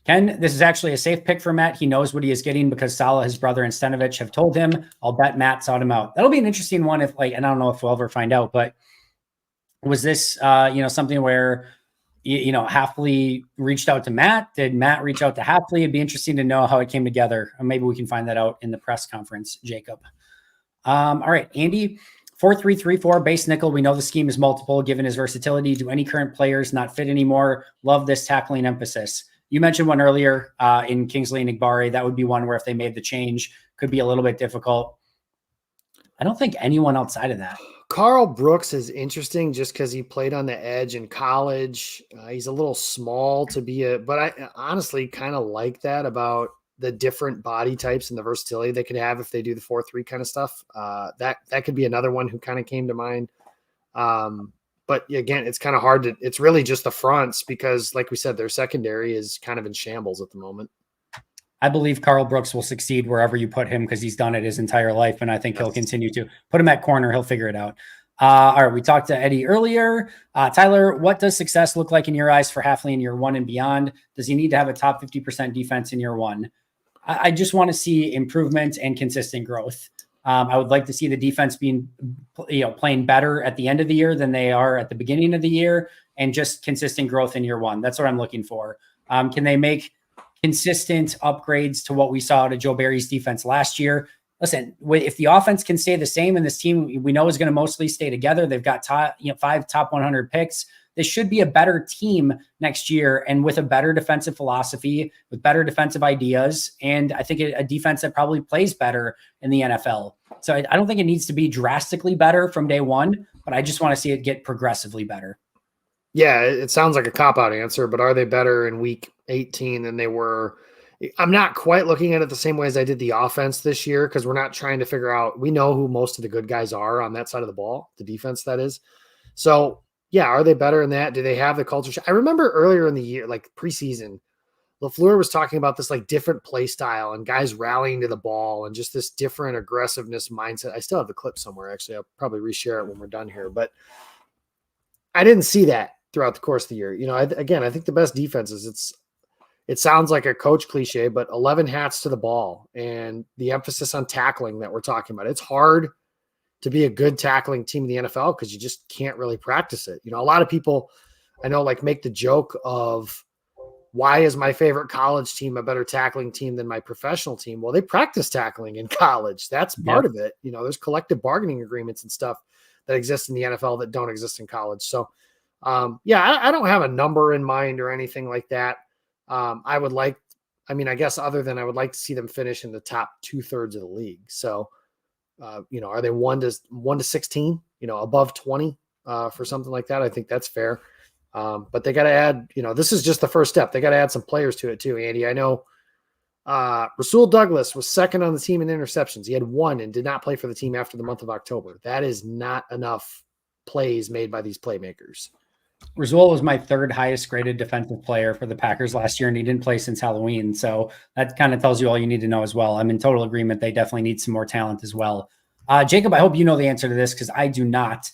Ken, this is actually a safe pick for Matt. He knows what he is getting because Salah, his brother, and Stenovich have told him. I'll bet Matt sought him out. That'll be an interesting one if, like, and I don't know if we'll ever find out, but was this, something where, Hafley reached out to Matt? Did Matt reach out to Hafley? It'd be interesting to know how it came together. Or maybe we can find that out in the press conference, Jacob. All right, Andy, 4-3-3-4 base nickel. We know the scheme is multiple given his versatility. Do any current players not fit anymore? Love this tackling emphasis. You mentioned one earlier in Kingsley and Igbari. That would be one where if they made the change, could be a little bit difficult. I don't think anyone outside of that. Carl Brooks is interesting just because he played on the edge in college. He's a little small to be but I honestly kind of like that about the different body types and the versatility they could have if they do the 4-3 kind of stuff. That could be another one who kind of came to mind. But again, it's kind of hard to, it's really just the fronts because like we said, their secondary is kind of in shambles at the moment. I believe Carl Brooks will succeed wherever you put him because he's done it his entire life. And I think he'll continue to put him at corner. He'll figure it out. All right. We talked to Eddie earlier. Tyler, what does success look like in your eyes for Hafley in year one and beyond? Does he need to have a top 50% defense in year one? I just want to see improvement and consistent growth. I would like to see the defense being, playing better at the end of the year than they are at the beginning of the year, and just consistent growth in year one. That's what I'm looking for. Can they make consistent upgrades to what we saw to Joe Barry's defense last year? Listen, if the offense can stay the same and this team we know is going to mostly stay together, they've got 5 top 100 picks. This should be a better team next year, and with a better defensive philosophy, with better defensive ideas, and I think a defense that probably plays better in the NFL. So I don't think it needs to be drastically better from day one, but I just want to see it get progressively better. Yeah, it sounds like a cop-out answer, but are they better in week 18 than they were? I'm not quite looking at it the same way as I did the offense this year because we're not trying to figure out – we know who most of the good guys are on that side of the ball, the defense that is. So – yeah, are they better in that? Do they have the culture? I remember earlier in the year, like preseason, LaFleur was talking about this like different play style and guys rallying to the ball and just this different aggressiveness mindset. I still have the clip somewhere. Actually, I'll probably reshare it when we're done here. But I didn't see that throughout the course of the year. I think the best defenses, it sounds like a coach cliche, but 11 hats to the ball and the emphasis on tackling that we're talking about. It's hard to be a good tackling team in the NFL because you just can't really practice it. A lot of people I know like make the joke of why is my favorite college team a better tackling team than my professional team? Well, they practice tackling in college. That's part of it. There's collective bargaining agreements and stuff that exist in the NFL that don't exist in college. So I don't have a number in mind or anything like that. I would like to see them finish in the top 2/3 of the league. So are they 1 to 16, above 20 for something like that? I think that's fair. But they got to add, this is just the first step. They got to add some players to it too, Andy. I know Rasul Douglas was second on the team in interceptions. He had 1 and did not play for the team after the month of October. That is not enough plays made by these playmakers. Rasul was my 3rd highest graded defensive player for the Packers last year, and he didn't play since Halloween. So that kind of tells you all you need to know as well. I'm in total agreement. They definitely need some more talent as well. Jacob, I hope you know the answer to this because I do not.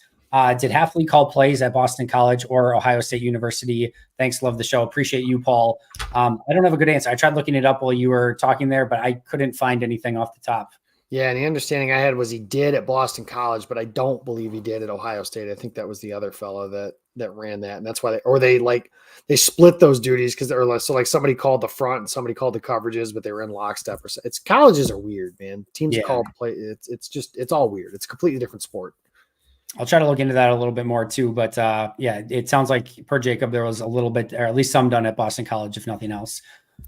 Did Hafley call plays at Boston College or Ohio State University? Thanks. Love the show. Appreciate you, Paul. I don't have a good answer. I tried looking it up while you were talking there, but I couldn't find anything off the top. Yeah, and the understanding I had was he did at Boston College, but I don't believe he did at Ohio State. I think that was the other fellow that ran that, and that's why they split those duties because they're like somebody called the front and somebody called the coverages, but they were in lockstep. It's colleges are weird, man. Teams call play. It's all weird. It's a completely different sport. I'll try to look into that a little bit more too, but it sounds like per Jacob there was a little bit, or at least some done at Boston College, if nothing else.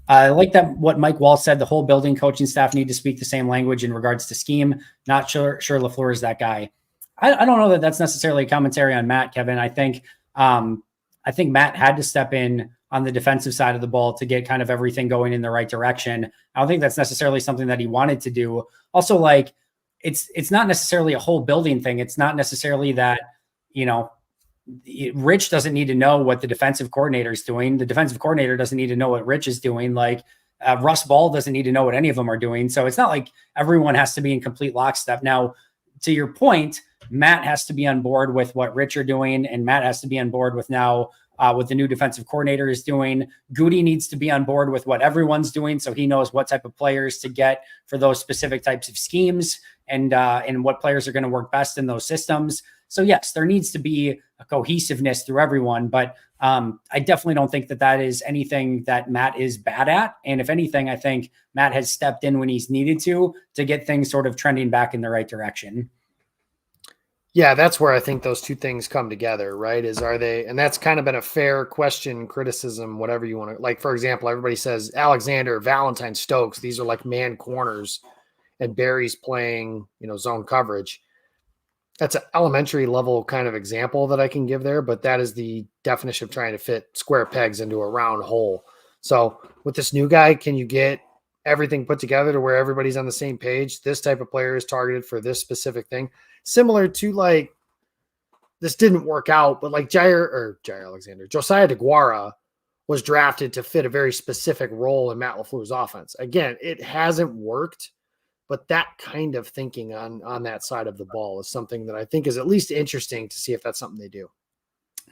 I like that what Mike Wall said, the whole building coaching staff need to speak the same language in regards to scheme. Not sure LaFleur is that guy. I don't know that that's necessarily a commentary on Matt, Kevin. I think Matt had to step in on the defensive side of the ball to get kind of everything going in the right direction. I don't think that's necessarily something that he wanted to do. Also, like it's not necessarily a whole building thing. It's not necessarily that, Rich doesn't need to know what the defensive coordinator is doing. The defensive coordinator doesn't need to know what Rich is doing. Like Russ Ball doesn't need to know what any of them are doing. So it's not like everyone has to be in complete lockstep. Now, to your point, Matt has to be on board with what Rich are doing, and Matt has to be on board with now what the new defensive coordinator is doing. Goody needs to be on board with what everyone's doing, so he knows what type of players to get for those specific types of schemes, and what players are going to work best in those systems. So yes, there needs to be a cohesiveness through everyone, but I definitely don't think that is anything that Matt is bad at. And if anything, I think Matt has stepped in when he's needed to get things sort of trending back in the right direction. Yeah, that's where I think those two things come together, right? And that's kind of been a fair question, criticism, whatever you want to, like, for example, everybody says Alexander, Valentine, Stokes, these are like man corners, and Barry's playing, zone coverage. That's an elementary level kind of example that I can give there, but that is the definition of trying to fit square pegs into a round hole. So with this new guy, can you get everything put together to where everybody's on the same page? This type of player is targeted for this specific thing. Similar to like, this didn't work out, but like Josiah DeGuara was drafted to fit a very specific role in Matt LaFleur's offense. Again, it hasn't worked, but that kind of thinking on that side of the ball is something that I think is at least interesting to see if that's something they do.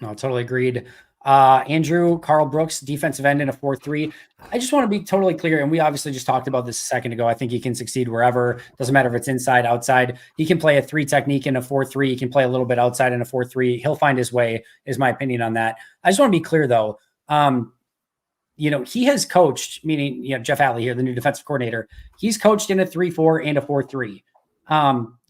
No, totally agreed. Andrew, Carl Brooks, defensive end in a 4-3. I just want to be totally clear, and we obviously just talked about this a second ago. I think he can succeed wherever. Doesn't matter if it's inside, outside. He can play a 3 technique in a 4-3. He can play a little bit outside in a 4-3. He'll find his way, is my opinion on that. I just want to be clear, though. He has coached, meaning, Jeff Hafley here, the new defensive coordinator. He's coached in a 3-4 and a 4-3.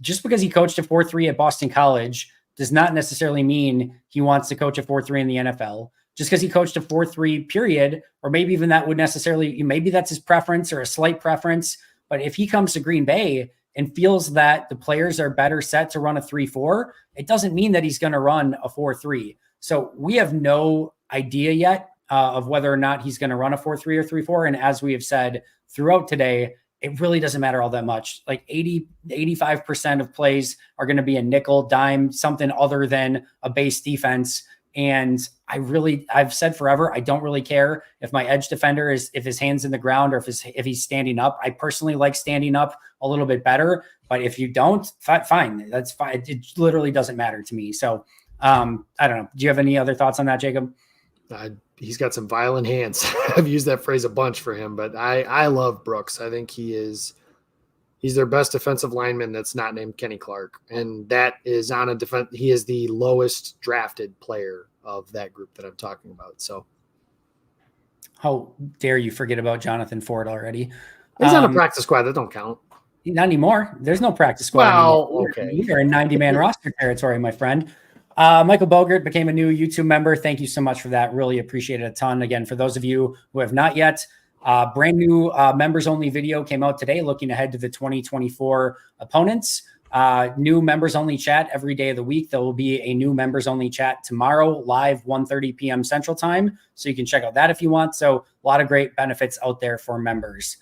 Just because he coached a 4-3 at Boston College does not necessarily mean he wants to coach a 4-3 in the NFL. Just because he coached a 4-3 period, or maybe even that would necessarily, maybe that's his preference or a slight preference. But if he comes to Green Bay and feels that the players are better set to run a 3-4, it doesn't mean that he's going to run a 4-3. So we have no idea yet of whether or not he's going to run a 4-3 or 3-4. And as we have said throughout today, it really doesn't matter all that much. Like 85% of plays are going to be a nickel, dime, something other than a base defense. And I've said forever, I don't really care if my edge defender if his hand's in the ground or if he's standing up. I personally like standing up a little bit better, but if you don't, fine, that's fine. It literally doesn't matter to me. So I don't know. Do you have any other thoughts on that, Jacob? He's got some violent hands. I've used that phrase a bunch for him, but I love Brooks. I think he's their best defensive lineman that's not named Kenny Clark. And that is on a defense. He is the lowest drafted player of that group that I'm talking about. So how dare you forget about Jonathan Ford already? He's on a practice squad. That don't count. Not anymore. There's no practice squad anymore. Okay. You're in 90-man roster territory, my friend. Michael Bogert became a new YouTube member. Thank you so much for that. Really appreciate it a ton. Again, for those of you who have not yet, brand new members only video came out today, looking ahead to the 2024 opponents. New members only chat every day of the week. There will be a new members only chat tomorrow, live 1:30 p.m. Central Time. So you can check out that if you want. So a lot of great benefits out there for members.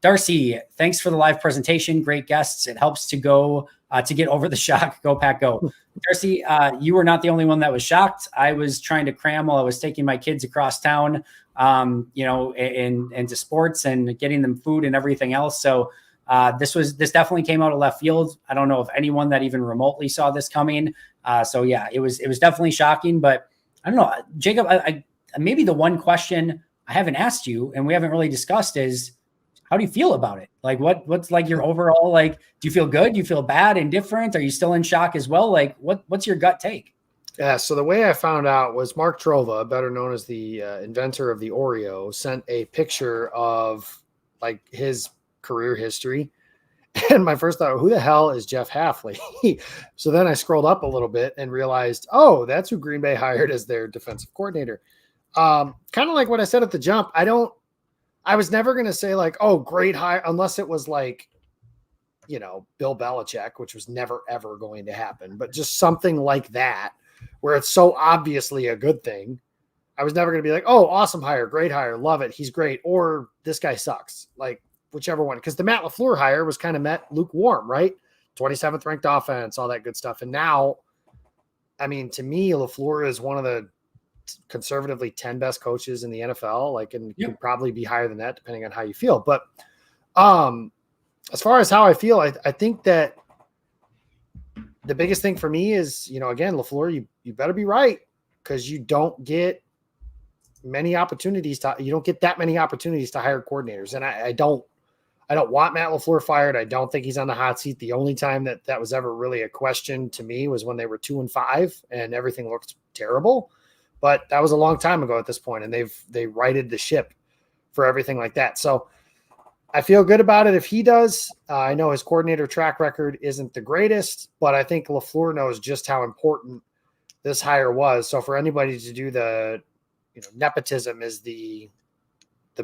Darcy, thanks for the live presentation. Great guests. It helps to go to get over the shock. Go Pack, go. Darcy, you were not the only one that was shocked. I was trying to cram while I was taking my kids across town, into sports and getting them food and everything else. So this definitely came out of left field. I don't know if anyone that even remotely saw this coming. So yeah, it was definitely shocking, but I don't know, Jacob, I maybe the one question I haven't asked you and we haven't really discussed is, how do you feel about it? Like what's like your overall, like, do you feel good? Do you feel bad, indifferent? Are you still in shock as well? Like what's your gut take? Yeah. So the way I found out was Mark Trova, better known as the inventor of the Oreo, sent a picture of like his career history. And my first thought, who the hell is Jeff Hafley? So then I scrolled up a little bit and realized, oh, that's who Green Bay hired as their defensive coordinator. Kind of like what I said at the jump. I was never going to say like, oh, great hire, unless it was like, Bill Belichick, which was never, ever going to happen, but just something like that, where it's so obviously a good thing. I was never going to be like, oh, awesome hire, great hire, love it, he's great, or this guy sucks, like whichever one. Because the Matt LaFleur hire was kind of lukewarm, right? 27th ranked offense, all that good stuff. And now I mean, to me, LaFleur is one of the conservatively 10 best coaches in the NFL, like, and could probably be higher than that depending on how you feel. But as far as how I feel, I think that the biggest thing for me is, again, LaFleur, you better be right, because you don't get many opportunities you don't get that many opportunities to hire coordinators. And I don't want Matt LaFleur fired. I don't think he's on the hot seat. The only time that was ever really a question to me was when they were 2-5 and everything looked terrible. But that was a long time ago at this point, and they righted the ship for everything like that. So I feel good about it if he does. I know his coordinator track record isn't the greatest, but I think LaFleur knows just how important this hire was. So for anybody to do the, nepotism is the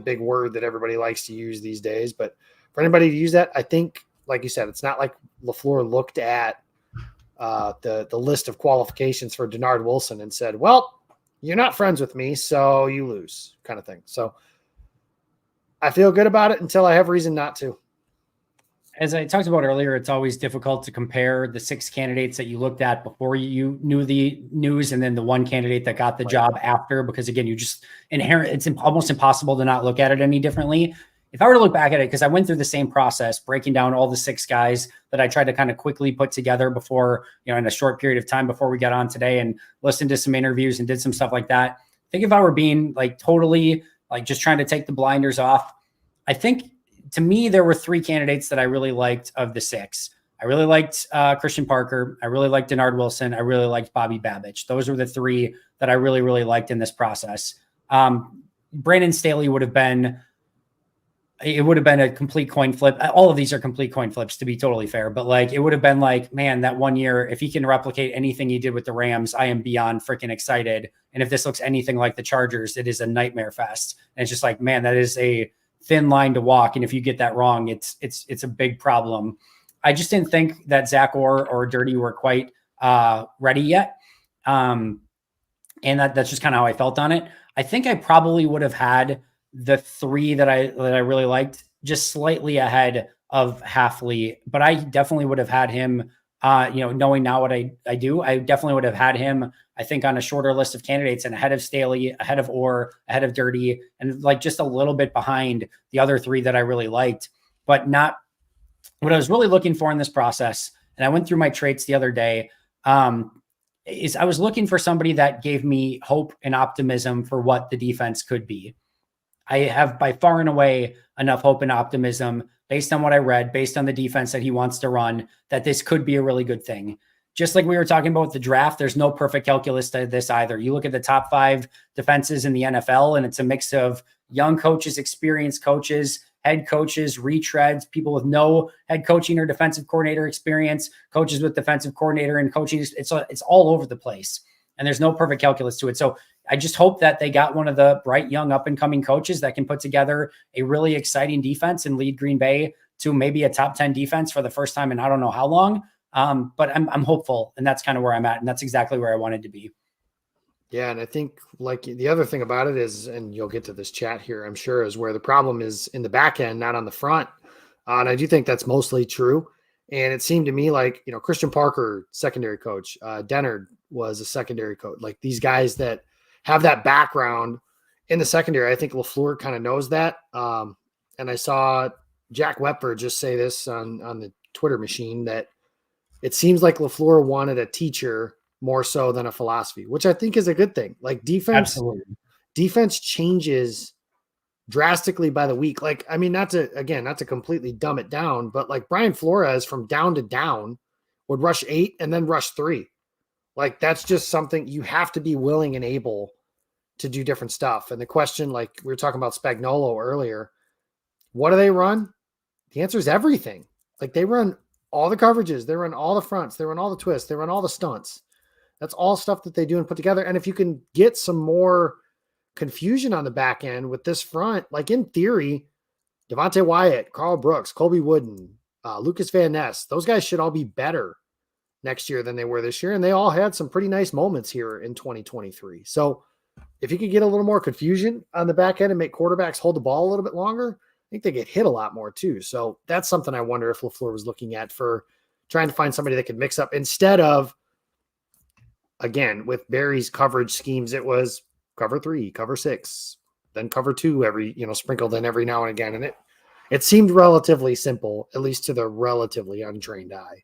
big word that everybody likes to use these days. But for anybody to use that, I think, like you said, it's not like LaFleur looked at the list of qualifications for Denard Wilson and said, well, you're not friends with me, so you lose, kind of thing. So I feel good about it until I have reason not to. As I talked about earlier, it's always difficult to compare the 6 candidates that you looked at before you knew the news and then the one candidate that got the job after, because again, you just it's almost impossible to not look at it any differently. If I were to look back at it, because I went through the same process, breaking down all the 6 guys that I tried to kind of quickly put together before, in a short period of time before we got on today, and listened to some interviews and did some stuff like that. I think if I were being like totally like just trying to take the blinders off, I think to me, there were 3 candidates that I really liked of the 6. I really liked Christian Parker. I really liked Denard Wilson. I really liked Bobby Babich. Those were the 3 that I really, really liked in this process. Brandon Staley would have been a complete coin flip. All of these are complete coin flips, to be totally fair. But like, it would have been like, man, that one year, if he can replicate anything he did with the Rams, I am beyond freaking excited. And if this looks anything like the Chargers, it is a nightmare fest. And it's just like, man, that is a thin line to walk. And if you get that wrong, it's a big problem. I just didn't think that Zach or Dirty were quite ready yet. And that's just kind of how I felt on it. I think I probably would have had the 3 that I really liked just slightly ahead of Hafley, but I definitely would have had him, knowing now what I do, I definitely would have had him, I think, on a shorter list of candidates and ahead of Staley, ahead of Orr, ahead of Dirty, and like just a little bit behind the other 3 that I really liked, but not what I was really looking for in this process. And I went through my traits the other day, is I was looking for somebody that gave me hope and optimism for what the defense could be. I have by far and away enough hope and optimism based on what I read, based on the defense that he wants to run, that this could be a really good thing. Just like we were talking about with the draft, there's no perfect calculus to this either. You look at the top 5 defenses in the NFL, and it's a mix of young coaches, experienced coaches, head coaches, retreads, people with no head coaching or defensive coordinator experience, coaches with defensive coordinator and coaching. It's all over the place, and there's no perfect calculus to it. So I just hope that they got one of the bright, young, up-and-coming coaches that can put together a really exciting defense and lead Green Bay to maybe a top 10 defense for the first time in I don't know how long. But I'm hopeful, and that's kind of where I'm at, and that's exactly where I wanted to be. Yeah, and I think like the other thing about it is, and you'll get to this chat here, I'm sure, is where the problem is in the back end, not on the front. And I do think that's mostly true. And it seemed to me like, Christian Parker, secondary coach, Dennard was a secondary coach. Like these guys that have that background in the secondary, I think LaFleur kind of knows that. And I saw Jack Wepper just say this on the Twitter machine, that it seems like LaFleur wanted a teacher more so than a philosophy, which I think is a good thing. Like defense changes drastically by the week. Like, I mean, not to completely dumb it down, but like Brian Flores from down to down would rush 8 and then rush 3. Like, that's just something you have to be willing and able to do different stuff. And the question, like we were talking about Spagnuolo earlier, what do they run? The answer is everything. Like they run all the coverages, they run all the fronts, they run all the twists, they run all the stunts. That's all stuff that they do and put together. And if you can get some more confusion on the back end with this front, like in theory, Devontae Wyatt, Carl Brooks, Colby Wooden, Lucas Van Ness, those guys should all be better next year than they were this year. And they all had some pretty nice moments here in 2023. So if you could get a little more confusion on the back end and make quarterbacks hold the ball a little bit longer, I think they get hit a lot more too. So that's something I wonder if LaFleur was looking at for trying to find somebody that could mix up instead of again, with Barry's coverage schemes, it was cover 3, cover 6, then cover 2 every, sprinkled in every now and again. And it seemed relatively simple, at least to the relatively untrained eye.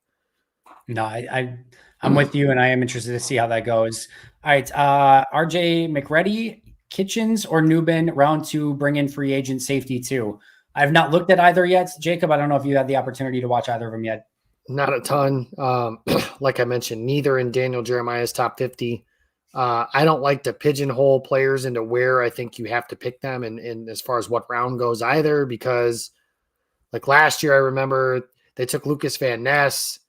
No, I'm with you, and I am interested to see how that goes. All right, RJ McReady, Kitchens or Newbin, round 2, bring in free agent safety 2. I've not looked at either yet. Jacob, I don't know if you had the opportunity to watch either of them yet. Not a ton. Like I mentioned, neither in Daniel Jeremiah's top 50. I don't like to pigeonhole players into where I think you have to pick them and as far as what round goes either, because like last year, I remember they took Lucas Van Ness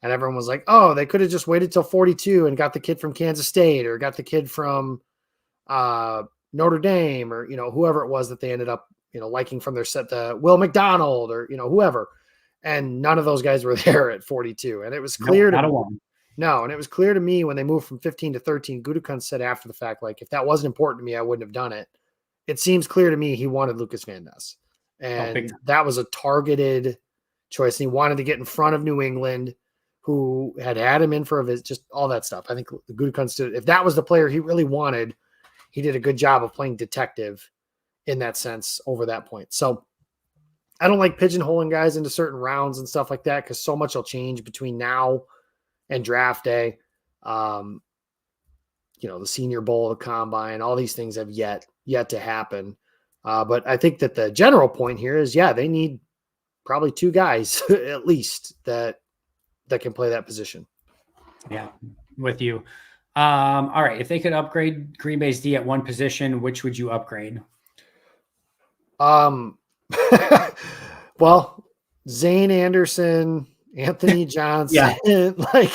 and everyone was like, oh, they could have just waited till 42 and got the kid from Kansas State or got the kid from Notre Dame or, whoever it was that they ended up, liking from their set, the Will McDonald or, whoever. And none of those guys were there at 42. And it was clear not a one. No, and it was clear to me when they moved from 15 to 13, Gutekunst said after the fact, like, if that wasn't important to me, I wouldn't have done it. It seems clear to me he wanted Lucas Van Ness. And that was a targeted choice. And he wanted to get in front of New England, who had him in for a visit, just all that stuff. I think Gutekunst did, if that was the player he really wanted, he did a good job of playing detective in that sense over that point. So I don't like pigeonholing guys into certain rounds and stuff like that, because so much will change between now and draft day. The Senior Bowl, the Combine, all these things have yet to happen. But I think that the general point here is, they need probably 2 guys at least that can play that position. Yeah, with you. All right. If they could upgrade Green Bay's D at one position, which would you upgrade? Well, Zane Anderson, Anthony Johnson. Like,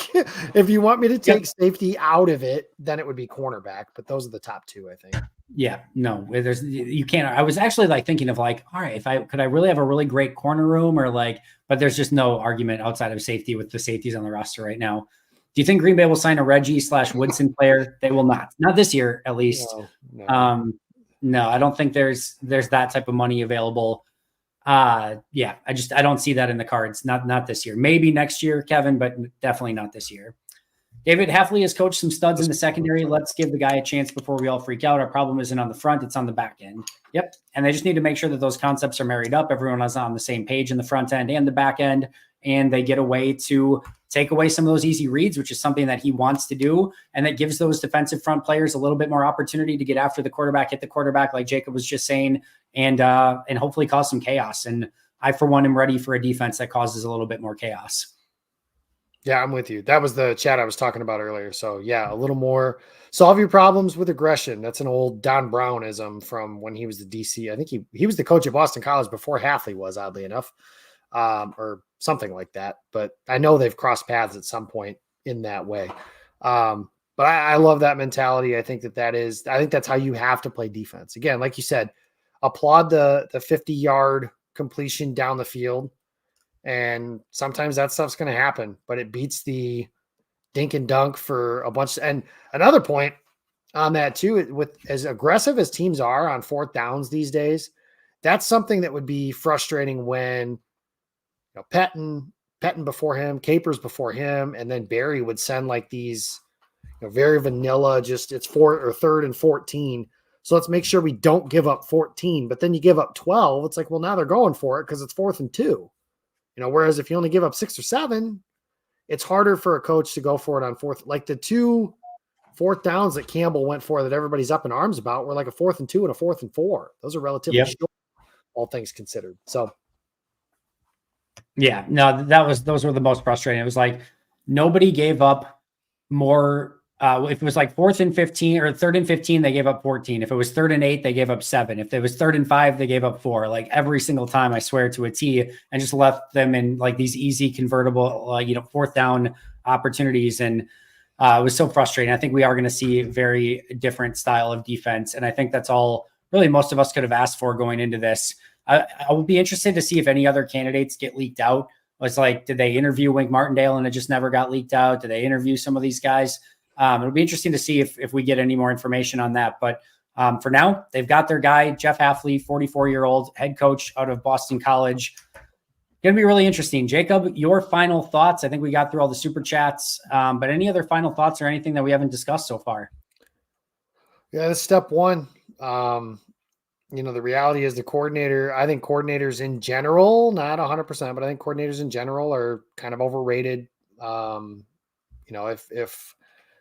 if you want me to take safety out of it, then it would be cornerback. But those are the top 2, I think. Yeah, no, you can't. I was actually thinking of all right, could I really have a really great corner room but there's just no argument outside of safety with the safeties on the roster right now. Do you think Green Bay will sign a Reggie/Woodson player? They will not this year, at least. No. No, I don't think there's that type of money available. I don't see that in the cards. Not this year. Maybe next year, Kevin, but definitely not this year. David Hafley has coached some studs in the secondary. Let's give the guy a chance before we all freak out. Our problem isn't on the front, it's on the back end. Yep. And they just need to make sure that those concepts are married up. Everyone is on the same page in the front end and the back end, and they get a way to take away some of those easy reads, which is something that he wants to do. And that gives those defensive front players a little bit more opportunity to get after the quarterback, hit the quarterback, like Jacob was just saying, and hopefully cause some chaos. And I, for one, am ready for a defense that causes a little bit more chaos. Yeah, I'm with you. That was the chat I was talking about earlier. So a little more solve your problems with aggression. That's an old Don Brownism from when he was the DC. I think he was the coach at Boston College before Hafley was, oddly enough, or something like that. But I know they've crossed paths at some point in that way. But I love that mentality. I think that's how you have to play defense. Again, like you said, applaud the 50-yard completion down the field. And sometimes that stuff's going to happen, but it beats the dink and dunk for a bunch. And another point on that too, with as aggressive as teams are on 4th downs these days, that's something that would be frustrating when Pettin before him, Capers before him, and then Barry would send these very vanilla, just it's 3rd and 14. So let's make sure we don't give up 14, but then you give up 12. It's well, now they're going for it because it's 4th and 2. Whereas if you only give up 6 or 7, it's harder for a coach to go for it on 4th. Like the 2 4th downs that Campbell went for that everybody's up in arms about were like a 4th and 2 and a 4th and 4. Those are relatively short, all things considered. So, yeah, no, those were the most frustrating. It was nobody gave up more. If it was 4th and 15 or 3rd and 15, they gave up 14. If it was 3rd and 8, they gave up 7. If it was 3rd and 5, they gave up 4. Every single time, I swear, to a T, and just left them in these easy convertible, 4th down opportunities. And it was so frustrating. I think we are going to see a very different style of defense. And I think that's all really most of us could have asked for going into this. I would be interested to see if any other candidates get leaked out. It's did they interview Wink Martindale and it just never got leaked out? Did they interview some of these guys? It'll be interesting to see if we get any more information on that. But for now, they've got their guy, Jeff Hafley, 44-year-old head coach out of Boston College. going to be really interesting. Jacob, your final thoughts. I think we got through all the super chats, but any other final thoughts or anything that we haven't discussed so far? Yeah, that's step one. The reality is the coordinator, I think coordinators in general, not 100%, but I think coordinators in general are kind of overrated. If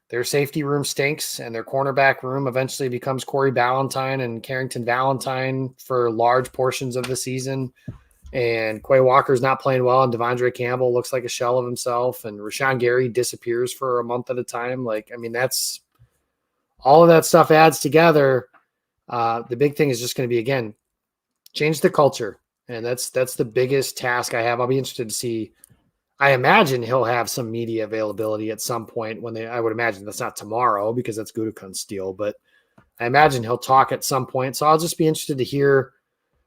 their safety room stinks and their cornerback room eventually becomes Corey Ballantyne and Carrington Valentine for large portions of the season, and Quay Walker's not playing well, and Devondre Campbell looks like a shell of himself, and Rashawn Gary disappears for a month at a time. That's all of that stuff adds together. The big thing is just going to be, again, change the culture. And that's the biggest task I have. I'll be interested to see. I imagine he'll have some media availability at some point I would imagine that's not tomorrow because that's Gutekunst's deal, but I imagine he'll talk at some point. So I'll just be interested to hear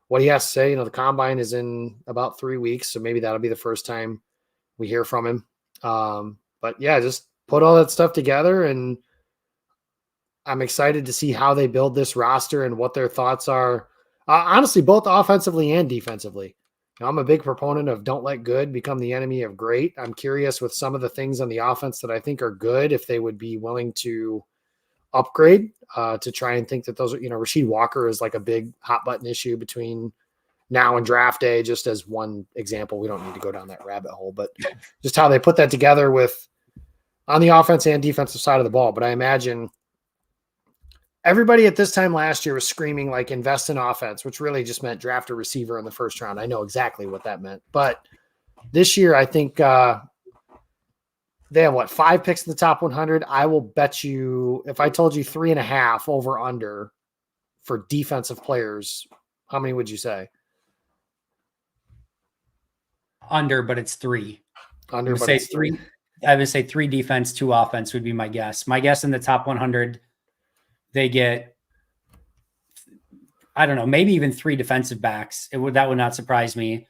what he has to say. The combine is in about 3 weeks, so maybe that'll be the first time we hear from him. But yeah, just put all that stuff together, and I'm excited to see how they build this roster and what their thoughts are. Honestly, both offensively and defensively. I'm a big proponent of don't let good become the enemy of great. I'm curious with some of the things on the offense that I think are good, if they would be willing to upgrade to try and think that those are, Rasheed Walker is like a big hot button issue between now and draft day, just as one example. We don't need to go down that rabbit hole, but just how they put that together with on the offense and defensive side of the ball. But I imagine everybody at this time last year was screaming like invest in offense, which really just meant draft a receiver in the first round. I know exactly what that meant. But this year, I think they have 5 picks in the top 100. I will bet you, if I told you 3.5 over under for defensive players, how many would you say? Under, but it's 3. Under, I would say 3. I would say 3 defense, 2 offense would be my guess. My guess in the top 100, they get, I don't know, maybe even 3 defensive backs. That would not surprise me.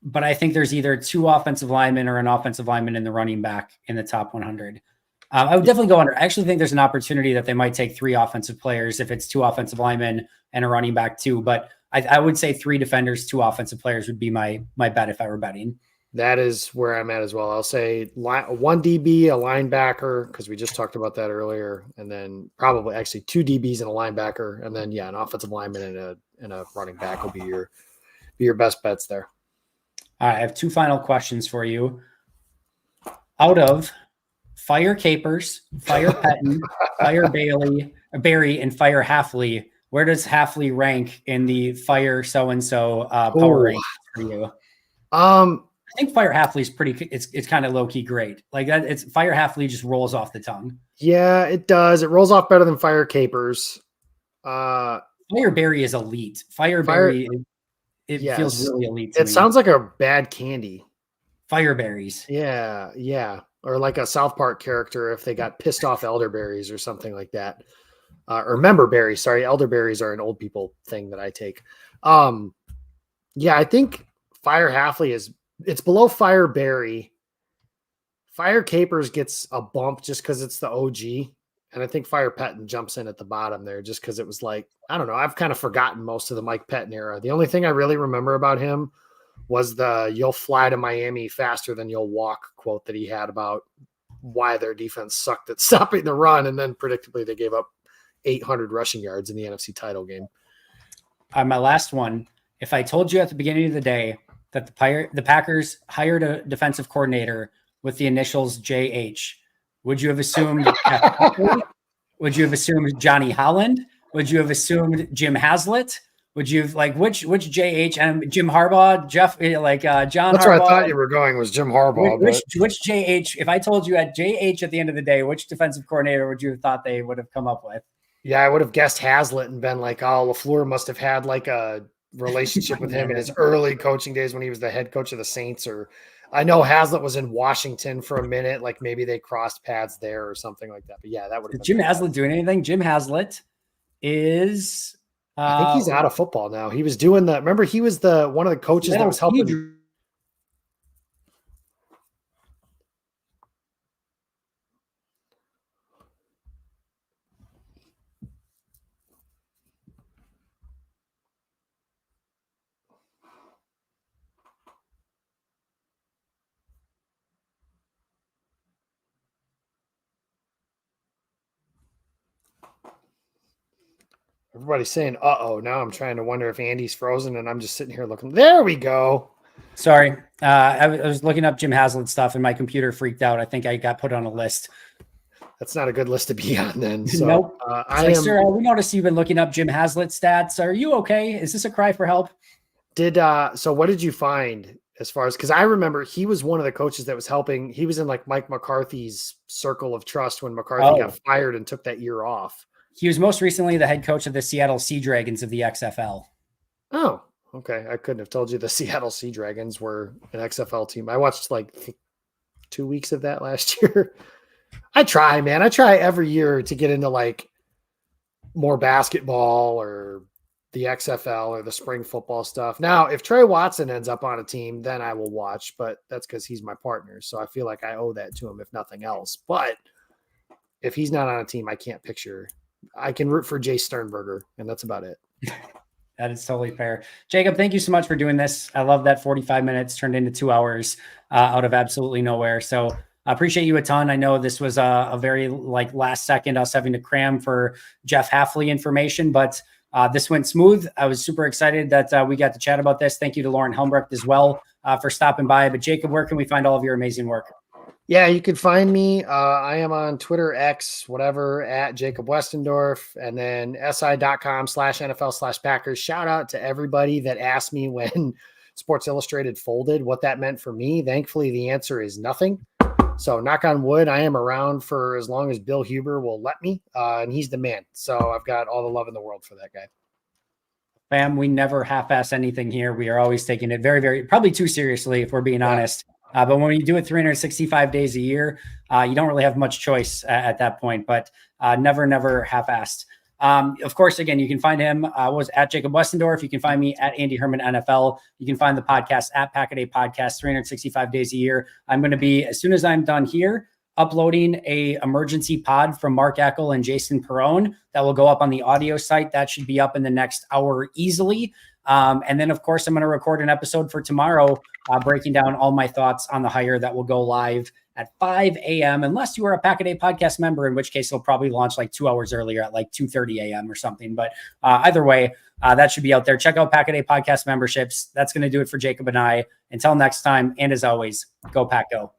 But I think there's either 2 offensive linemen or an offensive lineman in the running back in the top 100. I would definitely go under. I actually think there's an opportunity that they might take 3 offensive players if it's 2 offensive linemen and a running back too. But I would say 3 defenders, 2 offensive players would be my bet if I were betting. That is where I'm at as well. I'll say 1 DB, a linebacker, because we just talked about that earlier, and then probably actually 2 DBs and a linebacker, and then an offensive lineman and a running back will be your best bets there. All right, I have 2 final questions for you. Out of Fire Capers, Fire Pettin, Fire Barry, and Fire Hafley, where does Hafley rank in the Fire so-and-so power rank for you? I think Fire Hafley is pretty. It's kind of low key great. Like that. It's Fire Hafley just rolls off the tongue. Yeah, it does. It rolls off better than Fire Capers. Fire Berry is elite. Fire Berry, it feels really elite. It sounds like a bad candy. Fire berries. Yeah, or like a South Park character if they got pissed off elderberries or something like that. Or member berries. Sorry, elderberries are an old people thing that I take. I think Fire Hafley it's below Fire Berry. Fire Capers gets a bump just because it's the OG. And I think Fire Pettin jumps in at the bottom there just because it was like, I don't know. I've kind of forgotten most of the Mike Pettin era. The only thing I really remember about him was the "you'll fly to Miami faster than you'll walk" quote that he had about why their defense sucked at stopping the run. And then predictably they gave up 800 rushing yards in the NFC title game. My last one. If I told you at the beginning of the day that the Packers hired a defensive coordinator with the initials JH, would you have assumed would you have assumed Johnny Holland? Would you have assumed Jim Haslett? Would you have which JH and Jim Harbaugh, Jeff John That's Harbaugh? where I thought you were going was Jim Harbaugh. Which JH? If I told you at JH at the end of the day, which defensive coordinator would you have thought they would have come up with? Yeah, I would have guessed Haslett and been like, oh, LaFleur must have had like a relationship with him in his early coaching days when he was the head coach of the Saints. Or I know Haslett was in Washington for a minute. Like maybe they crossed paths there or something like that. But yeah, that would have been Jim Haslett doing anything. Jim Haslett is I think he's out of football now. He was doing remember he was one of the coaches that was helping. Everybody's saying, uh-oh. Now I'm trying to wonder if Andy's frozen, and I'm just sitting here looking. There we go. Sorry. I was looking up Jim Haslett stuff and my computer freaked out. I think I got put on a list. That's not a good list to be on then. So, Nope. Sir, we noticed you've been looking up Jim Haslett stats. Are you okay? Is this a cry for help? So what did you find as far as, because I remember he was one of the coaches that was helping. He was in like Mike McCarthy's circle of trust when McCarthy got fired and took that year off. He was most recently the head coach of the Seattle Sea Dragons of the XFL. Oh, okay. I couldn't have told you the Seattle Sea Dragons were an XFL team. I watched like 2 weeks of that last year. I try, man. I try every year to get into like more basketball or the XFL or the spring football stuff. Now, if Trey Watson ends up on a team, then I will watch, but that's because he's my partner. So I feel like I owe that to him, if nothing else. But if he's not on a team, I can't picture. I can root for Jay Sternberger, and that's about it. That is totally fair. Jacob, thank you so much for doing this. I love that 45 minutes turned into 2 hours out of absolutely nowhere. So I appreciate you a ton. I know this was a very like last second us having to cram for Jeff Hafley information, but this went smooth. I was super excited that we got to chat about this. Thank you to Lauren Helmbrecht as well for stopping by. But Jacob, where can we find all of your amazing work? Yeah, you can find me. I am on Twitter, X, whatever, at Jacob Westendorf, and then si.com/NFL/Packers. Shout out to everybody that asked me when Sports Illustrated folded, what that meant for me. Thankfully, the answer is nothing. So knock on wood, I am around for as long as Bill Huber will let me, and he's the man. So I've got all the love in the world for that guy. Fam, we never half-ass anything here. We are always taking it very, very, probably too seriously if we're being honest. But when you do it 365 days a year, you don't really have much choice at that point, but never half-assed. Of course, again, you can find him was at Jacob Westendorf. You can find me at Andy Herman NFL. You can find the podcast at Pack a Day Podcast 365 days a year. I'm going to be, as soon as I'm done here, uploading a emergency pod from Mark Eckel and Jason Perrone that will go up on the audio site. That should be up in the next hour easily. And then, of course, I'm going to record an episode for tomorrow, breaking down all my thoughts on the hire that will go live at 5 a.m. unless you are a Pack a Day Podcast member, in which case it'll probably launch like 2 hours earlier at like 2:30 a.m. or something. But either way, that should be out there. Check out Pack a Day Podcast memberships. That's going to do it for Jacob and I. Until next time, and as always, go Pack Go.